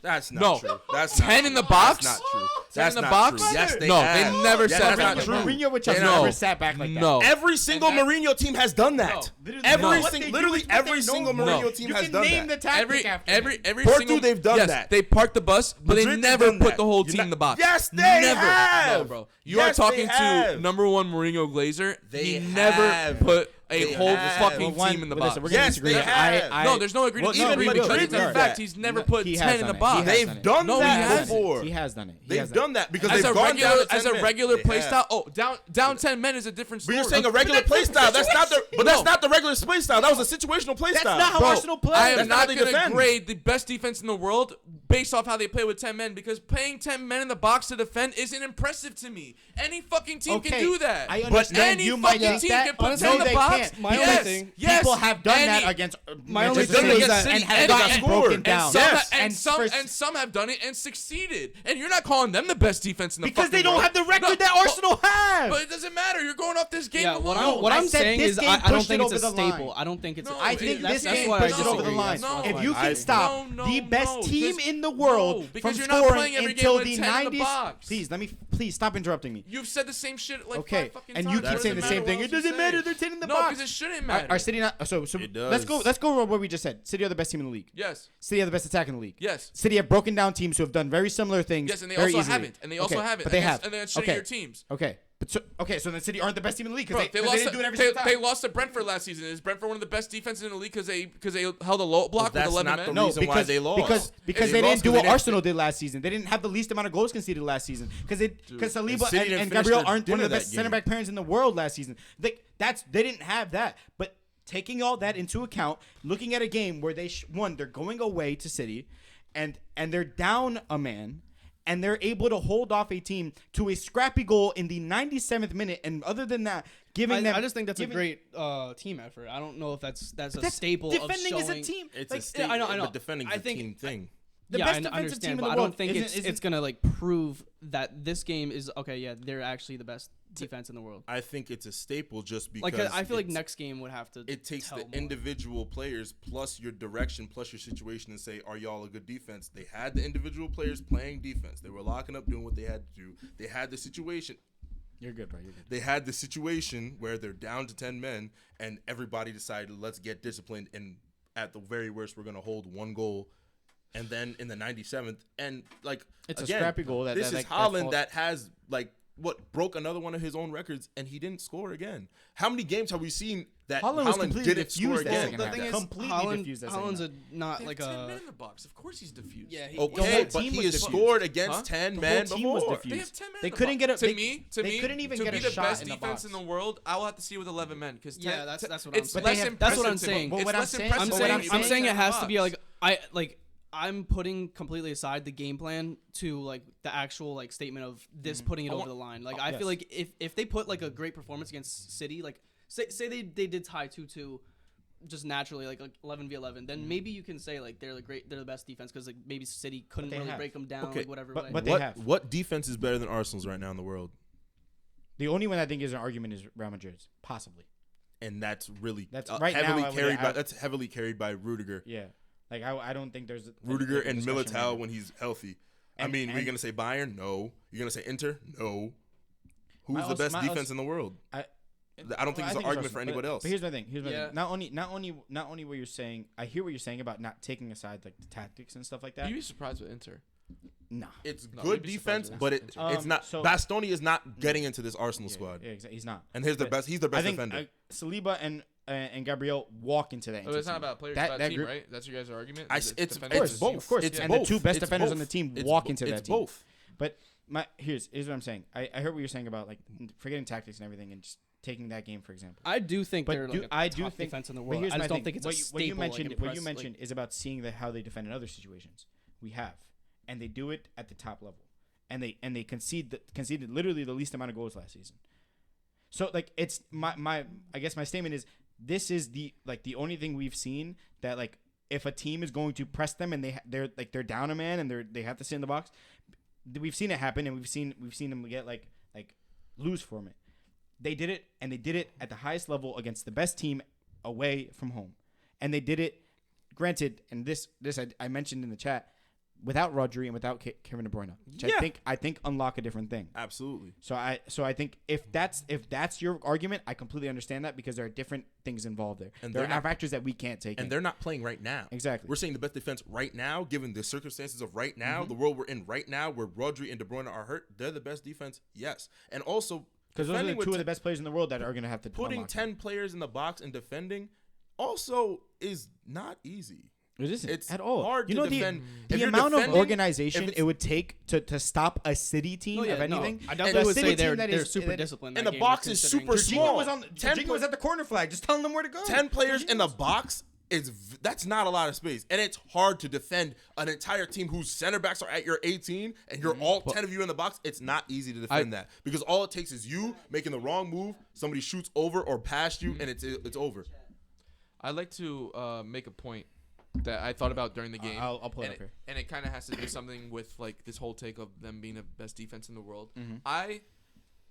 That's not No. true. That's 10 not in the true. box? That's not true. 10 That's in the not box? true. Yes, they No, have. they never Yes, sat that's back. not true. Mourinho with Chelsea No. never sat back like that. No. Every single And that- Mourinho team has done that. Literally, Every what single, they do literally is what every they single know. Mourinho No. team You has can done name that. the tactic after Every Porto, single, they've done yes, that. They parked the bus, but they Madrid, they've never done put that. the whole You're team not- in the box. Yes, they never. have. No, bro. You Yes, are talking they to have. number one Mourinho Glazer. They He never have. put a They whole have. fucking Well, team in the listen, box. we're gonna Yes, disagree. they have. No, there's no agreement. Well, no, Even we because will. it's Madrid a did fact. that. He's never No, put he 10 has in the done it. box. He has They've done it. done No, he that hasn't. before. He has done it. He They've has done it. done that because As they've a gone regular, down to 10 as a men. regular They play have. style. Oh, down 10 men is a different But story. you're saying a regular play style. That's not the. But that's not the regular play style. That was a situational play That's style. not how Bro, Arsenal plays. I am That's not how not they going to defend. grade the best defense in the world based off how they play with 10 men because playing 10 men in the box to defend isn't impressive to me. Any fucking team can do that. I understand any you might fucking think team that. can put Honestly, 10 in no, the they box. can't. My yes, only thing- yes, People have done that any- against My only Manchester thing City is that- and and have they gotten got broken scored. down. And some, Yes. And and some have done it and succeeded. And you're not calling them the best defense in the because fucking they don't world. have the record No, that Arsenal have. But it doesn't matter. You're going off this game Yeah, alone. what I I'm said saying this is game I don't pushed think it it's a over the line. staple. I don't think it's. No, I think that's- this that's game what I pushed it over the disagree. line. That's If why. you can stop no, the best no, team because- in the world no, because from you're not scoring playing every game until with the 10 in the 90s, box. please stop interrupting me. You've said the same shit like Okay, 5 fucking and times. you It keep saying doesn't the same matter thing. what It else you doesn't say. matter. They're 10 in the No, box. because it shouldn't matter. Are City not? So It let's go. does. Let's go over what we just said. City are the best team in the league. Yes. City are the best attack in the league. Yes. City have broken down teams who have done very similar things. Yes, and they very also easily. haven't. And they also Okay, haven't. But they against- have. And then shittier teams. Okay. But so then City aren't the best team in the league Bro, because they they lost. didn't do it every single time. They lost to Brentford last season. Is Brentford one of the best defenses in the league because they held a low block with that's 11 not men? the No, reason why because they lost. because They they lost didn't do 'cause what they didn't Arsenal did last season. They didn't have the least amount of goals conceded last season because Saliba City didn't and finish Gabriel their aren't one of the dinner best that center game. back pairings in the world last season. They didn't have that. But taking all that into account, looking at a game where they're going away to City, and they're down a man. And they're able to hold off a team to a scrappy goal in the 97th minute. And other than that, giving them. I just think that's giving- a great team effort. I don't know if that's a That's staple defending of is showing. a team. It's Like, a state, I know. but defending's I a think- team thing. The yeah, best I defensive understand, team in but the I world don't think isn't- it's gonna like prove that this game is okay. Yeah, they're actually the best defense in the world. I think it's a staple just because Like I feel like it's- next game would have to. it takes tell the more. individual players plus your direction plus your situation and say, are y'all a good defense? They had the individual players playing defense. They were locking up, doing what they had to do. They had the situation. You're good, bro. You're good. They had the situation where they're down to 10 men and everybody decided, let's get disciplined. And at the very worst, we're going to hold one goal. And then in the 97th, and like, It's again, a scrappy goal. this is like, Haaland falls- that has like broke another one of his own records, and he didn't score again. How many games have we seen that Haaland Haaland, was completely didn't score diffused that again? second The half. thing is, Completely diffused that second Haaland's half. not They like have 10 a. men in the box. Of course he's diffused. Yeah, he, The Okay, whole but team he was has diffused. scored against Huh? 10 The men whole team was before. diffused. They have 10 men They in the couldn't box. get a- To they- me, they couldn't even to get be a the shot best in the defense box. in the world, I will have to see with 11 men because Yeah, that's what I'm it's saying. less But they have- that's what I'm impressive to me. saying. But It's what I'm less saying- impressive but I'm what to saying me I'm I'm when saying it's it in the has to be box. I'm putting completely aside the game plan to like the actual like statement of this putting it I over want- the line. Like I yes. feel like if they put like a great performance against City, like say they did tie 2-2 just naturally like 11v11, then maybe you can say like they're the best defense because like maybe City couldn't they really have. break them down Okay, like whatever but- way. but they have. What defense is better than Arsenal's right now in the world? The only one I think is an argument is Real Madrid's, possibly. And that's really That's right now, heavily I would- carried by I- that's heavily carried by Rudiger. Yeah, like I don't think there's Rudiger there's a and discussion Militao there. when he's healthy. I And- mean, we're and- gonna say Bayern? No. You're gonna say Inter? No. Who's My the als- best my defense als- in the world? I don't think it's an argument for Arsenal, anybody else. But here's my thing. Here's my Yeah. thing. Not only what you're saying. I hear what you're saying about not taking aside like the tactics and stuff like that. You'd be surprised with Inter. Nah. It's No, good you'd be defense, surprised but with it's Inter. not. So- Bastoni is not getting into this Arsenal Yeah, squad, yeah, exactly. He's not. and he's the But best. He's the best I think defender. Saliba and Gabriel walk into that. Oh, it's not team. about players, That- it's that about team, group- right? That's your guys' argument. I It's s- it's defenders it's is both. team. Of course, It's and both. the two best It's defenders both. on the team It's walk bo- into it's that team. both. But here's what I'm saying. I heard what you're saying about like forgetting tactics and everything and just taking that game for example. I do think But they're do- like a I do top think- defense in the But world. here's I my just don't thing. think it's a what staple. you mentioned. like, What you impress- mentioned is about seeing how they defend in other situations. We have, and they do it at the top level, and they conceded literally the least amount of goals last season. So like it's my I guess my statement is this is the only thing we've seen that like if a team is going to press them and they're down a man and they have to sit in the box, we've seen it happen and we've seen them get like lose from it. They did it, and they did it at the highest level against the best team away from home, and they did it. Granted, and this I mentioned in the chat, without Rodri and without Kevin De Bruyne, which Yeah. I think unlock a different thing. Absolutely. So I think if that's your argument, I completely understand that because there are different things involved there. And there they're are not- factors that we can't take. And in. they're not playing right now. Exactly. We're saying the best defense right now, given the circumstances of right now, Mm-hmm. the world we're in right now, where Rodri and De Bruyne are hurt, they're the best defense. Yes, and also because those are the defending with two of the best players in the world that are going to have to putting unlock 10 players in the box and defending also is not easy. It isn't It's at all. hard you to know defend. the If you're amount of defending- organization if it's- it would take to stop a City team No, yeah, of anything. I And definitely a would City say team they're that super that- disciplined. and that the game, box is considering- super Jorginho small. was on. 10 Jorginho was at the corner flag, just telling them where to go. 10 players in the box that's not a lot of space, and it's hard to defend an entire team whose center backs are at your 18 and you're all 10 of you in the box. It's not easy to defend that because all it takes is you making the wrong move, somebody shoots over or past you, and it's over. I'd like to make a point that I thought about during the game. I'll pull it and up here. And it kind of has to do something with like this whole take of them being the best defense in the world. Mm-hmm.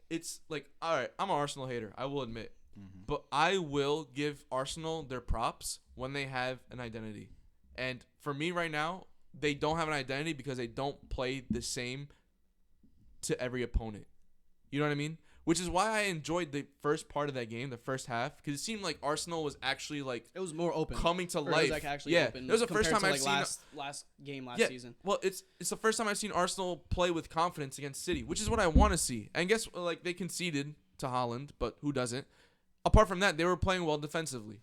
It's like, all right, I'm an Arsenal hater, I will admit. Mm-hmm. But I will give Arsenal their props when they have an identity. And for me right now, they don't have an identity because they don't play the same to every opponent. You know what I mean? Which is why I enjoyed the first part of that game, the first half, because it seemed like Arsenal was actually like It was more open. coming to Or life. It was like actually yeah, open. it was the first compared time to, I've like, seen last game last yeah, season. Well, it's the first time I've seen Arsenal play with confidence against City, which is what I want to see. And guess like they conceded to Haaland, but who doesn't? Apart from that, they were playing well defensively.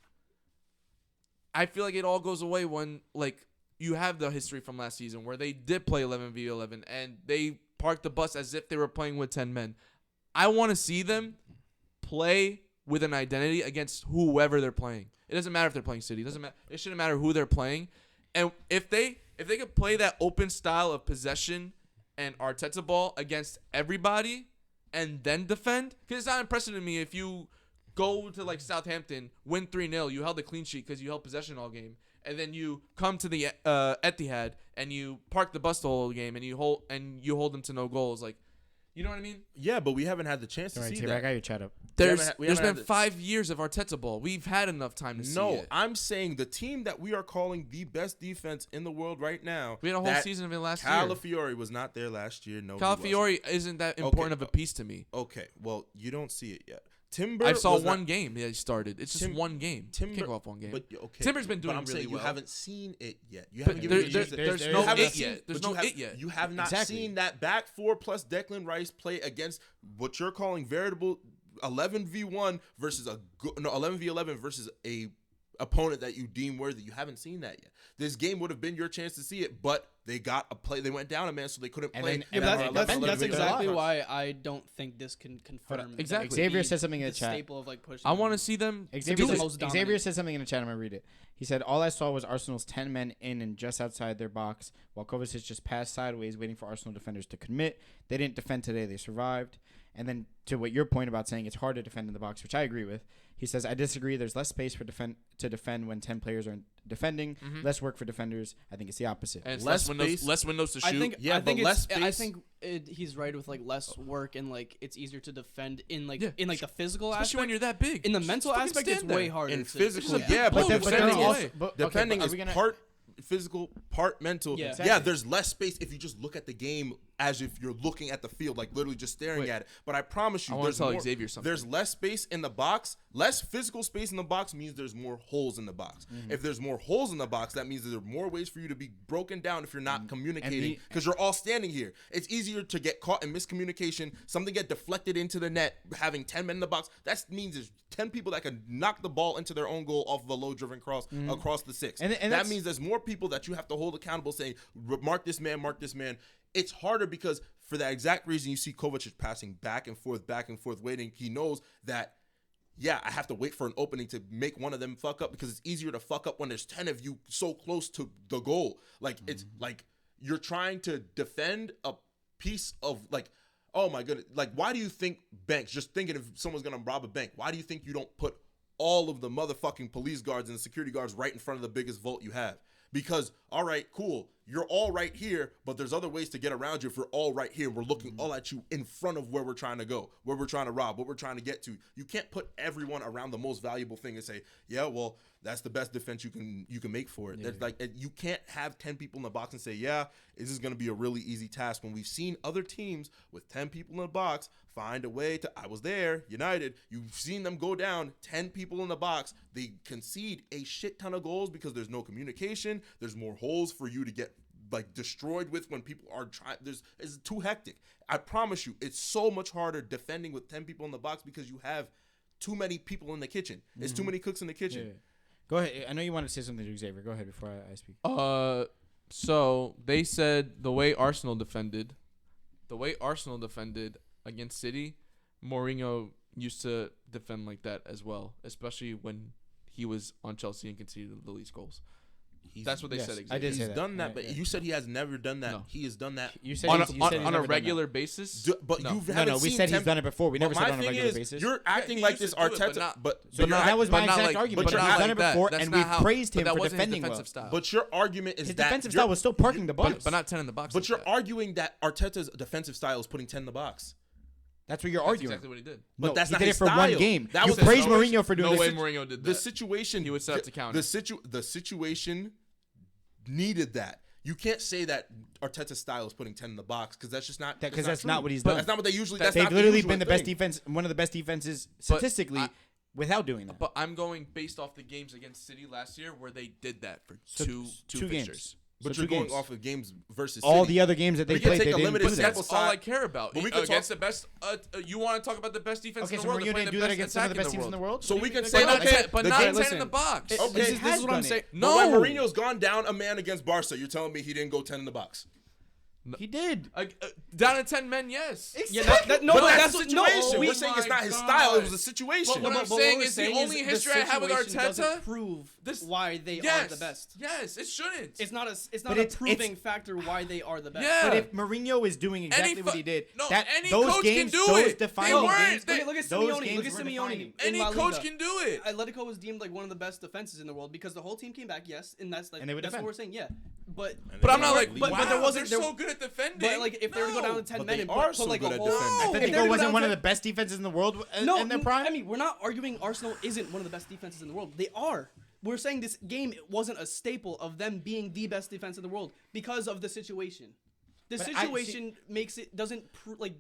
I feel like it all goes away when like you have the history from last season where they did play 11v11 and they parked the bus as if they were playing with 10 men. I want to see them play with an identity against whoever they're playing. It doesn't matter if they're playing City. It doesn't matter. It shouldn't matter who they're playing. And if they could play that open style of possession and Arteta ball against everybody and then defend, because it's not impressive to me if you go to like Southampton, win 3-0, you held a clean sheet because you held possession all game, and then you come to the Etihad and you park the bus the whole game and you hold them to no goals. Like, you know what I mean? Yeah, but we haven't had the chance to All right, see Taylor, I that. got your chat up. There's we haven't been had 5 years of Arteta ball. We've had enough time to see No, it. I'm saying the team that we are calling the best defense in the world right now. We had a whole that season of it last year. Calafiore was not there last year. No, he wasn't. Calafiore isn't that important of a piece to me. Okay, well, you don't see it yet. Timber. I saw was one not- game that he started. It's just one game. Timber, Can't go off one game. But okay, Timber's been doing but I'm really saying well. You haven't seen it yet. You But haven't given there- it a chance to- there's you no haven't it seen- yet. There's but no you have- it yet. You have not Exactly. seen that back four plus Declan Rice play against what you're calling veritable 11v1 versus 11v11 versus a opponent that you deem worthy. You haven't seen that yet. This game would have been your chance to see it, but they got a play. They went down a man, so they couldn't And play. then- Yeah, and but then that's 11v11 exactly with why I don't think this can confirm. that Exactly. it could Xavier be said something in the the chat. staple of like pushing. I want to see them Xavier, the says, most dominant. Xavier said something in the chat. I'm going to read it. He said, all I saw was Arsenal's 10 men in and just outside their box, while Kovacic just passed sideways, waiting for Arsenal defenders to commit. They didn't defend today. They survived. And then to what your point about saying it's hard to defend in the box, which I agree with, he says, I disagree. There's less space to defend when 10 players are defending, less work for defenders. I think it's the opposite. and it's Less less windows to shoot. I think Yeah, I think but less it's, I space- think he's right with like less work and like it's easier to defend in like Yeah. in like the physical Especially aspect. when you're that big. In the Just mental fucking aspect, it's stand way there. harder. In to- physical, It's just a yeah, big but ball. defending Defending is away. defending are is we gonna- part physical, part mental. Yeah. Yeah, Exactly. there's less space if you just look at the game as if you're looking at the field, like literally just staring Wait. at it. But I promise you, I wanna there's tell more, Xavier something. There's less space in the box. Less physical space in the box means there's more holes in the box. If there's more holes in the box, that means there are more ways for you to be broken down if you're not communicating, because you're all standing here. It's easier to get caught in miscommunication, something get deflected into the net, having 10 men in the box. That means there's 10 people that can knock the ball into their own goal off of a low-driven cross across the six. And that that's- means there's more people that you have to hold accountable, saying, mark this man, mark this man. It's harder because for that exact reason, you see Kovacic passing back and forth, waiting. He knows that, yeah, I have to wait for an opening to make one of them fuck up, because it's easier to fuck up when there's 10 of you so close to the goal. Like, it's like you're trying to defend a piece of, like, oh my goodness. Like, why do you think banks, just thinking if someone's going to rob a bank, why do you think you don't put all of the motherfucking police guards and the security guards right in front of the biggest vault you have? Because, all right, cool, you're all right here, but there's other ways to get around you if you're all right here. We're looking all at you in front of where we're trying to go, where we're trying to rob, what we're trying to get to. You can't put everyone around the most valuable thing and say, yeah, well, that's the best defense you can make for it. That's like, you can't have 10 people in the box and say, yeah, this is going to be a really easy task, when we've seen other teams with 10 people in the box find a way to, I was there, United, you've seen them go down, 10 people in the box, they concede a shit ton of goals because there's no communication, there's more holes for you to get like destroyed with when people are trying. It's too hectic. I promise you, it's so much harder defending with 10 people in the box because you have too many people in the kitchen. It's too many cooks in the kitchen. Yeah. Go ahead. I know you wanted to say something to Xavier. Go ahead before I speak. So they said the way Arsenal defended against City, Mourinho used to defend like that as well, especially when he was on Chelsea and conceded the least goals. That's what they said. Exactly. I did say He's that. done that, Yeah, but yeah. you said he has never done that. No. He has done that. You said On he's- you said he's a never done that. regular basis. But No. you No, haven't no, we seen said 10 he's done it before. We never But said my on a thing regular is, basis. you're acting he like used this to do it, but Arteta, not- but So you're that was my but not exact like- argument. but He's you're not done like it that. before, That's and not we've how- praised but him that for wasn't his defending well. defensive style. But your argument is His that defensive you're- style was still parking the bus. But not 10 in the box. But like you're that. arguing that Arteta's defensive style is putting 10 in the box. That's what you're That's arguing. exactly what he did. But No, that's he not did it his for one style. game. That You was his praised style. Mourinho for doing No this. way Mourinho did that. The situation He was set up to counter. The situation needed that. You can't say that Arteta's style is putting 10 in the box, because that's just not. Because that's not true. what he's But done. That's not what they usually. That's They've not the literally usual been the best thing. defense, one of the best defenses But statistically, I- without doing that. But I'm going based off the games against City last year where they did that for So- two two games. fixtures. But So you're two going games. off of games versus All City. the other games that they We can played, take they a didn't limited do that. sample That's all I size. care about. But we could Against talk- the best. You want to talk about the best defense Okay, in so the world? Mourinho They're playing didn't do the that best against some of the best attack teams in the world. So we can But say not, okay, but the not game- 10 in the box. Okay, This He is has what I'm done saying. it. But when No. Mourinho's gone down a man against Barca, you're telling me he didn't go 10 in the box. He did. Down to 10 men, yes. Yeah, No, but that's the no, situation. we- We're saying it's not his God. style. It was a situation. But what I'm what saying we're is the saying only the history I have with situation Arteta- doesn't prove why they yes, are the best. Yes, it shouldn't. It's not a But a it's- proving factor why they are the best. Yeah. But if Mourinho is doing exactly Any what he did, no, that any those coach games, can do those it. They defining weren't. games, They- Look at those Simeone. games Look at were Simeone. defining. Any in La coach Liga. can do it. Atletico was deemed like one of the best defenses in the world because the whole team came back. Yes, and that's like And they would that's defend. what we're saying. Yeah, but But I'm not like, but wow, there wasn't they're there, so good at defending. But like if they were to go down to No. 10 But men they and are put so like good a at whole. defending. If they were Atletico to go wasn't down one of 10 the best defenses in the world No, in their prime. I mean, we're not arguing Arsenal isn't one of the best defenses in the world. They are. We're saying this game wasn't a staple of them being the best defense in the world because of the situation. The But situation makes it doesn't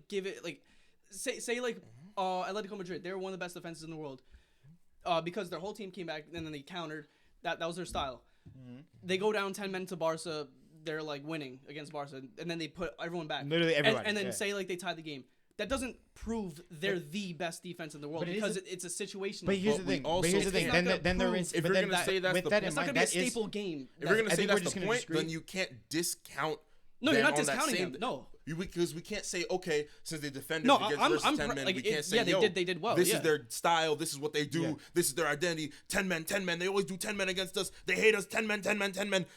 give it like say like Atletico Madrid. They were one of the best defenses in the world because their whole team came back and then they countered. That was their style. They go down 10 men to Barca. They're like winning against Barca, and then they put everyone back. Literally everybody, And then yeah. say like they tied the game. That doesn't prove they're the best defense in the world But it because is it's a situation. But here's But the we thing. also But here's the thing. It's not gonna Then there prove- is. if but you're then gonna say that's with the that it's in not mind, gonna be that a is. staple game. If you're gonna I say think that's we're just the gonna point, disagree. then you can't discount. No, you're them not on that discounting same- them. No. Because we can't say, okay, since they defended No, against I'm- versus I'm 10 pr- men, like, we it- can't say, yeah, they yo, did well, this yeah. is their style, this is what they do, Yeah. this is their identity. 10 men, they always do 10 men against us. They hate us, 10 men.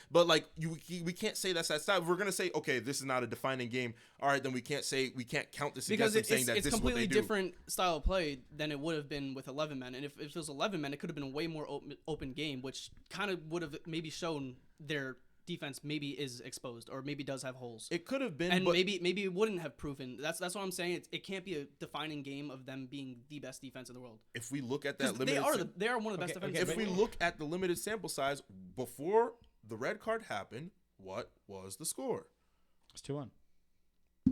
But like, we can't say that's that style. If we're going to say, okay, this is not a defining game, all right, then we can't count this Because against them saying that it's this is what completely they do. different style of play than it would have been with 11 men. And if it was 11 men, it could have been a way more open game, which kind of would have maybe shown their defense maybe is exposed or maybe does have holes. It could have been, And but maybe it wouldn't have proven. That's what I'm saying. It can't be a defining game of them being the best defense in the world. if we look at 'Cause that they limited are one of the best Okay, defenses. if we look at the limited sample size before the red card happened, what was the score? It's 2-1.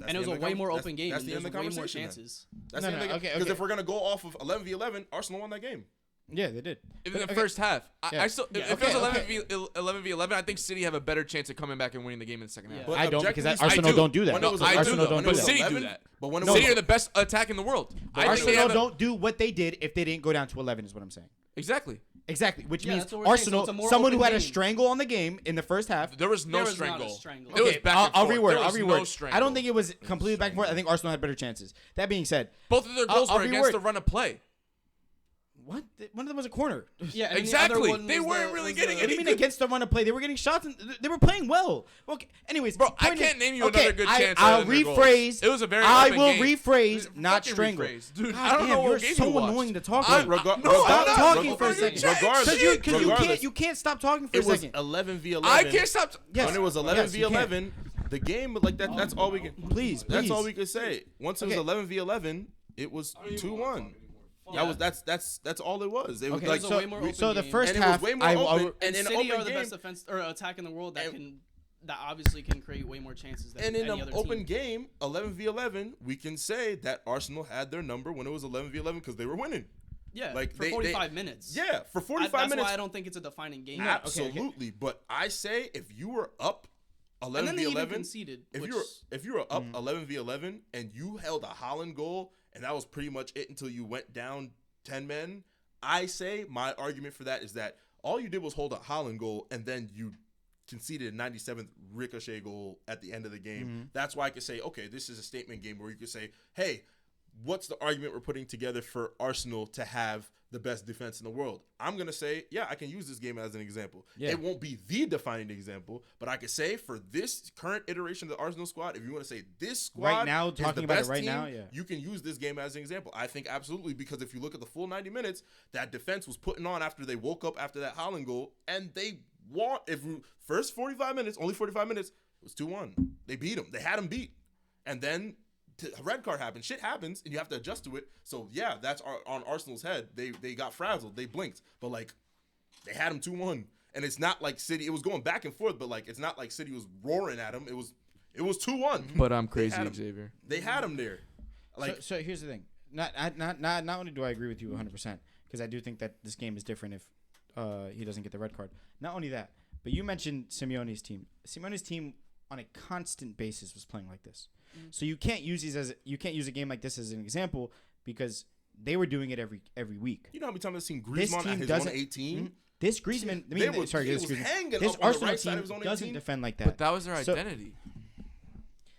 and it was a way more open game. That's And the there's end of the way more conversation. chances. That's No, the end no, of the okay, Because okay. if we're gonna go off of 11v11, Arsenal won that game. Yeah, they did. In the Okay. first half, Yeah. I still Yeah, if it was okay, 11v11, I think City have a better chance of coming back and winning the game in the second half. Yeah. But I don't because objectively Arsenal I do. don't do that. When it was I do Arsenal though, don't but do that. City do 11, that. But when it No, was City are the best attack in the world. I think they Arsenal have a- don't do what they did if they didn't go down to 11 is what I'm saying. Exactly. Exactly, which Yeah, means that's what we're saying, so Arsenal, it's a more someone who open had a game. strangle on the game in the first half. There was no There was not a strangle. strangle. It was Okay, back and I'll forth. reword. There I'll was no reword. I strangle. don't think it was completely back and forth. I think Arsenal had better chances. That being said, Both of their goals I'll were against reword. the run of play. what? One of them was a corner. Yeah, and Exactly. The other one They was weren't the- really was getting the- What do you mean against the run of play? They were getting shots and they were playing well. Okay. Anyways, Bro, I point is- can't name you okay, another good chance I'll other than their goals. rephrase. It was a very I open will game. rephrase, not Fucking strangle. rephrase. Dude, God I don't damn, know you're what game so you watched. annoying to talk I'm- with. no, Stop I'm not. talking for a Regardless- second. Regardless- Because you can't stop talking for a it was second. 11v11. I can't stop. Yes. When it was Yes, 11v11, the game like that. That's all we can. Please, That's all please. we could say. Once it was Okay. 11v11, it was 2-1. That's all it was. It was Okay, like It was a way more open so the game. first and it was half, way more I open. will. And in an City open are the game, best defense or attack in the world that And- obviously can create way more chances than and in any an other open team. game, 11v11, we can say that Arsenal had their number when it was 11v11 because they were winning. Yeah, like, for they- 45 minutes. Yeah, for 45 that's minutes. why I don't think it's a defining game. Absolutely, but I say if you were up And then they even 11v11, conceded. if which, you were up 11v11 and you held a Holland goal and that was pretty much it until you went down 10 men, I say my argument for that is that all you did was hold a Holland goal and then you conceded a 97th ricochet goal at the end of the game. That's why I could say, okay, this is a statement game where you could say, hey, what's the argument we're putting together for Arsenal to have the best defense in the world? I'm going to say, yeah, I can use this game as an example. Yeah. It won't be the defining example, but I could say for this current iteration of the Arsenal squad, if you want to say this squad Right now, is talking the about it best right team, now, yeah. you can use this game as an example. I think absolutely, because if you look at the full 90 minutes, that defense was putting on after they woke up after that Holland goal, and they won. First 45 minutes, only 45 minutes, it was 2-1. They beat them. They had them beat. And then a red card happened. Shit happens, and you have to adjust to it. So, yeah, that's on Arsenal's head. They got frazzled. They blinked. But, like, they had them 2-1. And it's not like City. It was going back and forth, but, like, it's not like City was roaring at them. It was 2-1. But I'm crazy, had 'em. Xavier. They had them there. Like, So here's the thing. Not only do I agree with you 100%, because I do think that this game is different if he doesn't get the red card. Not only that, but you mentioned Simeone's team. Simeone's team on a constant basis was playing like this. So you can't use a game like this as an example because they were doing it every week. you know how many times I've seen This Griezmann team at his doesn't- own 18? This Griezmann, He was Griezmann. hanging This up on the Arsenal right side of team his own doesn't 18. defend like that. But that was their So- identity.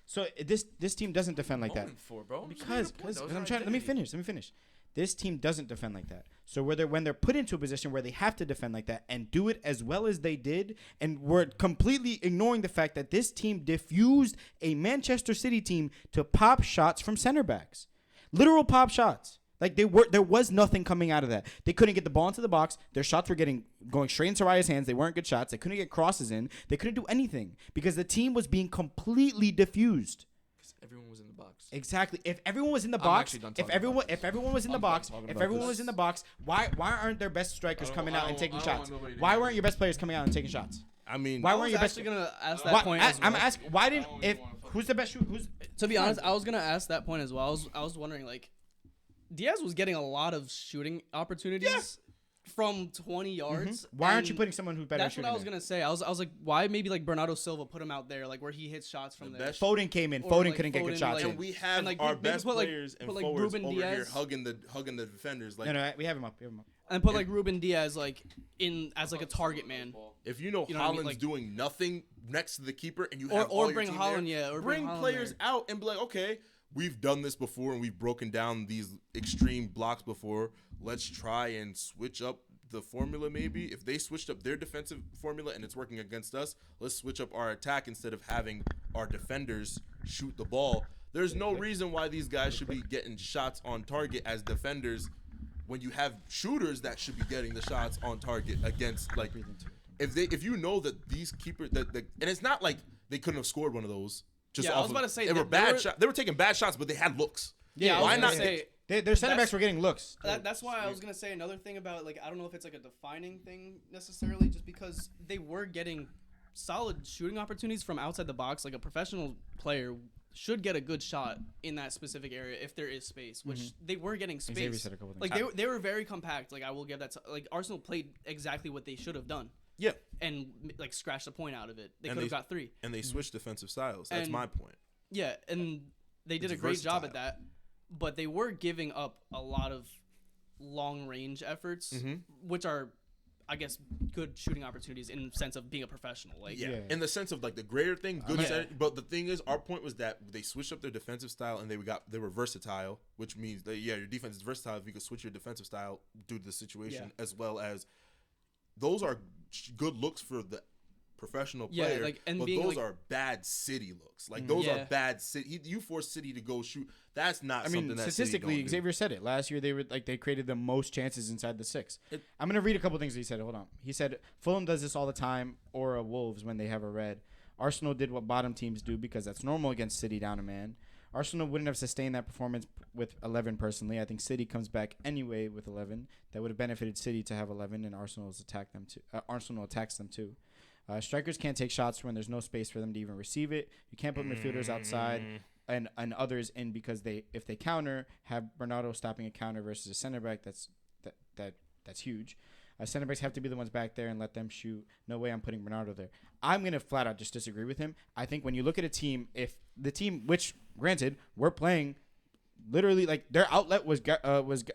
So this team doesn't defend like that. For, bro. Because I'm trying. Let me finish. This team doesn't defend like that. So when they're put into a position where they have to defend like that and do it as well as they did, and we're completely ignoring the fact that this team diffused a Manchester City team to pop shots from center backs. Literal pop shots. Like there was nothing coming out of that. They couldn't get the ball into the box. Their shots were going straight into Raya's hands. They weren't good shots. They couldn't get crosses in. They couldn't do anything because the team was being completely diffused. Everyone was in the box. Exactly. If everyone was in the I'm box, actually done if talking everyone about this. if everyone was in the I'm box, done talking if about everyone this. was in the box, why aren't their best strikers coming out and taking I don't shots? want nobody to Why hear weren't your best players coming out and taking shots? I mean, Why I weren't was your best? actually gonna ask Why- that point. As well. I'm asking why didn't if who's the best shooter? To be honest, I was gonna ask that point as well. I was wondering, like, Diaz was getting a lot of shooting opportunities from 20 yards. Why aren't you and putting someone who's better? That's what I was gonna say. I was like, why maybe like Bernardo Silva put him out there, like where he hits shots from The there. best- Foden came in. Or, Foden like, couldn't get good Foden, shots like- in. and we have And, like, our maybe best put, like- players and put, like, forwards Ruben over here Diaz. hugging the defenders. Like, No, we have him up. We have him up. And put like Ruben Diaz like in as like a target man. if you know, You know what I mean? Holland's Like- doing nothing next to the keeper, and you Or- have or all your bring team Haaland, there, yeah, or bring bring Haaland players there. out and be like, okay, we've done this before, and we've broken down these extreme blocks before. Let's try and switch up the formula. Maybe if they switched up their defensive formula and it's working against us, let's switch up our attack instead of having our defenders shoot the ball. There's no reason why these guys should be getting shots on target as defenders when you have shooters that should be getting the shots on target against, like, if you know that these keepers and it's not like they couldn't have scored one of those. Just Yeah, I off was about to say they were that bad shots. They were taking bad shots, but they had looks. Yeah, I why was not gonna say Their center That's- backs were getting looks. that's why I was gonna say another thing about, like, I don't know if it's like a defining thing necessarily, just because they were getting solid shooting opportunities from outside the box. Like a professional player should get a good shot in that specific area if there is space, which they were getting Xavier space. said a couple things. Like they were very compact. Like I will give that. Like Arsenal played exactly what they should have done Yeah, and like scratched a point out of it. They And could have they- got 3. and they switched defensive styles. That's And- my point. Yeah, and they did It's a great job versatile. at that, but they were giving up a lot of long range efforts, which are, I guess, good shooting opportunities in the sense of being a professional. Like, Yeah. In the sense of like the greater thing, good. Yeah. Set, but the thing is, our point was that they switched up their defensive style and they were versatile, which means that your defense is versatile if you could switch your defensive style due to the situation, as well as those are good looks for the professional Yeah, player. like, and but being, those like- are bad City looks. Like those are Yeah. bad City. You force City to go shoot. That's not I something mean, that City statistically, don't do. Xavier said it. Last year, they created the most chances inside the 6. It- I'm gonna read a couple things he said. Hold on. He said Fulham does this all the time, or Wolves when they have a red. Arsenal did what bottom teams do because that's normal against City down a man. Arsenal wouldn't have sustained that performance with 11 personally. I think City comes back anyway with 11. That would have benefited City to have 11, and Arsenal attacks them too. Strikers can't take shots when there's no space for them to even receive it. You can't put midfielders outside and others in because if they counter, have Bernardo stopping a counter versus a center back. That's huge. Center backs have to be the ones back there and let them shoot. No way I'm putting Bernardo there. I'm gonna flat out just disagree with him. I think when you look at a team, if the team, which granted we're playing. Literally, like their outlet was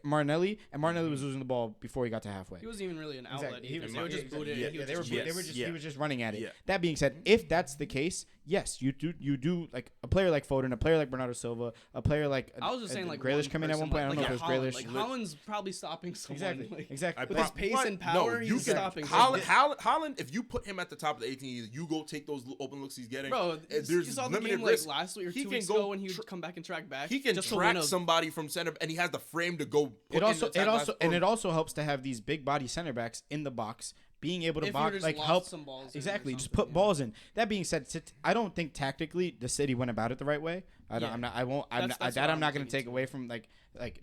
Martinelli, and Martinelli was losing the ball before he got to halfway. he wasn't even really an outlet. Exactly. Either. They would just boot it. Yeah, and he would they were, just they chase. were just Yeah. he was just running at it. Yeah. That being said, if that's the case, yes, you do like a player like Foden, a player like Bernardo Silva, a player like I was just saying, like, Grealish one coming at one person, point. I don't know if it was Haaland. Grealish. Like Holland's probably stopping someone. Exactly. Like, Exactly. With his pace and power, you he's can- stopping Haaland, if you put him at the top of the 18, you go take those open looks he's getting. Bro, there's you saw the limited game risk. like last week or He 2 can weeks go ago when he would tr- come back and track back. He can just to track win a- somebody from center, and he has the frame to go. Put It also in the attack it also helps to have these big body center backs in the box, being able to If box you're just like lost help. some balls in or Exactly, just something, put yeah. balls in. That being said, I don't think tactically the City went about it the right way. Yeah. I'm not. I won't. I'm That's not, what that I'm I'm not going to thinking take too. away from like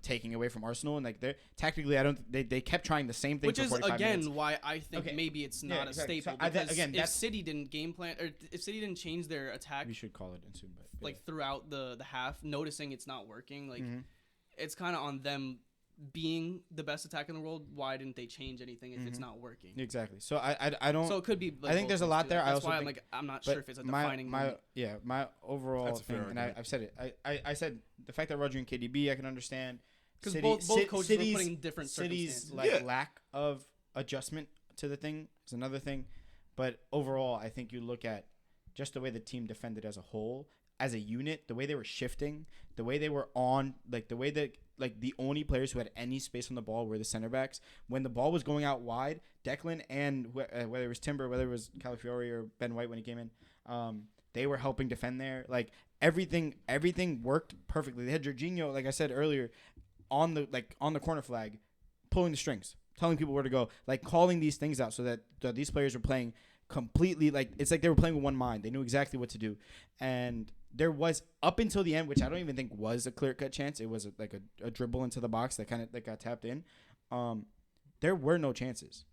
taking away from Arsenal and like they're tactically. I don't. They kept trying the same thing. Which for is 45 again minutes. why I think Okay. maybe it's Yeah, not exactly. a staple. So, because again, if that's- City didn't game plan, or if City didn't change their attack We should call it in soon, but yeah. like throughout the half, noticing it's not working, like Mhm. it's kind of on them being the best attack in the world. Why didn't they change anything if it's not working? Exactly. So I don't. So it could be. Like, I think both there's a ways, lot too. there. I That's also why I'm think- like I'm not but sure if it's a defining moment. my overall That's a fair thing, and argument. I've said it. I said the fact that Rodri and KDB I can understand. Because City- both Ci- coaches City's- were putting different City's circumstances. Yeah. lack of adjustment to the thing is another thing, but overall, I think you look at just the way the team defended as a whole, as a unit, the way they were shifting, the way they were on, like the way that like the only players who had any space on the ball were the center backs. When the ball was going out wide, Declan and whether it was Timber, whether it was Calafiori or Ben White when he came in, they were helping defend there. Like everything worked perfectly. They had Jorginho, like I said earlier, on the corner flag, pulling the strings, telling people where to go, like calling these things out so that these players were playing completely, like it's like they were playing with one mind. They knew exactly what to do. And there was, up until the end, which I don't even think was a clear-cut chance, it was like a dribble into the box that kind of got tapped in. There were no chances.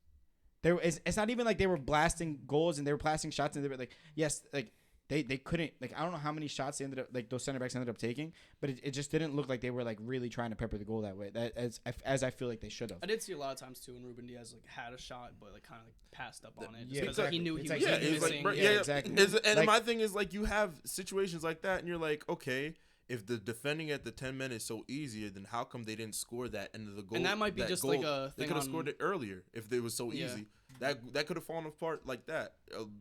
It's not even like they were blasting goals and they were blasting shots and they were like, yes, like they couldn't, like I don't know how many shots they ended up, like those center backs ended up taking, but it just didn't look like they were like really trying to pepper the goal that way, that as I feel like they should have. I did see a lot of times too when Ruben Diaz like had a shot but like kind of like passed up on it Yeah, just because like, he knew he was like, missing. exactly. And Like- my thing is, like, you have situations like that, and you're like, okay, if the defending at the 10 men is so easy, then how come they didn't score that end of the goal? And that might be just goal? like a They thing could have on- scored it earlier if it was so Yeah. easy. That could have fallen apart like that.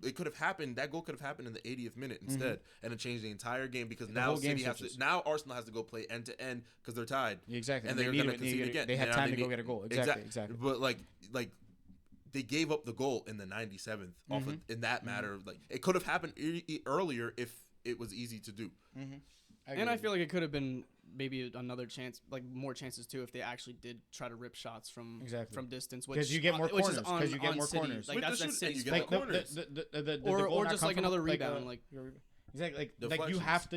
It could have happened. That goal could have happened in the 80th minute instead, and it changed the entire game because now whole game City has to. switches. Now Arsenal has to go play end to end because they're tied. Exactly. And They they're need going to it- concede again. They had Now time to need- go get a goal. Exactly. But like they gave up the goal in the 97th off of, in that matter. Like it could have happened earlier if it was easy to do. And I feel like it could have been maybe another chance, like more chances too, if they actually did try to rip shots from distance. Because you get more which corners. is on- Because you get on more City. corners. Like With that's the that shoot- and City's you get fault. the corners. Or goal not just come like from, another rebound, like exactly, like Deflections.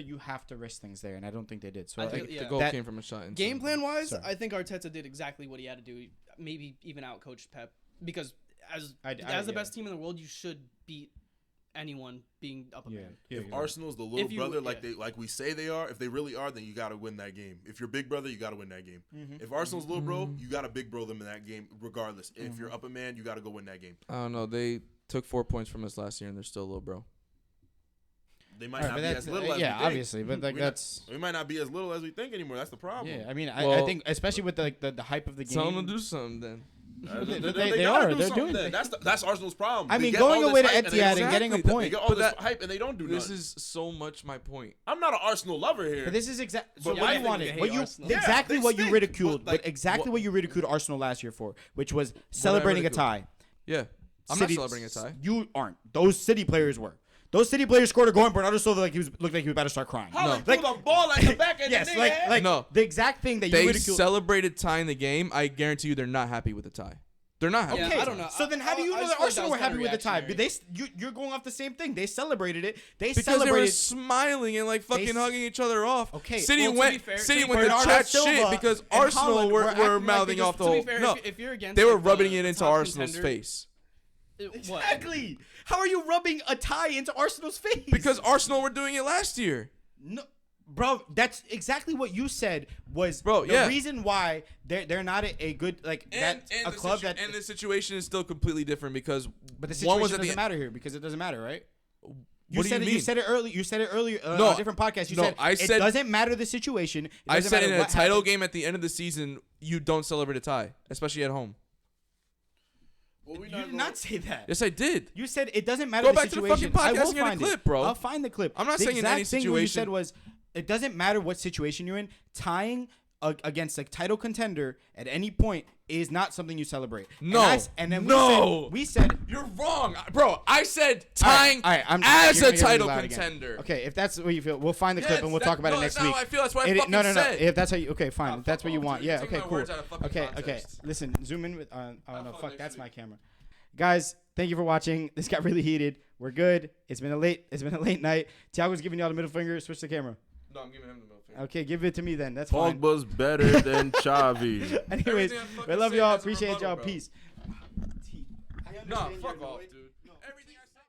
you have to risk things there, and I don't think they did. So I like, think- The yeah. goal That- came from a shot. inside. game plan wise, Sorry. I think Arteta did exactly what he had to do. Maybe even out coached Pep because as I- the yeah. best team in the world, you should beat anyone being up a man. If Arsenal's the little If you- brother, yeah. like we say they are, if they really are, then you got to win that game. If you're big brother, you got to win that game. If Arsenal's little bro, you got to big bro them in that game, regardless. If you're up a man, you got to go win that game. I don't know. They took 4 points from us last year, and they're still low, bro. They might not be as little as we think. obviously, but like that's We might not be as little as we think anymore. That's the problem. yeah. I mean, I Well- think especially with the hype of the game. Tell them to do something then. They They gotta are. do They're something doing then. it. That's Arsenal's problem. I They mean, get going all away this to hype and they Etihad don't- and getting a Exactly. They point. get all But this that- hype and they don't do This nothing. is so much my point. I'm not an Arsenal lover here. But this is exactly But so why what do you you wanted. think What they you hate Arsenal? exactly Yeah, what they you stink. ridiculed, But, like, but exactly what you ridiculed Arsenal last year for, which was celebrating a ridiculed? tie. Yeah. I'm City- not celebrating a tie. You aren't. Those City players were. Those City players scored a goal, and Bernardo Silva looked like he was about to start crying. How No. they threw the ball at the back end? Yes, of like No. the exact thing that you They ridiculed. celebrated tying the game. I guarantee you they're not happy with the tie. They're not happy. Yeah, Okay, I don't know. So then, how do you I know just that feel like Arsenal that were was happy kinda with the tie? reactionary. You're going off the same thing. They celebrated it. They Because they were celebrated. smiling and like fucking hugging each other off. Okay, City well, to went. be fair- City to be went to Bernardo chat Silva shit because and Arsenal Haaland were were acting like mouthing they off the To whole. be fair, No, if you're against, they were like, rubbing the it into top Arsenal's contender- face What? Exactly. How are you rubbing a tie into Arsenal's face? because Arsenal were doing it last year. No, bro, that's exactly what you said was Bro, the yeah. reason why they're not a good like And that a club that. and the situation is still completely different because But the one situation was at doesn't the matter here because it doesn't matter, right? What do said you it. mean? You said it earlier. You said it earlier No, on a different podcast. You no, said I it said- doesn't matter the situation. It I doesn't said matter in a what title happens. game at the end of the season, you don't celebrate a tie, especially at home. Well, we You did not say that. Yes, I did. You said it doesn't matter Go the back to the situation. fucking I podcast will and get a find clip, it, bro. I'll find the clip. I'm not the saying in exact any thing what you said situation. was it doesn't matter what situation you're in. Tying against a title contender at any point is not something you celebrate. No. And then No. we said You're wrong, bro. I said tying All right, as you're a gonna get really title loud again. contender. Okay, if that's what you feel, we'll find the clip Yes, and we'll talk about it next that's week. not how I feel. That's what I It- fucking no. said. If that's how you, okay, fine. If that's what you fuck want, off, yeah. dude. Okay, You're taking cool. my words out of fucking Okay. context. Listen, zoom in with. Oh no, fuck fuck, next that's week. my camera. Guys, thank you for watching. This got really heated. We're good. It's been a late night. Tiago's giving y'all the middle finger. Switch the camera. No, I'm giving him the middle finger. Okay, give it to me then. That's fine. Pogba's better than Xavi. Anyways, Everything I fucking we love say y'all. has a Appreciate rebuttal, y'all. bro. Peace. Nah, fuck off, dude.